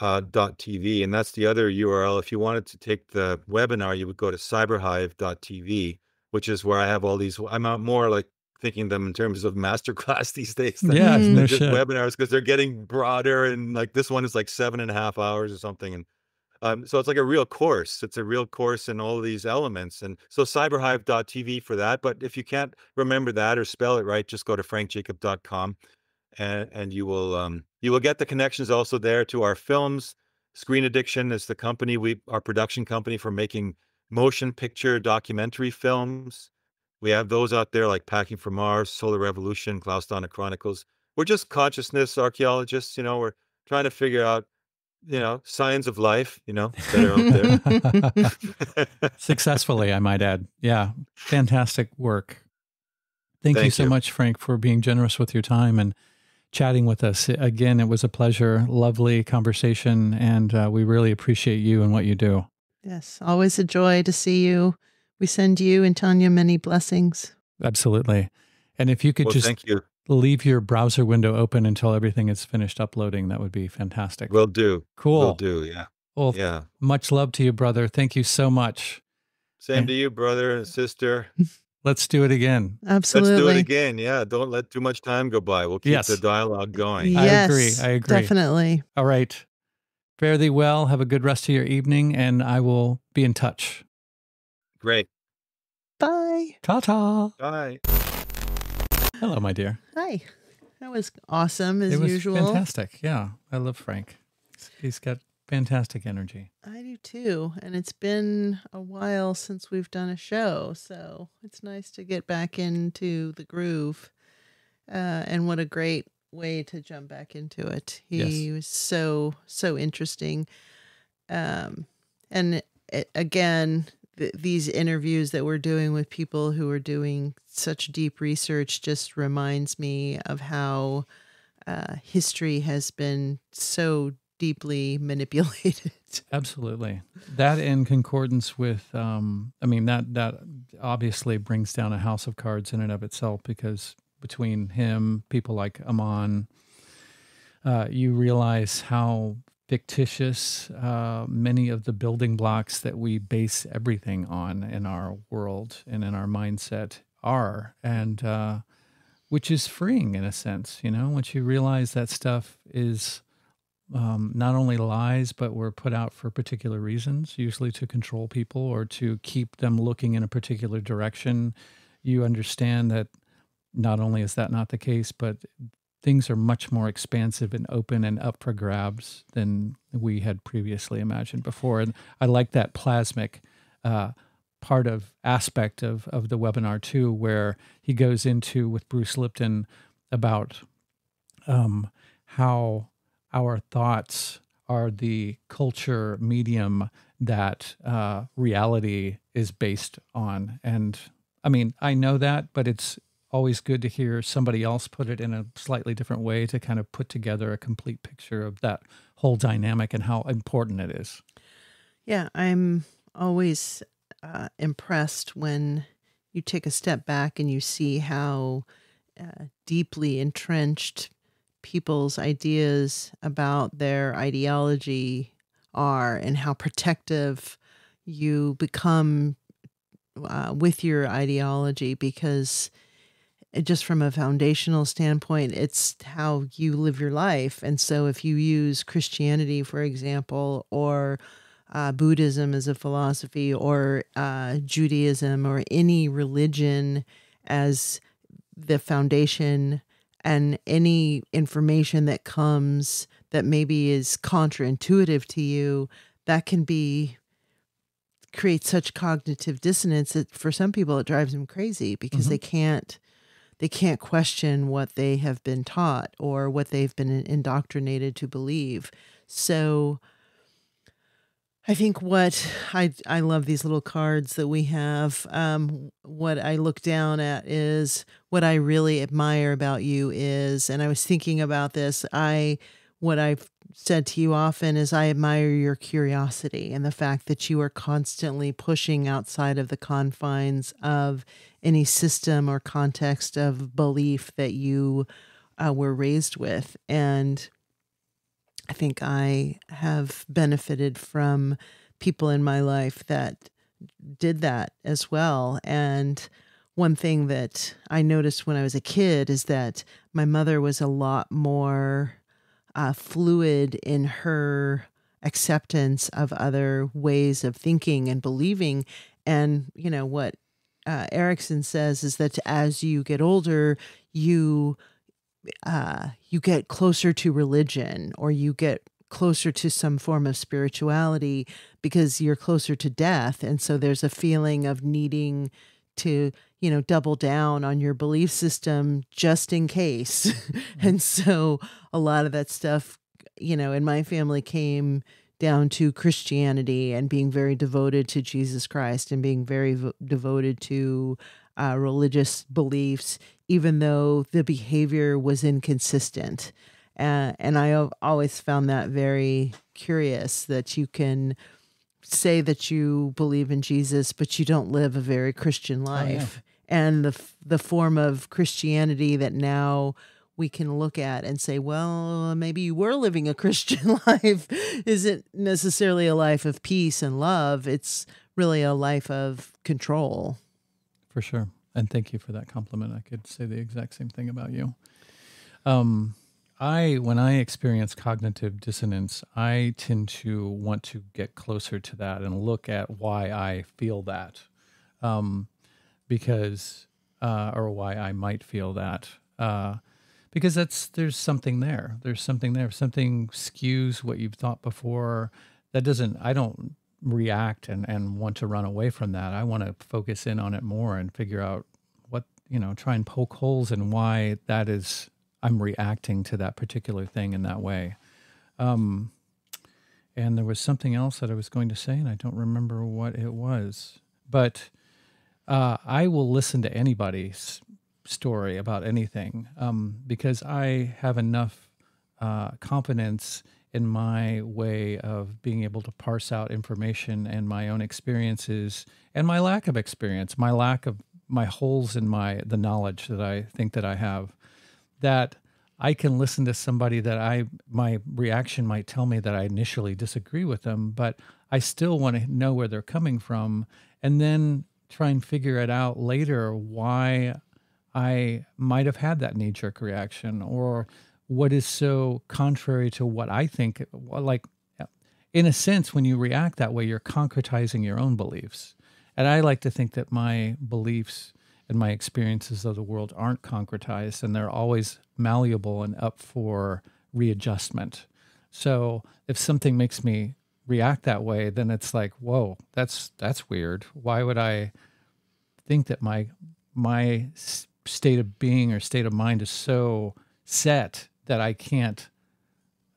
.tv, and that's the other URL. If you wanted to take the webinar, you would go to cyberhive.tv, which is where I have all these. I'm out more like thinking them in terms of masterclass these days Yeah, than no just shit. webinars, because they're getting broader, and like this one is like 7.5 hours or something. And so it's like a real course. It's a real course in all of these elements. And so cyberhive.tv for that. But if you can't remember that or spell it right, just go to frankjacob.com, and you will get the connections also there to our films. Screen Addiction is the company, our production company for making motion picture documentary films. We have those out there like Packing for Mars, Solar Revolution, Klaus Chronicles. We're just consciousness archaeologists. We're trying to figure out, signs of life, that are out there. Successfully, I might add. Yeah, fantastic work. Thank you Thank so you. much, Frank, for being generous with your time and chatting with us. Again, it was a pleasure, lovely conversation, and we really appreciate you and what you do. Yes, always a joy to see you. We send you and Tanya many blessings. Absolutely. And if you could Well, just thank you. leave your browser window open until everything is finished uploading, that would be fantastic. Will do. Will Cool. do. Yeah. Well, Yeah. much love to you, brother. Thank you so much. Same to you, brother and sister. Let's do it again. Let's do it Absolutely. again. Yeah. Don't let too much time go by. We'll keep the Yes. dialogue going. Yes, I agree. definitely. All right. Fare thee well. Have a good rest of your evening, and I will be in touch. Great. Bye. Ta-ta. Bye. Hello, my dear. Hi. That was awesome as It was usual. fantastic. Yeah, I love Frank. He's got fantastic energy. I do too. And it's been a while since we've done a show, so it's nice to get back into the groove. And what a great way to jump back into it. He was so interesting. And again, these interviews that we're doing with people who are doing such deep research just reminds me of how history has been so deeply manipulated. Absolutely. That in concordance with, that obviously brings down a house of cards in and of itself, because between him, people like Amon, you realize how fictitious many of the building blocks that we base everything on in our world and in our mindset are, and which is freeing in a sense, once you realize that stuff is not only lies, but were put out for particular reasons, usually to control people or to keep them looking in a particular direction. You understand that not only is that not the case, but things are much more expansive and open and up for grabs than we had previously imagined before. And I like that plasmic aspect of the webinar too, where he goes into with Bruce Lipton about how our thoughts are the culture medium that reality is based on. And I mean, I know that, but it's always good to hear somebody else put it in a slightly different way to kind of put together a complete picture of that whole dynamic and how important it is. Yeah, I'm always impressed when you take a step back and you see how deeply entrenched people's ideas about their ideology are and how protective you become with your ideology, because just from a foundational standpoint, it's how you live your life. And so if you use Christianity, for example, or Buddhism as a philosophy, or Judaism, or any religion as the foundation, and any information that comes that maybe is contraintuitive to you, that can create such cognitive dissonance that for some people it drives them crazy, because they can't question what they have been taught or what they've been indoctrinated to believe. So I think what I love these little cards that we have. What I look down at is what I really admire about you is, and I was thinking about this. What I've said to you often is I admire your curiosity and the fact that you are constantly pushing outside of the confines of any system or context of belief that you were raised with. And I think I have benefited from people in my life that did that as well. And one thing that I noticed when I was a kid is that my mother was a lot more fluid in her acceptance of other ways of thinking and believing. And, what Erickson says is that as you get older, you you get closer to religion, or you get closer to some form of spirituality because you're closer to death. And so there's a feeling of needing to, double down on your belief system just in case. And so a lot of that stuff, in my family came down to Christianity and being very devoted to Jesus Christ and being very devoted to religious beliefs, even though the behavior was inconsistent. And I have always found that very curious that you can say that you believe in Jesus, but you don't live a very Christian life. Oh, And the form of Christianity that now we can look at and say, well, maybe you were living a Christian life isn't necessarily a life of peace and love. It's really a life of control. for sure. And thank you for that compliment. I could say the exact same thing about you. When I experience cognitive dissonance, I tend to want to get closer to that and look at why I feel that, because why I might feel that, because there's something there. There's something there. If something skews what you've thought before, I don't react and want to run away from that. I want to focus in on it more and figure out try and poke holes in why that is. I'm reacting to that particular thing in that way. And there was something else that I was going to say, and I don't remember what it was. But I will listen to anybody's story about anything because I have enough confidence in my way of being able to parse out information and my own experiences and my lack of experience, my holes in the knowledge that I think that I have, that I can listen to somebody that my reaction might tell me that I initially disagree with them, but I still want to know where they're coming from and then try and figure it out later why I might have had that knee-jerk reaction or what is so contrary to what I think. Like, in a sense, when you react that way, you're concretizing your own beliefs. And I like to think that my beliefs and my experiences of the world aren't concretized, and they're always malleable and up for readjustment. So if something makes me react that way, then it's like, whoa, that's weird. Why would I think that my state of being or state of mind is so set that I can't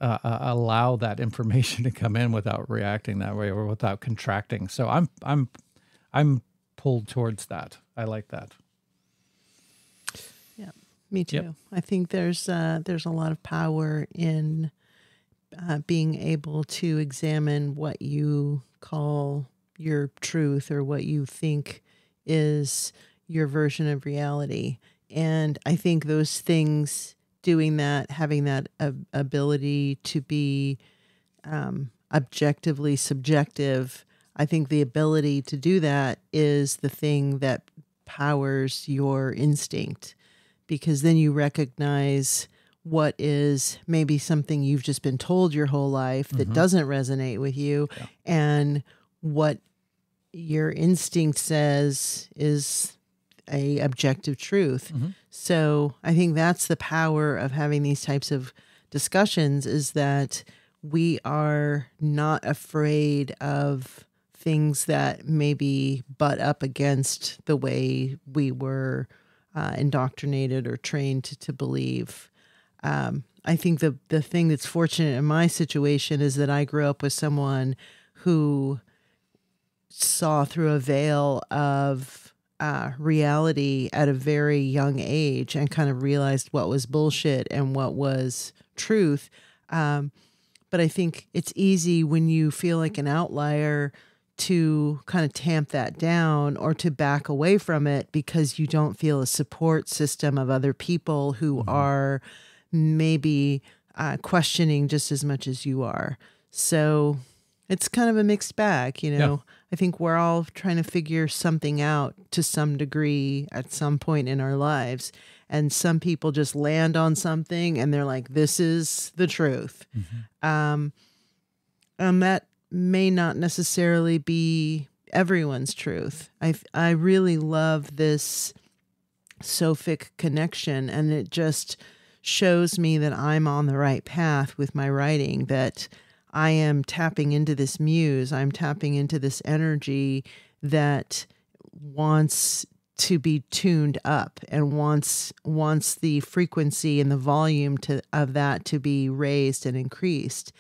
allow that information to come in without reacting that way or without contracting? So I'm pulled towards that. I like that. Yeah, me too. Yep. I think there's a lot of power in being able to examine what you call your truth or what you think is your version of reality. And I think those things, doing that, having that ability to be objectively subjective, I think the ability to do that is the thing that powers your instinct, because then you recognize what is maybe something you've just been told your whole life that doesn't resonate with you, and what your instinct says is a objective truth. So I think that's the power of having these types of discussions, is that we are not afraid of things that maybe butt up against the way we were indoctrinated or trained to believe. I think the thing that's fortunate in my situation is that I grew up with someone who saw through a veil of reality at a very young age and kind of realized what was bullshit and what was truth. But I think it's easy when you feel like an outlier to kind of tamp that down or to back away from it because you don't feel a support system of other people who are maybe questioning just as much as you are. So it's kind of a mixed bag, you know. Yeah. I think we're all trying to figure something out to some degree at some point in our lives. And some people just land on something and they're like, this is the truth. And that may not necessarily be everyone's truth. I really love this sophic connection, and it just shows me that I'm on the right path with my writing, that I am tapping into this muse. I'm tapping into this energy that wants to be tuned up and wants the frequency and the volume of that to be raised and increased.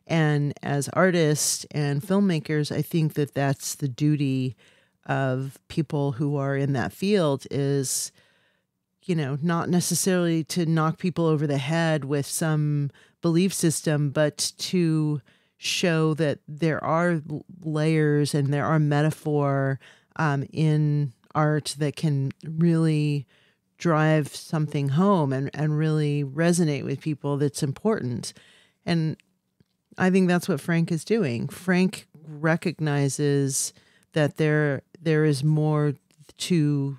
And as artists and filmmakers, I think that that's the duty of people who are in that field is, you know, not necessarily to knock people over the head with some belief system, but to show that there are layers and there are metaphor in art that can really drive something home and really resonate with people that's important. And I think that's what Frank is doing. Frank recognizes that there is more to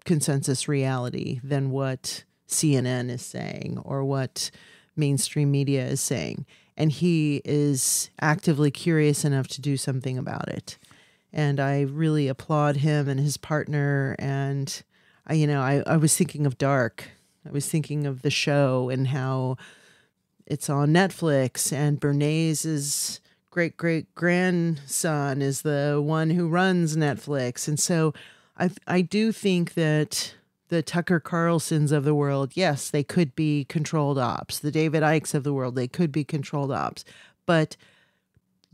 consensus reality than what CNN is saying or what mainstream media is saying. And he is actively curious enough to do something about it. And I really applaud him and his partner. And, I was thinking of Dark. I was thinking of the show and how it's on Netflix, and Bernays' great-great-grandson is the one who runs Netflix. And so I do think that the Tucker Carlsons of the world, yes, they could be controlled ops. The David Ickes of the world, they could be controlled ops. But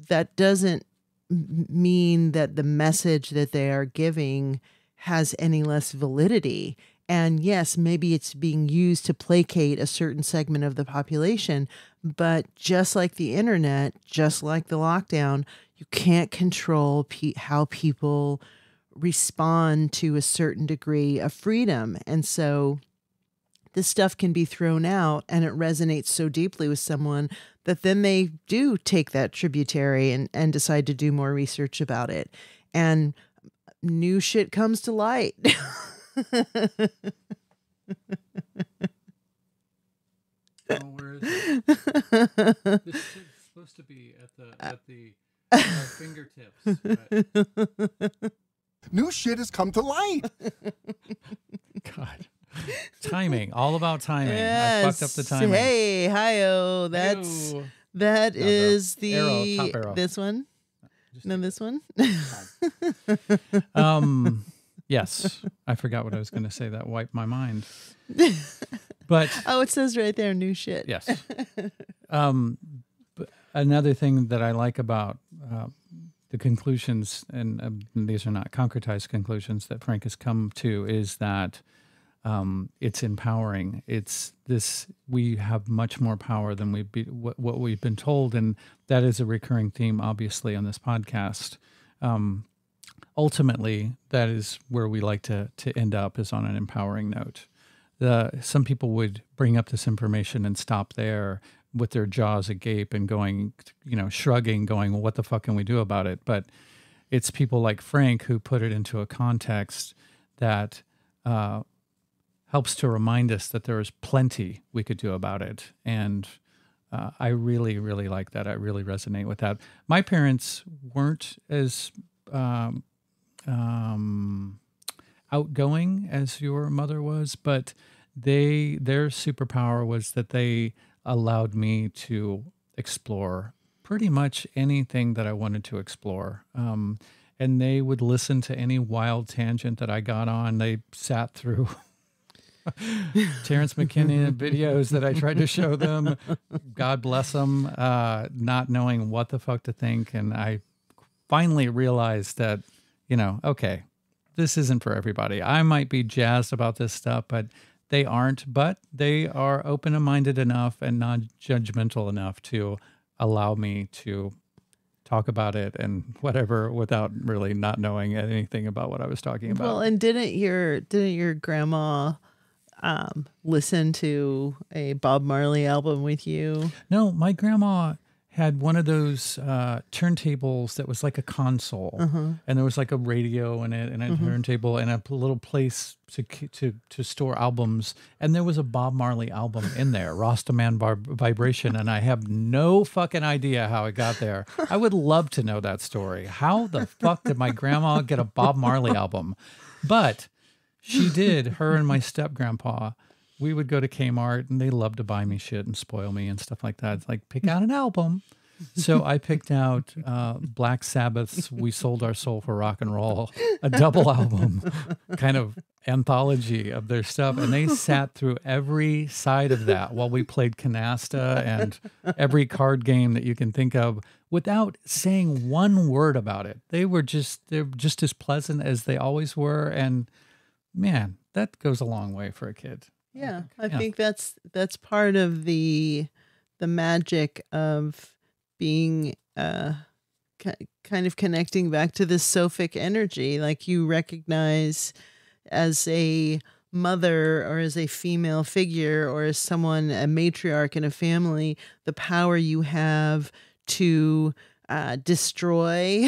that doesn't mean that the message that they are giving has any less validity. And yes, maybe it's being used to placate a certain segment of the population, but just like the internet, just like the lockdown, you can't control how people respond to a certain degree of freedom. And so this stuff can be thrown out and it resonates so deeply with someone that then they do take that tributary and decide to do more research about it. And new shit comes to light. Oh, where is it? This is supposed to be at our fingertips. But... New shit has come to light. God. Timing. All about timing. Yes. I fucked up the timing. Hey, hi-oh. That is the arrow, top arrow. This one? No, this one? Yes. I forgot what I was going to say. That wiped my mind. But oh, it says right there, new shit. Yes. But another thing that I like about the conclusions, and these are not concretized conclusions that Frank has come to, is that it's empowering. It's this, we have much more power than what we've been told. And that is a recurring theme, obviously, on this podcast. Ultimately, that is where we like to end up, is on an empowering note. Some people would bring up this information and stop there with their jaws agape and going, shrugging, going, well, what the fuck can we do about it? But it's people like Frank who put it into a context that helps to remind us that there is plenty we could do about it. And I really, really like that. I really resonate with that. My parents weren't as outgoing as your mother was, but their superpower was that they allowed me to explore pretty much anything that I wanted to explore. And they would listen to any wild tangent that I got on. They sat through Terrence McKinnon videos that I tried to show them. God bless them, not knowing what the fuck to think. And I finally realized that, okay, this isn't for everybody. I might be jazzed about this stuff, but they aren't. But they are open-minded enough and non-judgmental enough to allow me to talk about it and whatever without really not knowing anything about what I was talking about. Well, and didn't your grandma listen to a Bob Marley album with you? No, my grandma had one of those turntables that was like a console, and there was like a radio in it, and a turntable, and a little place to store albums. And there was a Bob Marley album in there, Rastaman Vibration, and I have no fucking idea how it got there. I would love to know that story. How the fuck did my grandma get a Bob Marley album? But she did. Her and my step grandpa. We would go to Kmart, and they loved to buy me shit and spoil me and stuff like that. It's like, pick out an album. So I picked out Black Sabbath's We Sold Our Soul for Rock and Roll, a double album, kind of anthology of their stuff. And they sat through every side of that while we played canasta and every card game that you can think of without saying one word about it. They're just as pleasant as they always were. And man, that goes a long way for a kid. Yeah, I think that's part of the magic of being kind of connecting back to this Sophic energy. Like, you recognize as a mother or as a female figure or as someone, a matriarch in a family, the power you have to destroy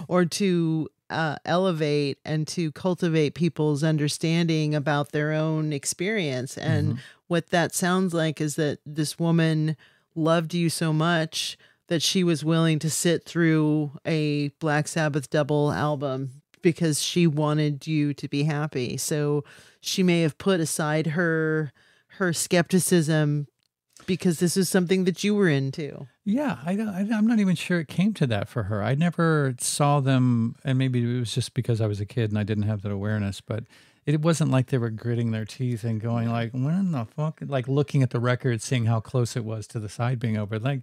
or to elevate and to cultivate people's understanding about their own experience. And what that sounds like is that this woman loved you so much that she was willing to sit through a Black Sabbath double album because she wanted you to be happy. So she may have put aside her skepticism because this is something that you were into. Yeah, I'm not even sure it came to that for her. I never saw them, and maybe it was just because I was a kid and I didn't have that awareness, but it wasn't like they were gritting their teeth and going like, when the fuck, like looking at the record, seeing how close it was to the side being over. Like,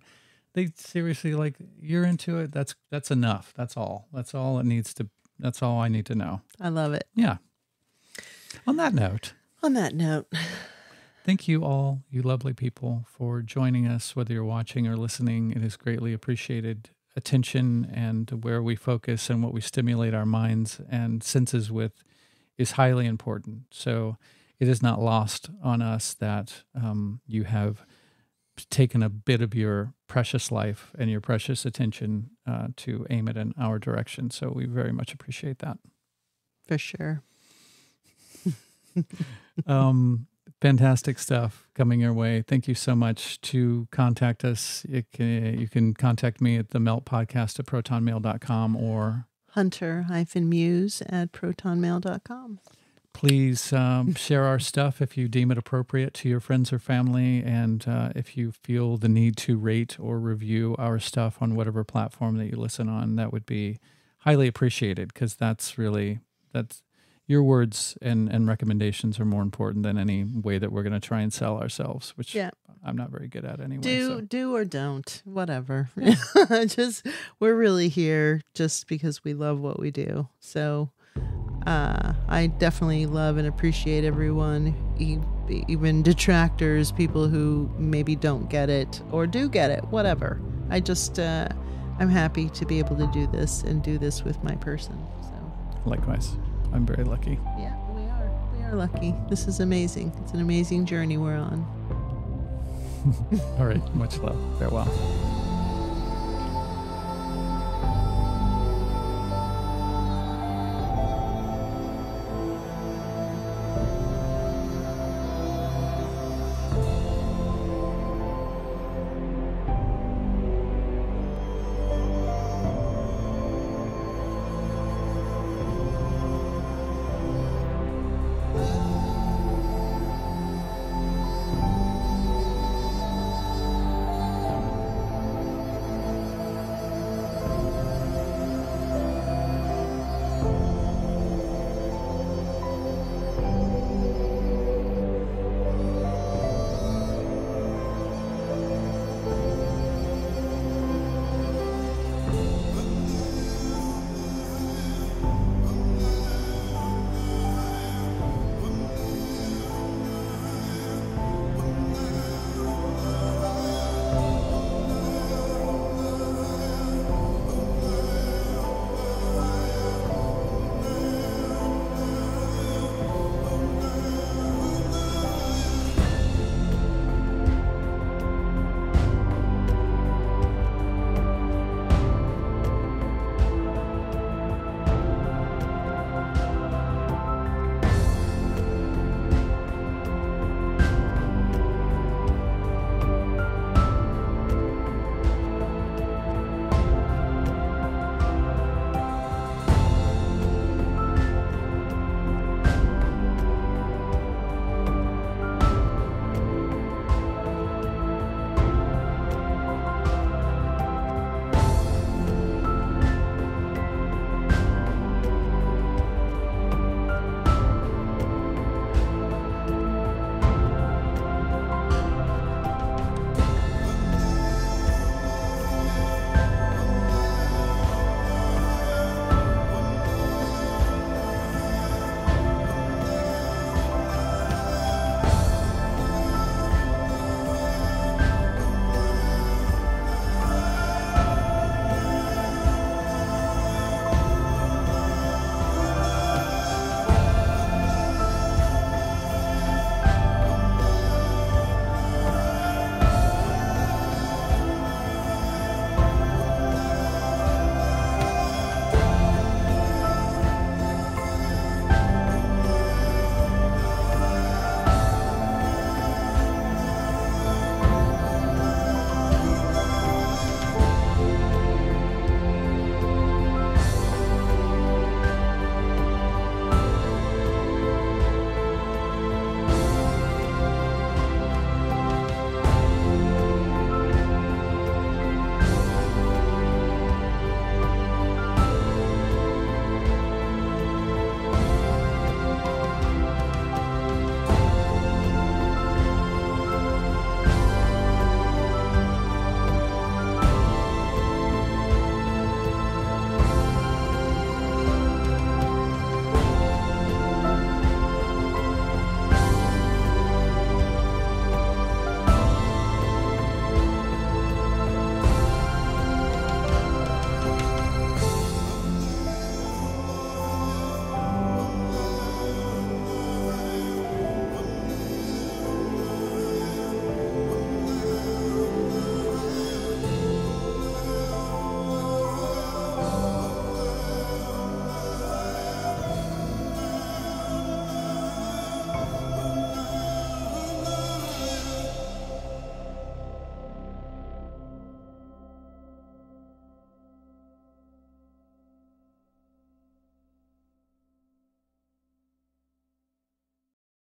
they seriously, like, you're into it. That's enough. That's all. That's all it needs to, that's all I need to know. I love it. Yeah. On that note. Thank you all, you lovely people, for joining us, whether you're watching or listening. It is greatly appreciated. Attention and where we focus and what we stimulate our minds and senses with is highly important. So it is not lost on us that you have taken a bit of your precious life and your precious attention to aim it in our direction. So we very much appreciate that. For sure. Fantastic stuff coming your way. Thank you so much. To contact us, you can contact me at themeltpodcast@protonmail.com or hunter-muse@protonmail.com. Please share our stuff if you deem it appropriate to your friends or family. And if you feel the need to rate or review our stuff on whatever platform that you listen on, that would be highly appreciated, because that's your words and recommendations are more important than any way that we're going to try and sell ourselves, which I'm not very good at anyway. Do or don't, whatever. We're really here just because we love what we do. So I definitely love and appreciate everyone, even detractors, people who maybe don't get it or do get it, whatever. I'm happy to be able to do this and do this with my person. So likewise. I'm very lucky. Yeah, we are. We are lucky. This is amazing. It's an amazing journey we're on. All right. Much love. Farewell.